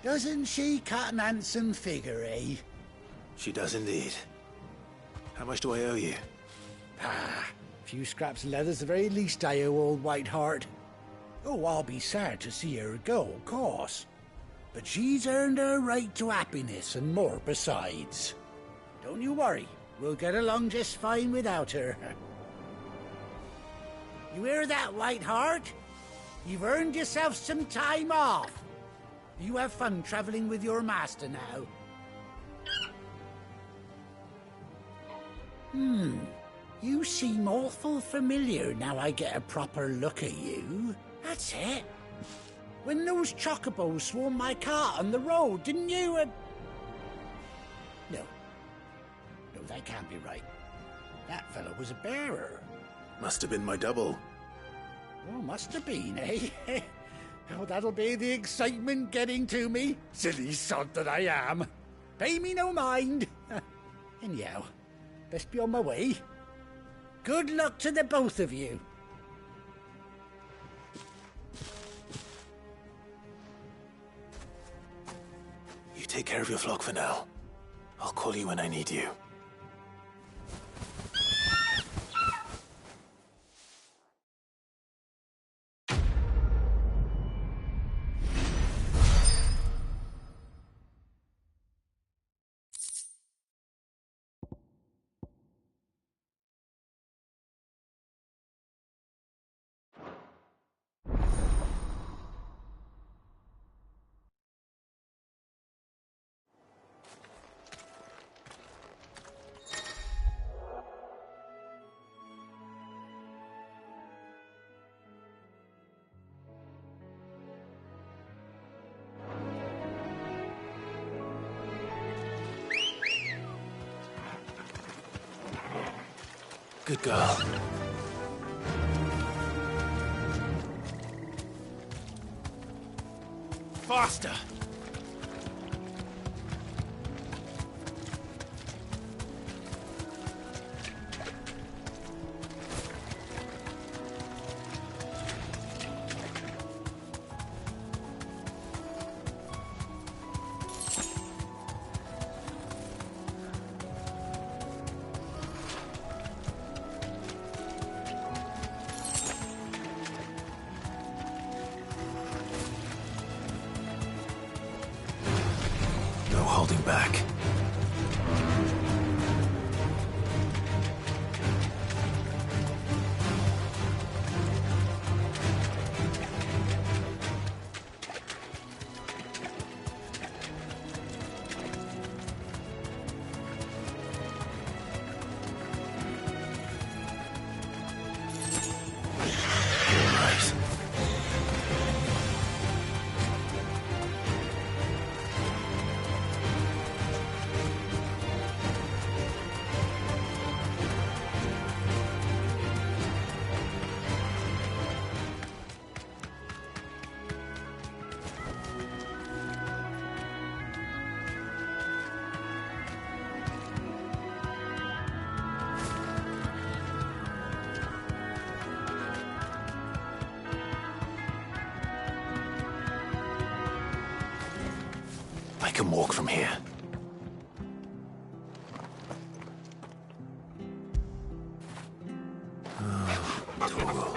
Doesn't she cut an handsome figure, eh? She does indeed. How much do I owe you? A few scraps of leather's the very least I owe old White Hart. Oh, I'll be sad to see her go, of course. But she's earned her right to happiness and more besides. Don't you worry, we'll get along just fine without her. You hear that, White Hart? You've earned yourself some time off. You have fun traveling with your master now. You seem awful familiar now I get a proper look at you. That's it. When those chocobos swarmed my cart on the road, didn't you? No, that can't be right. That fellow was a bearer. Must have been my double. Oh, must have been, eh? Oh, that'll be the excitement getting to me. Silly sod that I am. Pay me no mind. Anyhow, best be on my way. Good luck to the both of you. take care of your flock for now. I'll call you when I need you. Good girl. Faster! Holding back. I can walk from here. Toggle.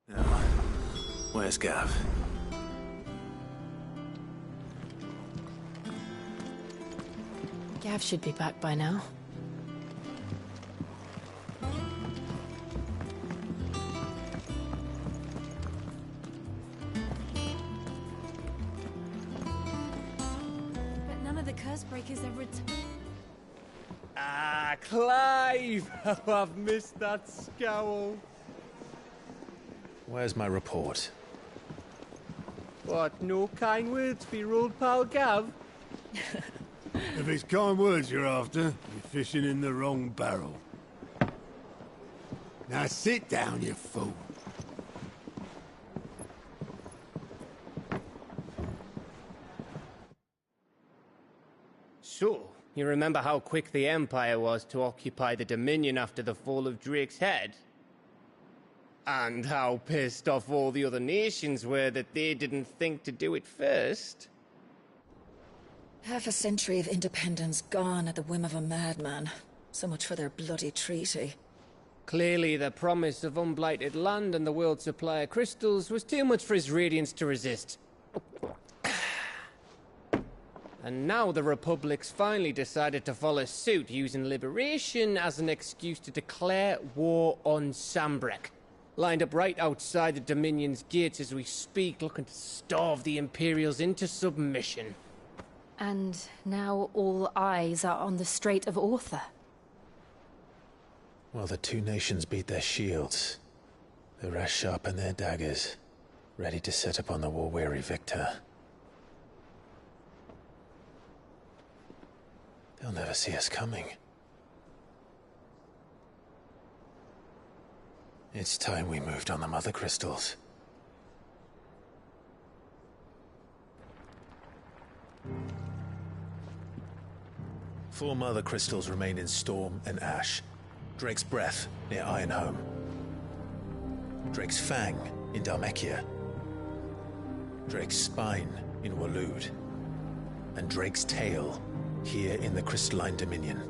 Now, where's Gav? Gav should be back by now. But none of the curse breakers ever... Ah, Clive! How I've missed that scowl. Where's my report? What, no kind words for your old pal Gav? If it's kind words you're after, you're fishing in the wrong barrel. Now sit down, you fool. So, you remember how quick the Empire was to occupy the Dominion after the fall of Drake's head? And how pissed off all the other nations were that they didn't think to do it first? Half a century of independence gone at the whim of a madman. So much for their bloody treaty. Clearly, the promise of unblighted land and the world's supply of crystals was too much for his radiance to resist. And now the Republic's finally decided to follow suit, using liberation as an excuse to declare war on Sambrek. Lined up right outside the Dominion's gates as we speak, looking to starve the Imperials into submission. And now all eyes are on the Strait of Author. While the two nations beat their shields, the rest sharpen their daggers, ready to set upon the war-weary victor. They'll never see us coming. It's time we moved on the Mother Crystals. Four Mother Crystals remain in Storm and Ash. Drake's Breath near Ironhome. Drake's Fang in Dhalmekia. Drake's Spine in Waloed. And Drake's Tail here in the Crystalline Dominion.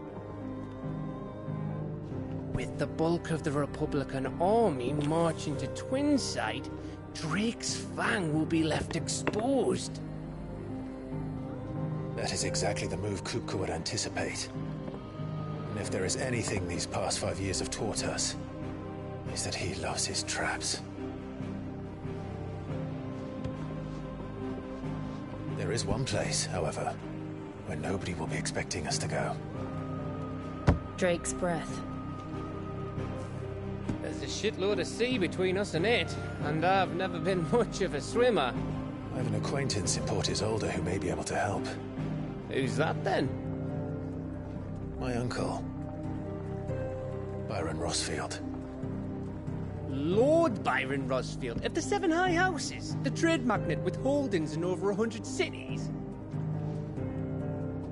With the bulk of the Republican army marching to Twinside, Drake's Fang will be left exposed. That is exactly the move Kupka would anticipate. And if there is anything these past 5 years have taught us, is that he loves his traps. There is one place, however, where nobody will be expecting us to go. Drake's Breath. There's a shitload of sea between us and it, and I've never been much of a swimmer. I have an acquaintance in Port Isolde who may be able to help. Who's that then? My uncle, Byron Rosfield. Lord Byron Rosfield of the Seven High Houses, the trade magnate with holdings in over 100 cities.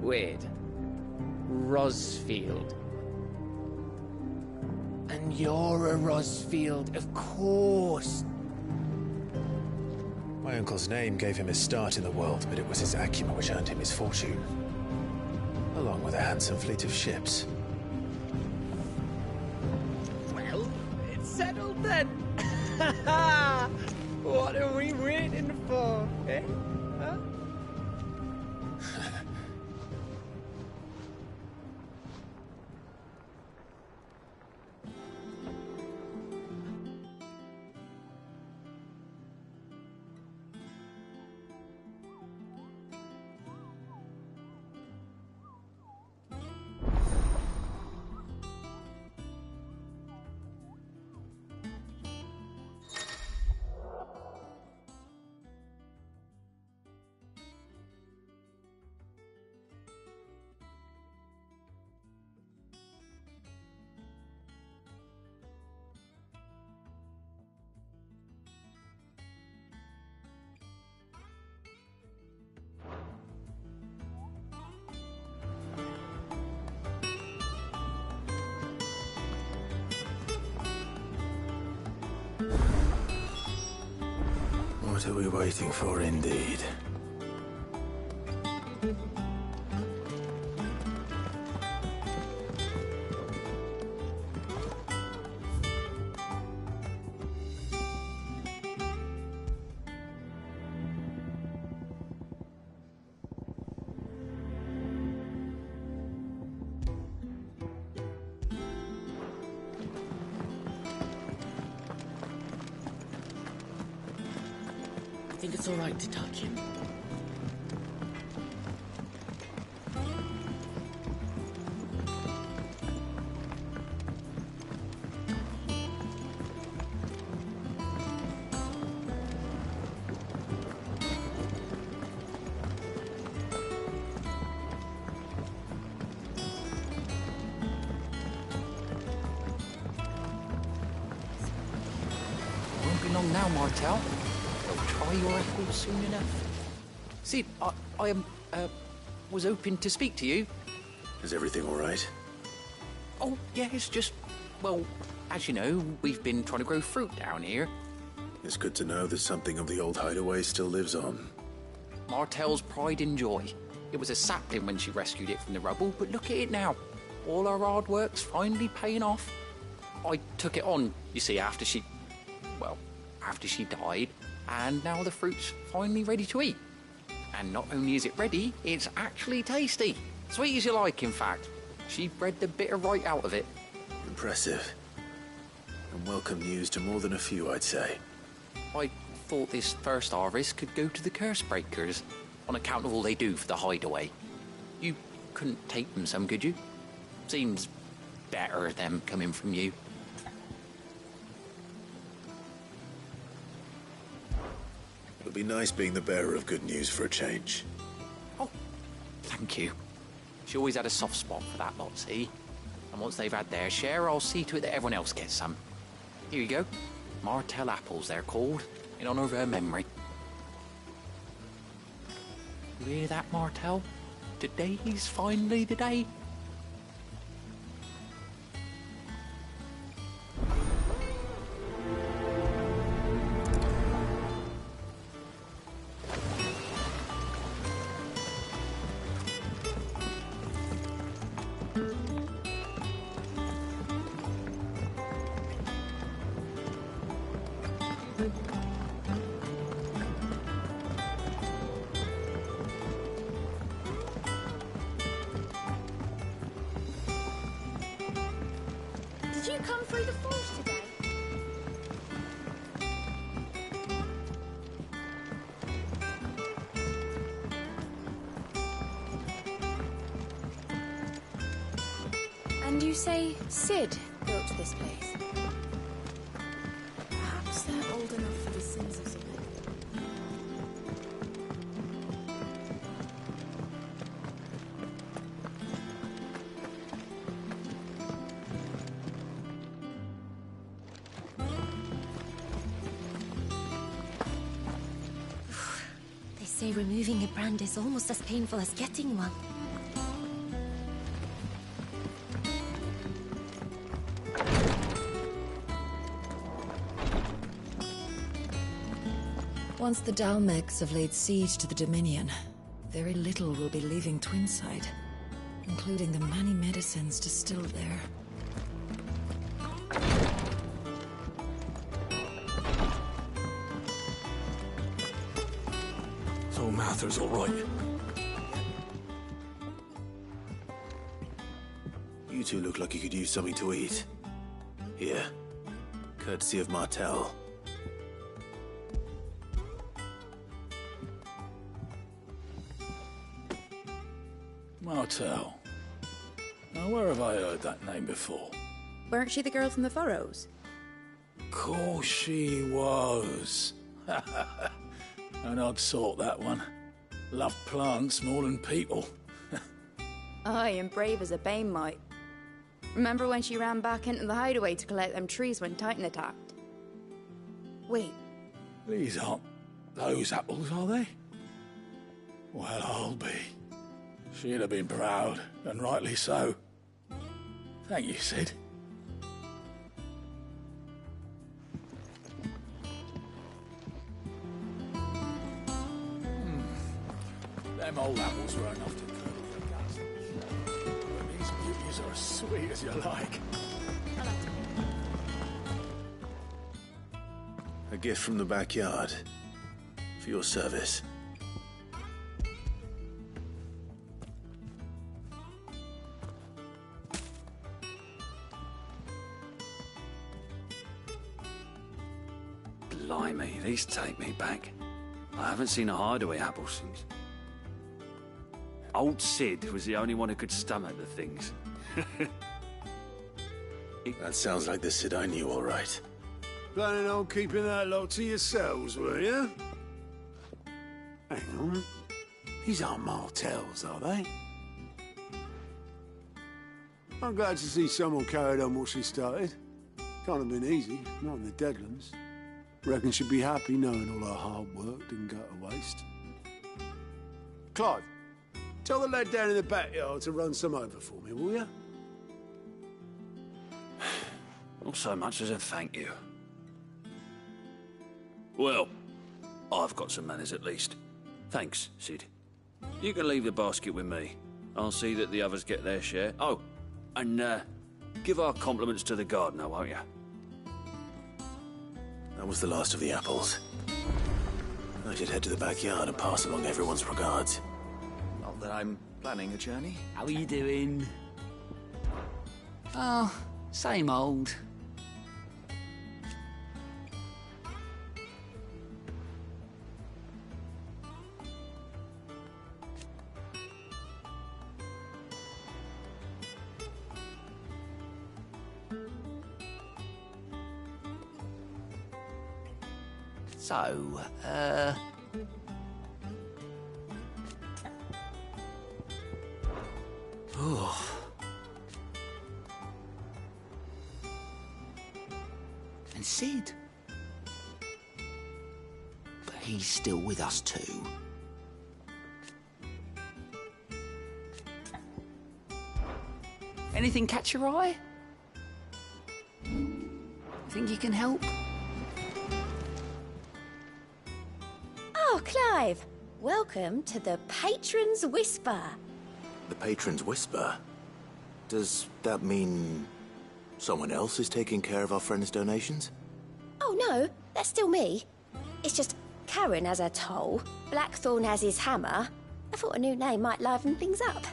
Wait, Rosfield. And you're a Rosfield, of course. My uncle's name gave him his start in the world, but it was his acumen which earned him his fortune, along with a handsome fleet of ships. Well, it's settled then. What are we waiting for, eh? Huh? What are we waiting for, indeed? I think it's all right to touch him. Won't be long now, Martel. Try your apples soon enough. See, I was hoping to speak to you. Is everything all right? Oh, yeah, it's just, well, as you know, we've been trying to grow fruit down here. It's good to know that something of the old hideaway still lives on. Martel's pride and joy. It was a sapling when she rescued it from the rubble, but look at it now. All our hard work's finally paying off. I took it on, you see, after she died, and now the fruit's finally ready to eat. And not only is it ready, it's actually tasty. Sweet as you like, in fact. She bred the bitter right out of it. Impressive. And welcome news to more than a few, I'd say. I thought this first harvest could go to the curse breakers. on account of all they do for the hideaway. You couldn't take them some, could you? Seems better them coming from you. It'll be nice being the bearer of good news for a change. Oh, thank you. She always had a soft spot for that lot, see? And once they've had their share, I'll see to it that everyone else gets some. Here you go. Martell apples, they're called, in honor of her memory. You hear that, Martell? Today's finally the day. Did you come through the forge today? And you say Sid built this place? Perhaps they're old enough for the sins of something. They say removing a brand is almost as painful as getting one. Once the Dalmegs have laid siege to the Dominion, very little will be leaving Twinside, including the many medicines distilled there. So Mather's all right. You two look like you could use something to eat. Here, courtesy of Martell. Martell. Now, where have I heard that name before? Weren't she the girl from the Furrows? Course she was. An odd sort, that one. Loved plants more than people. Aye, and brave as a bane might. Remember when she ran back into the hideaway to collect them trees when Titan attacked? Wait, These aren't those apples, are they? Well, I'll be. She'd have been proud, and rightly so. Thank you, Sid. Them old apples were enough to curdle your guts. But these beauties are as sweet as you like. A gift from the backyard. For your service. Blimey, these take me back. I haven't seen a hideaway apple since. Old Sid was the only one who could stomach the things. That sounds like the Sid I knew, all right. Planning on keeping that lot to yourselves, were you? Hang on. These aren't Martells, are they? I'm glad to see someone carried on what she started. Can't have been easy, not in the Deadlands. Reckon she'd be happy knowing all her hard work didn't go to waste. Clive, tell the lad down in the backyard to run some over for me, will you? Not so much as a thank you. Well, I've got some manners at least. Thanks, Sid. You can leave the basket with me. I'll see that the others get their share. Oh, and give our compliments to the gardener, won't you? That was the last of the apples. I should head to the backyard and pass along everyone's regards. Not that I'm planning a journey. How are you doing? Oh, same old. So, And Sid? But he's still with us too. Anything catch your eye? Think you can help? Oh, Clive! Welcome to the Patron's Whisper. The Patron's Whisper? Does that mean someone else is taking care of our friend's donations? Oh no, that's still me. It's just Karen has her toll, Blackthorn has his hammer. I thought a new name might liven things up.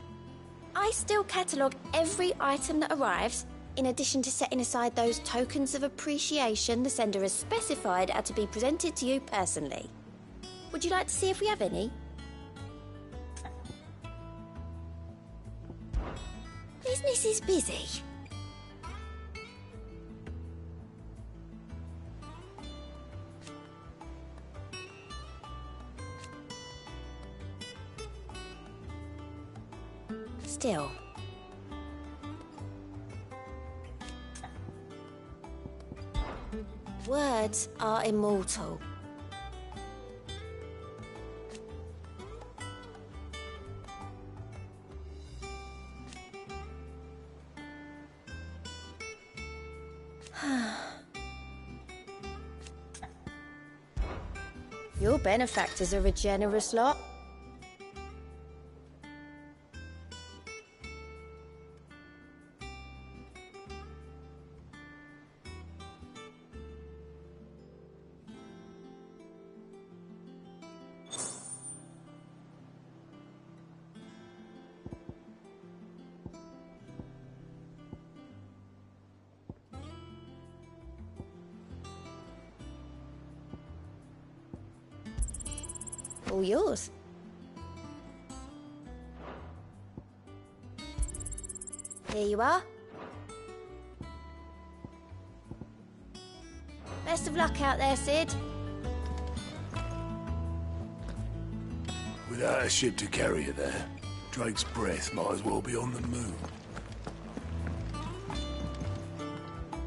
I still catalogue every item that arrives, in addition to setting aside those tokens of appreciation the sender has specified are to be presented to you personally. Would you like to see if we have any? Business is busy. Still. Words are immortal. Your benefactors are a generous lot. All yours. Here you are. Best of luck out there, Sid. Without a ship to carry you there, Drake's breath might as well be on the moon.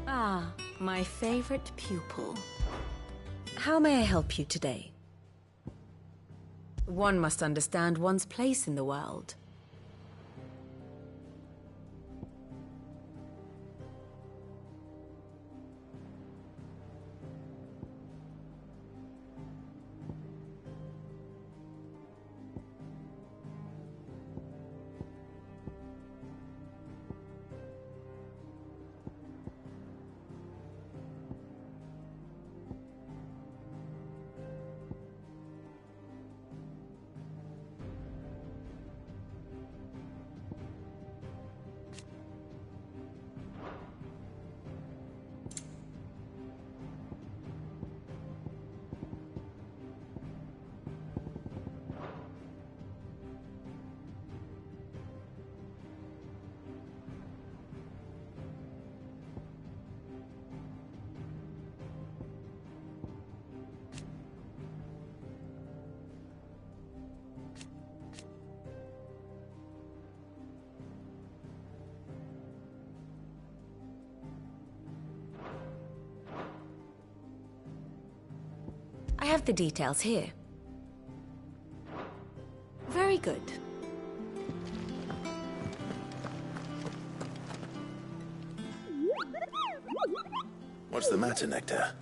Ah, my favorite pupil. How may I help you today? One must understand one's place in the world. I have the details here. Very good. What's the matter, Nectar?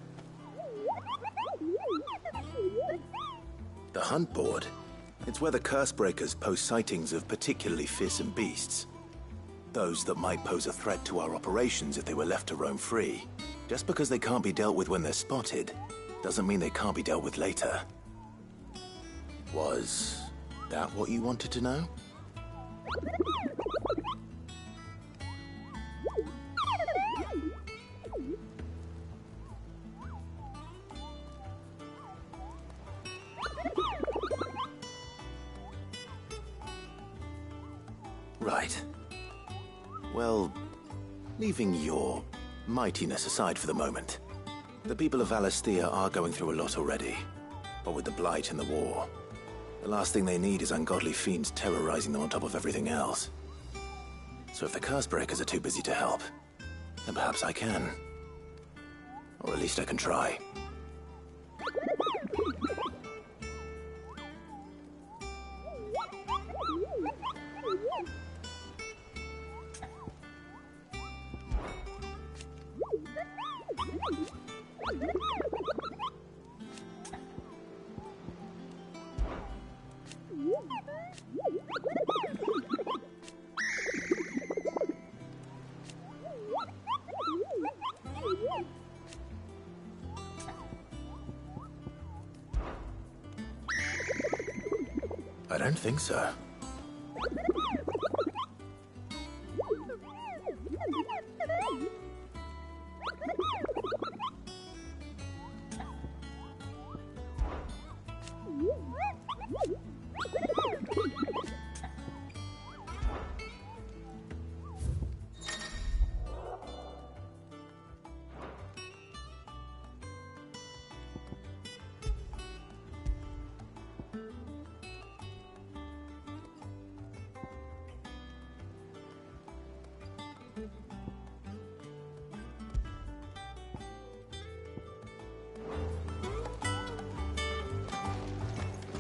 The hunt board? It's where the Cursebreakers post sightings of particularly fearsome beasts. Those that might pose a threat to our operations if they were left to roam free. Just because they can't be dealt with when they're spotted, doesn't mean they can't be dealt with later. Was that what you wanted to know? Right. Well, leaving your mightiness aside for the moment, The people of Valisthea are going through a lot already. What with the Blight and the war, the last thing they need is ungodly fiends terrorizing them on top of everything else. So if the Cursebreakers are too busy to help, then perhaps I can. Or at least I can try. I don't think so.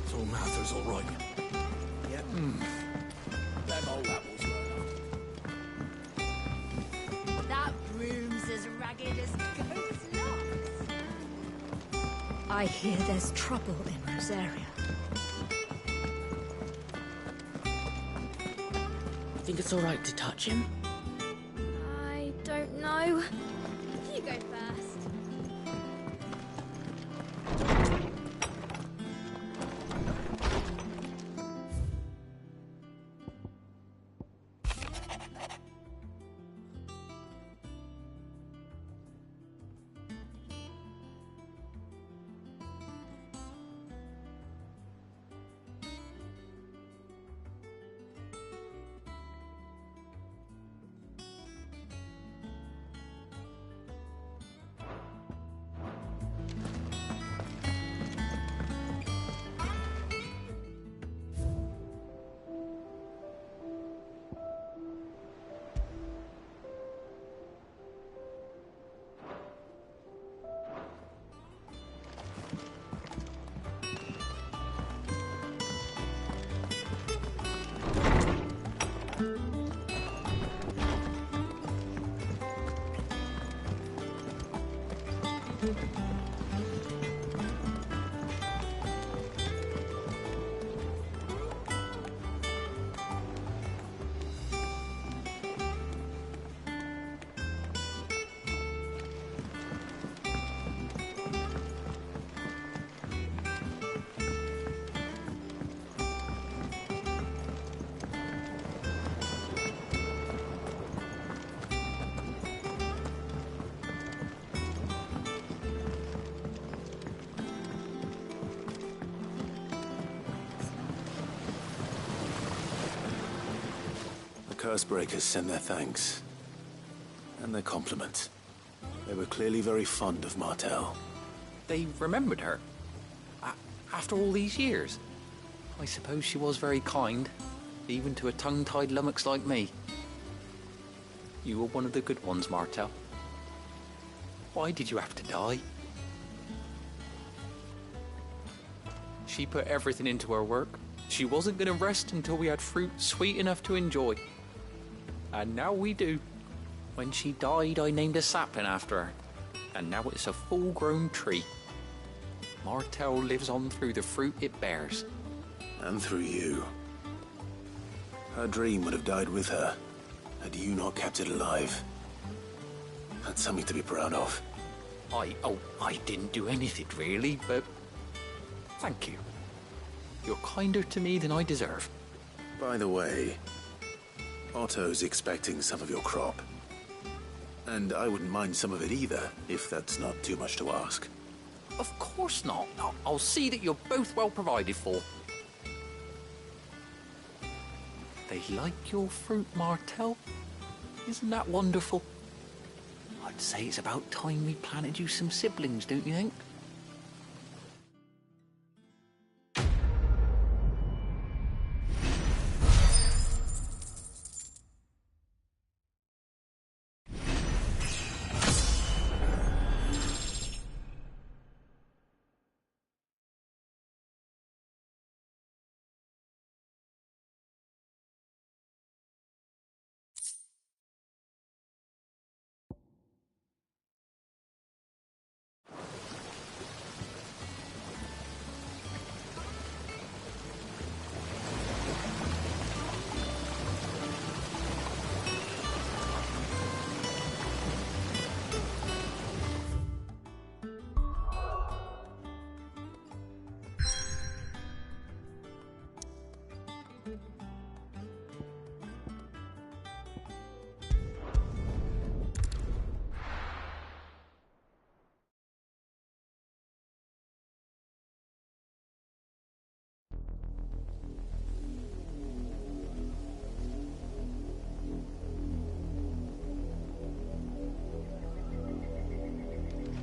So Mather's all right. Yep. Them old apples That broom's as ragged as goat's locks. I hear there's trouble in Rosaria. Think it's all right to touch him? I don't know. You go first. Cursebreakers send their thanks. And their compliments. They were clearly very fond of Martel. They remembered her? After all these years? I suppose she was very kind, even to a tongue-tied lummox like me. You were one of the good ones, Martel. Why did you have to die? She put everything into her work. She wasn't going to rest until we had fruit sweet enough to enjoy. And now we do. When she died, I named a sapling after her. And now it's a full-grown tree. Martel lives on through the fruit it bears. And through you. Her dream would have died with her, had you not kept it alive. That's something to be proud of. I didn't do anything really, but thank you. You're kinder to me than I deserve. By the way, Otto's expecting some of your crop. And I wouldn't mind some of it either, if that's not too much to ask. Of course not. I'll see that you're both well provided for. They like your fruit, Martel. Isn't that wonderful? I'd say it's about time we planted you some siblings, don't you think?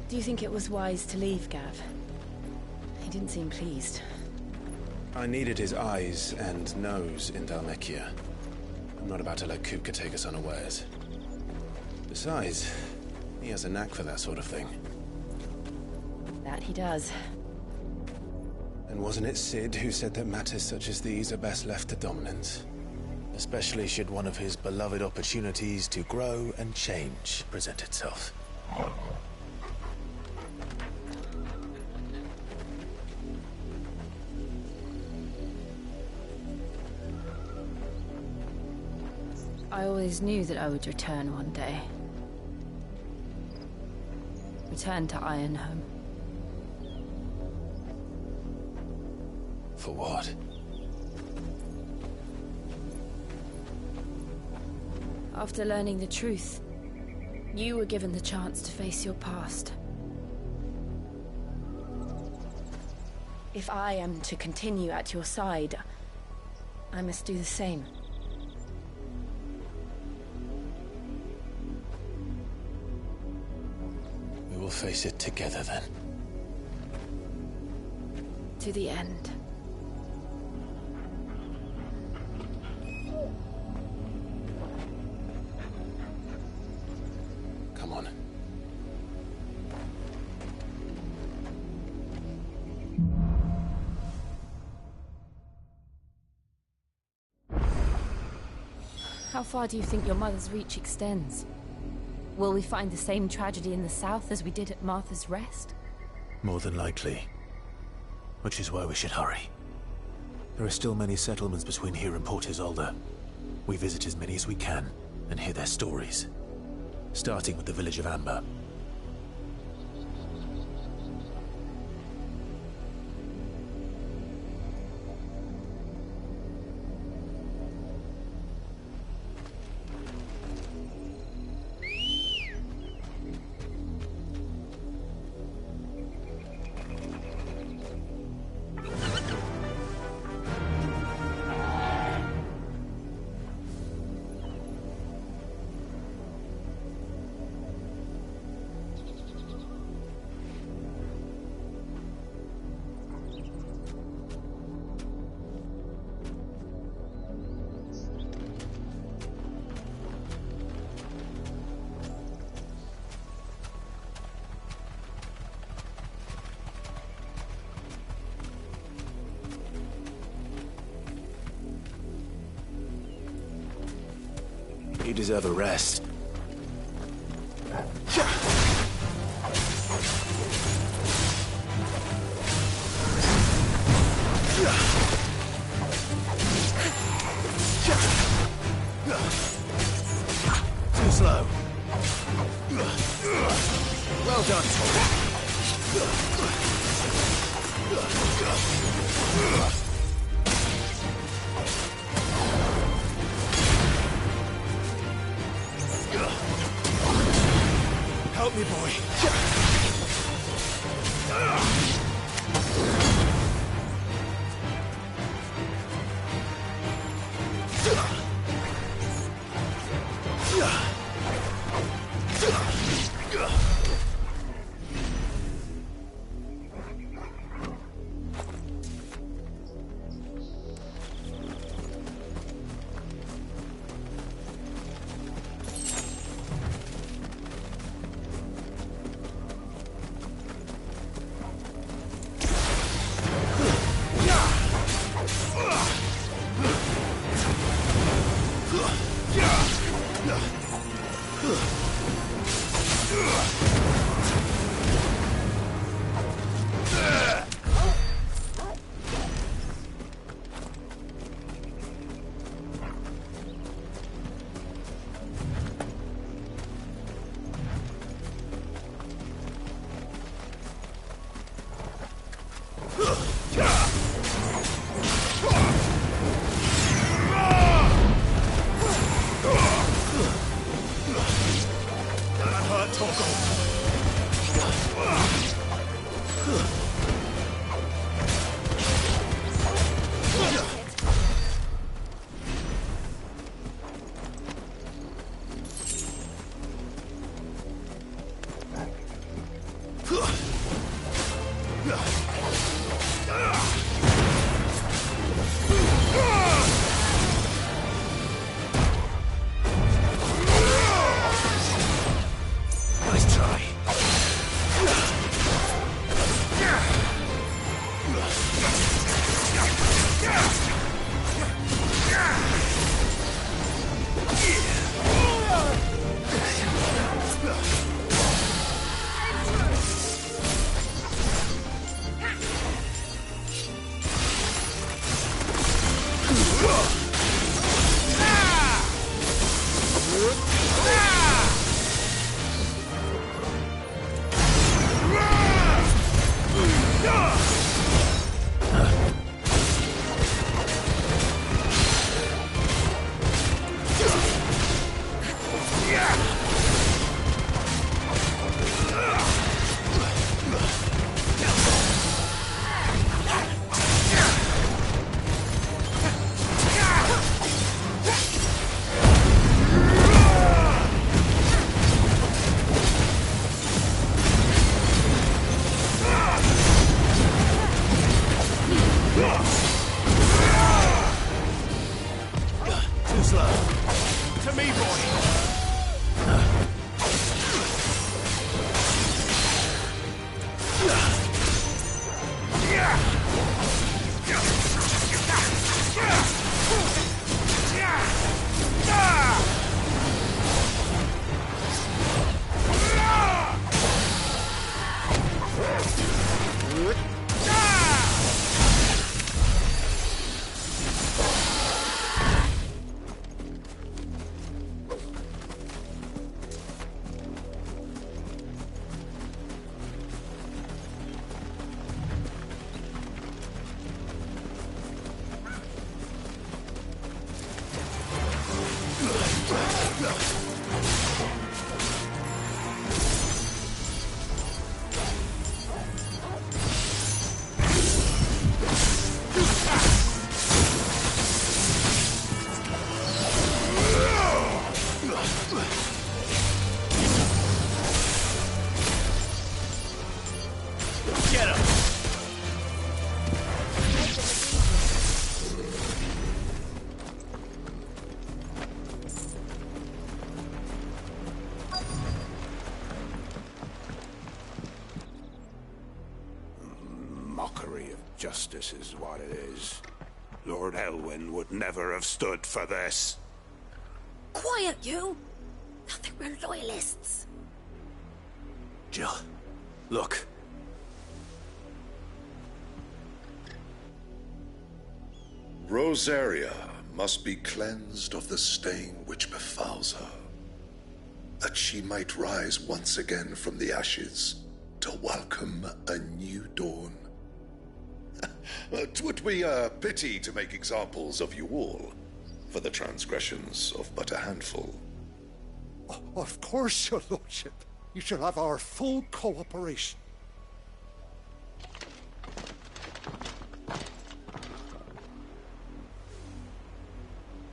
Do you think it was wise to leave, Gav? He didn't seem pleased. I needed his eyes and nose in Dhalmekia. I'm not about to let Kupka take us unawares. Besides, he has a knack for that sort of thing. That he does. And wasn't it Sid who said that matters such as these are best left to dominance? Especially should one of his beloved opportunities to grow and change present itself. I always knew that I would return one day. Return to Ironhome. For what? After learning the truth, you were given the chance to face your past. If I am to continue at your side, I must do the same. We will face it together then. To the end. Come on. How far do you think your mother's reach extends? Will we find the same tragedy in the south as we did at Martha's Rest? More than likely. Which is why we should hurry. There are still many settlements between here and Port Isolde. We visit as many as we can and hear their stories. Starting with the village of Amber. You deserve a rest. Too slow. Well done, Help me, boy. Justice is what it is. Lord Elwyn would never have stood for this. Quiet, you! Thought they were loyalists. Jill, look. Rosaria must be cleansed of the stain which befouls her, that she might rise once again from the ashes to welcome a new dawn. 'Twould be a pity to make examples of you all, for the transgressions of but a handful. Of course, your lordship. You shall have our full cooperation.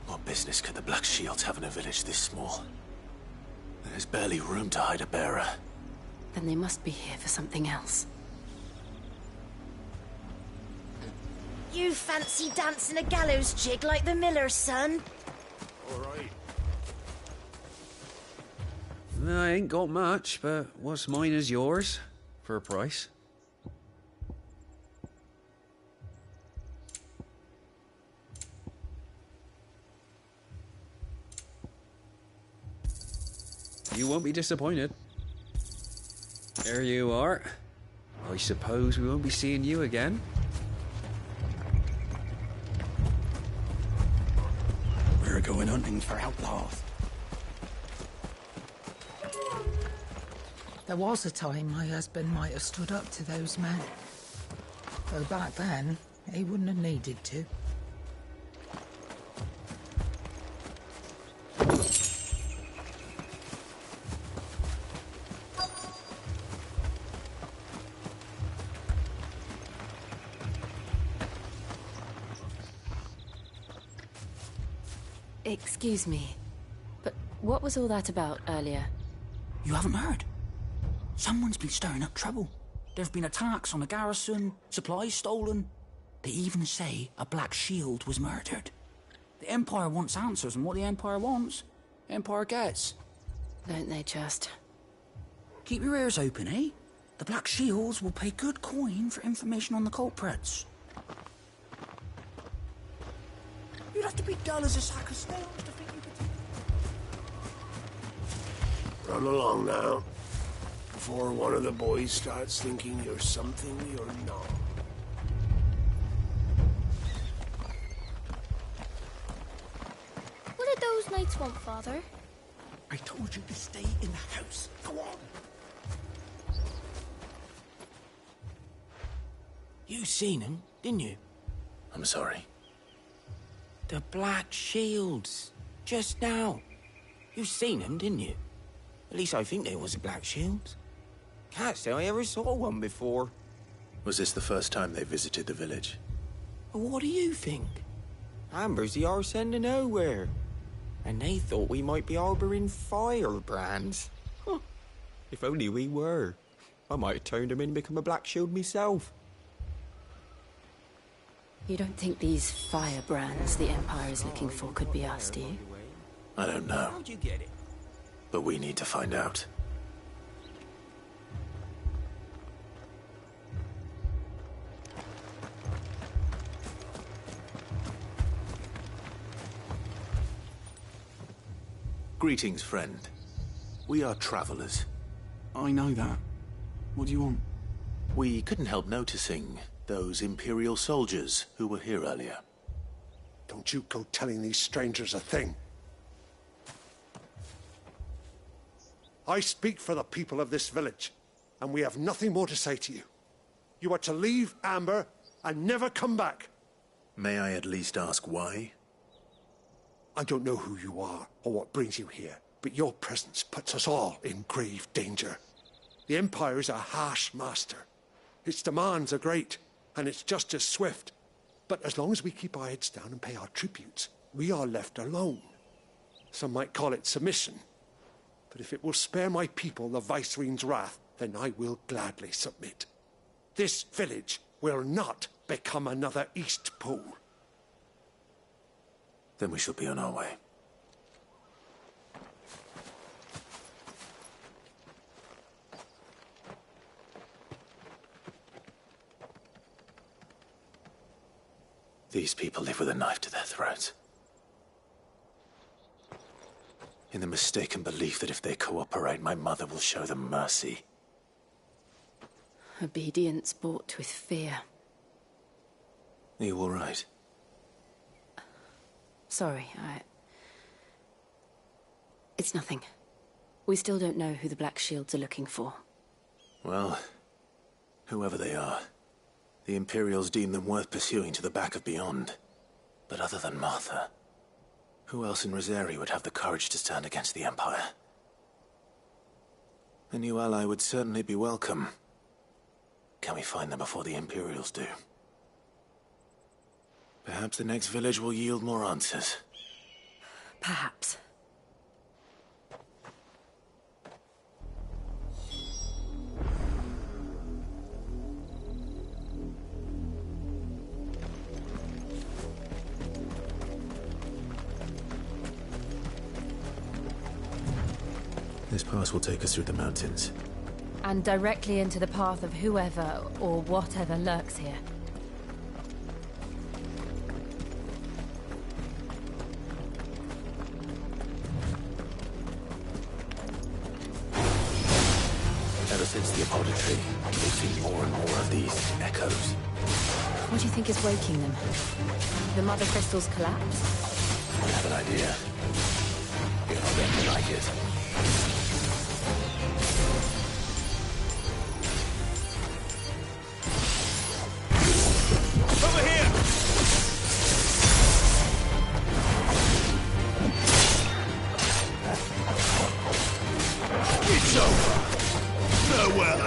What business could the Black Shields have in a village this small? There's barely room to hide a bearer. Then they must be here for something else. You fancy dancing a gallows jig like the miller's son? All right. I ain't got much, but what's mine is yours, for a price. You won't be disappointed. There you are. I suppose we won't be seeing you again. We're going hunting for outlaws. There was a time my husband might have stood up to those men. Though back then, he wouldn't have needed to. Excuse me, but what was all that about earlier? You haven't heard? Someone's been stirring up trouble. There have been attacks on the garrison, supplies stolen. They even say a Black Shield was murdered. The Empire wants answers, and what the Empire wants, Empire gets. Don't they just? Keep your ears open, eh? The Black Shields will pay good coin for information on the culprits. You'd have to be dull as a sack of snails to think you could... Run along now, before one of the boys starts thinking you're something you're not. What did those knights want, Father? I told you to stay in the house. Go on. You seen him, didn't you? I'm sorry. The Black Shields. Just now. You seen them, didn't you? At least I think there was a Black Shield. Can't say I ever saw one before. Was this the first time they visited the village? What do you think? Amber's the arse end of nowhere. And they thought we might be harbouring firebrands. Huh. If only we were. I might have turned them in and become a Black Shield myself. You don't think these firebrands the Empire is looking for could be us, do you? I don't know. How'd you get it? But we need to find out. Greetings, friend. We are travelers. I know that. What do you want? We couldn't help noticing those Imperial soldiers who were here earlier. Don't you go telling these strangers a thing. I speak for the people of this village, and we have nothing more to say to you. You are to leave Amber and never come back. May I at least ask why? I don't know who you are or what brings you here, but your presence puts us all in grave danger. The Empire is a harsh master. Its demands are great, and its justice swift. But as long as we keep our heads down and pay our tributes, we are left alone. Some might call it submission. But if it will spare my people the Viceroy's wrath, then I will gladly submit. This village will not become another Eastpool. Then we shall be on our way. These people live with a knife to their throats. In the mistaken belief that if they cooperate, my mother will show them mercy. Obedience bought with fear. Are you all right? Sorry, It's nothing. We still don't know who the Black Shields are looking for. Well, whoever they are, the Imperials deem them worth pursuing to the back of beyond. But other than Martha, who else in Rosari would have the courage to stand against the Empire? A new ally would certainly be welcome. Can we find them before the Imperials do? Perhaps the next village will yield more answers. Perhaps. This pass will take us through the mountains. And directly into the path of whoever or whatever lurks here. since the apothecary, we've seen more and more of these echoes. What do you think is waking them? The mother crystal's collapse? I have an idea. You're not going to like it. Over here! It's over! Farewell!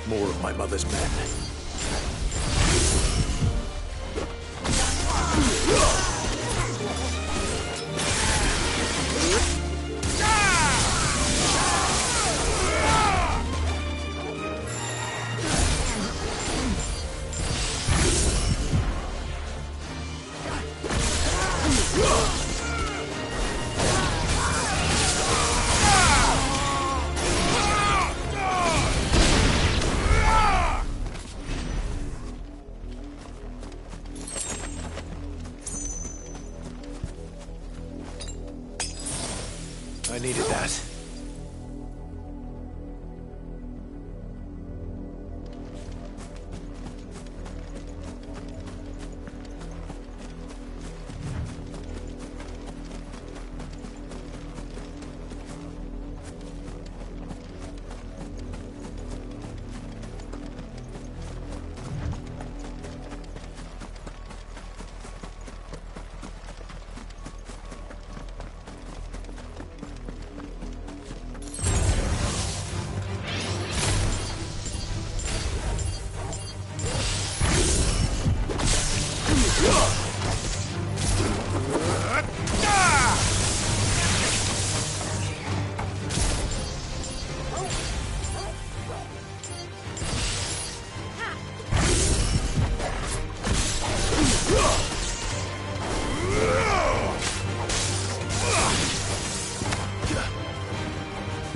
More of my mother's men. I needed that.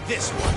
This one.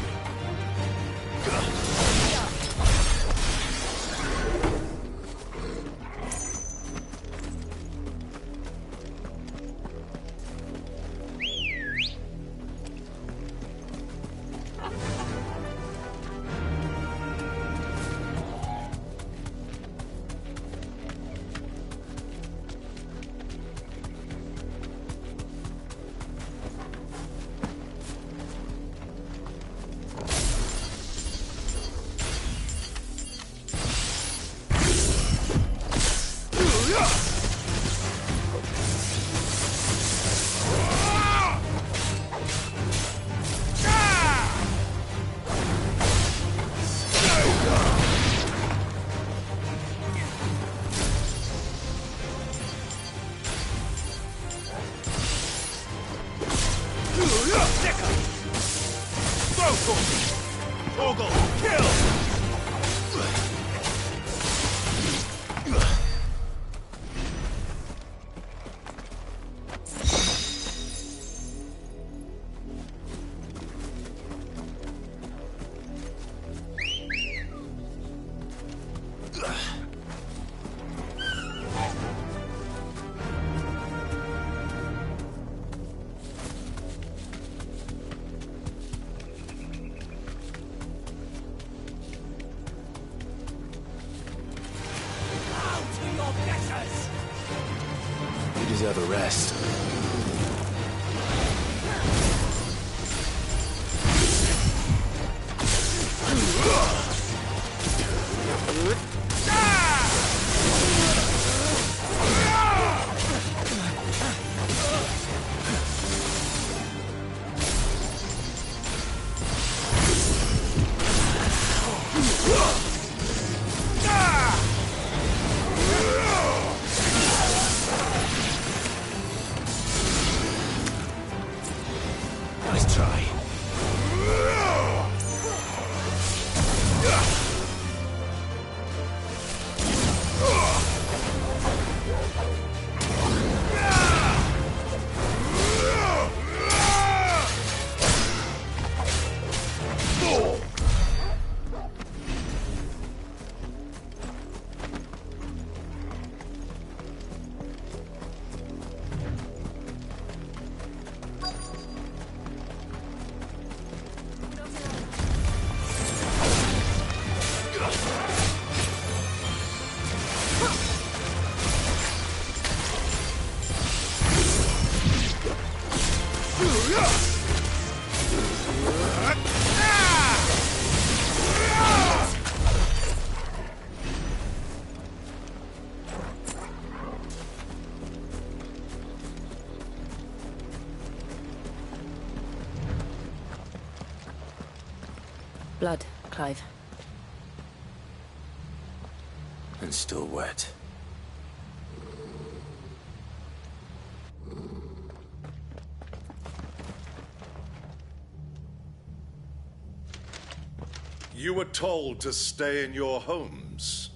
You deserve a rest. Nice try. Blood, Clive. And still wet. You were told to stay in your homes.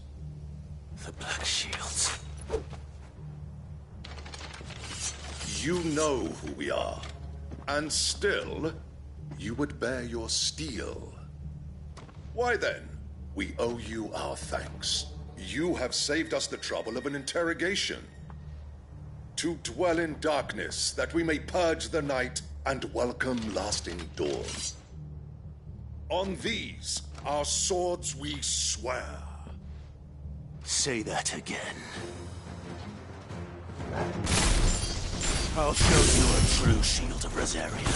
The Black Shields. You know who we are. And still, you would bear your steel. Why then, we owe you our thanks. You have saved us the trouble of an interrogation. To dwell in darkness, that we may purge the night and welcome lasting dawn. On these, our swords we swear. Say that again. I'll show you a true shield of Rosaria.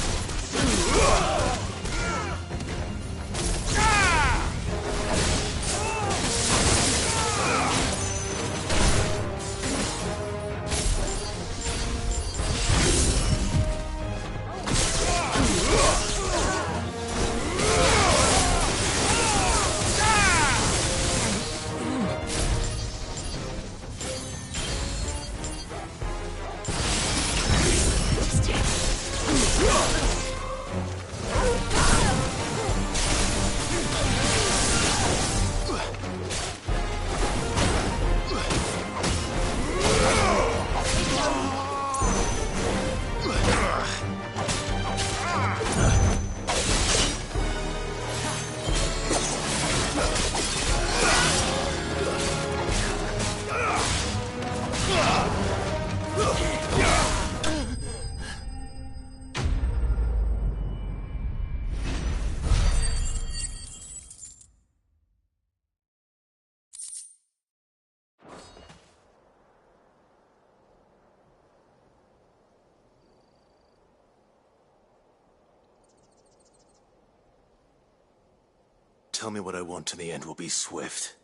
Tell me what I want and the end will be swift.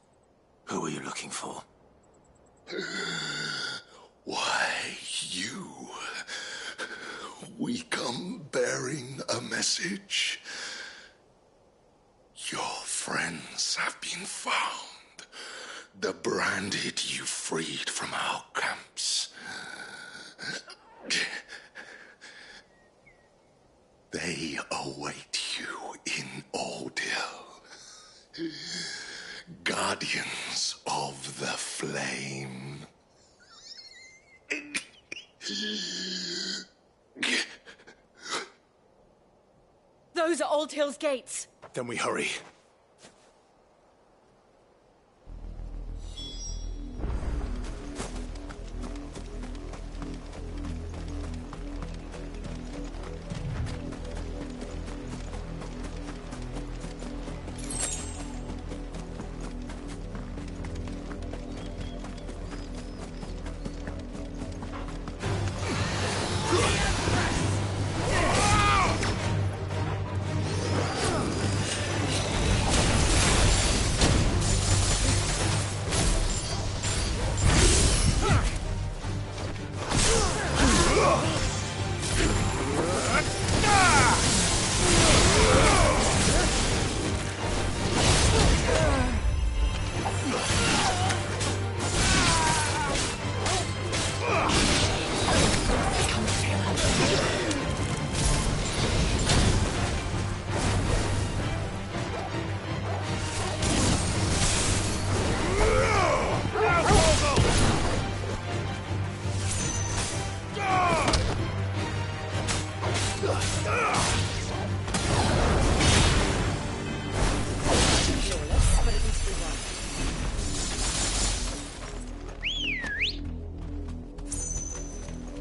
Who are you looking for? Why, you. We come bearing a message. Your friends have been found. The branded you freed from our camps. They await you in Ordeal. Guardians of the Flame. Those are Old Hill's gates. Then we hurry.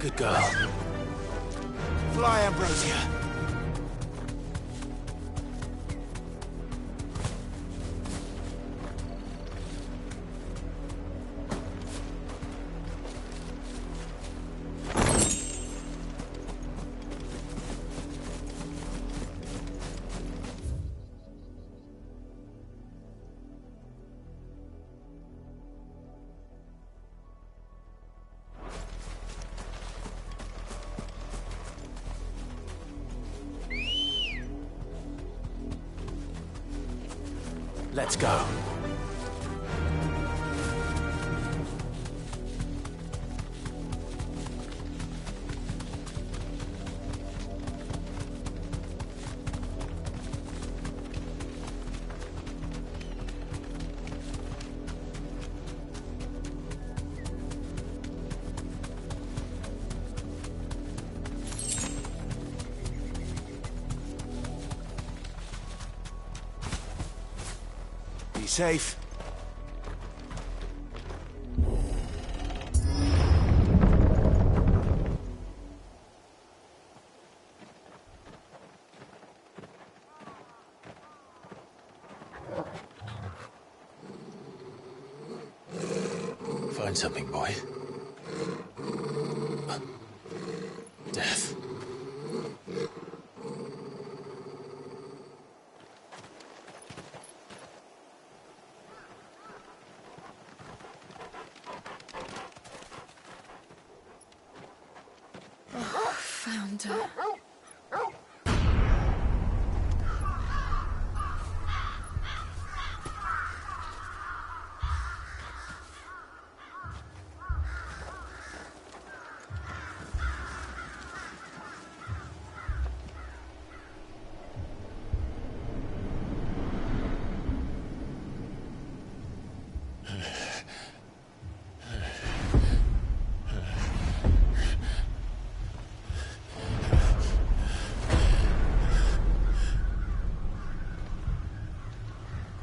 Good girl. Fly, Ambrosia. Let's go. Be safe. Find something, boy. Death. Found her.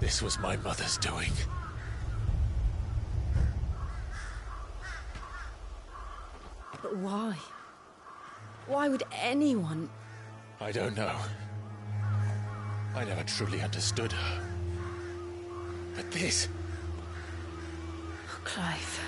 This was my mother's doing. But why? Why would anyone? I don't know. I never truly understood her. But this... Oh, Clive.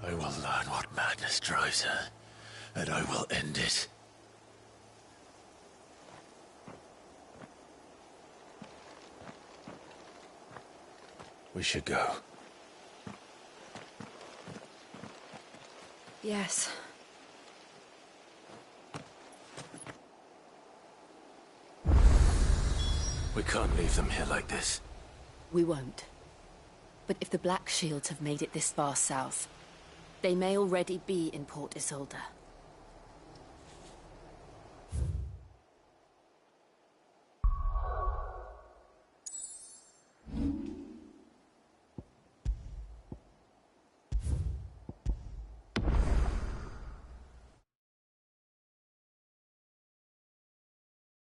I will learn what madness drives her, and I will end it. We should go. Yes. We can't leave them here like this. We won't. But if the Black Shields have made it this far south, they may already be in Port Isolde.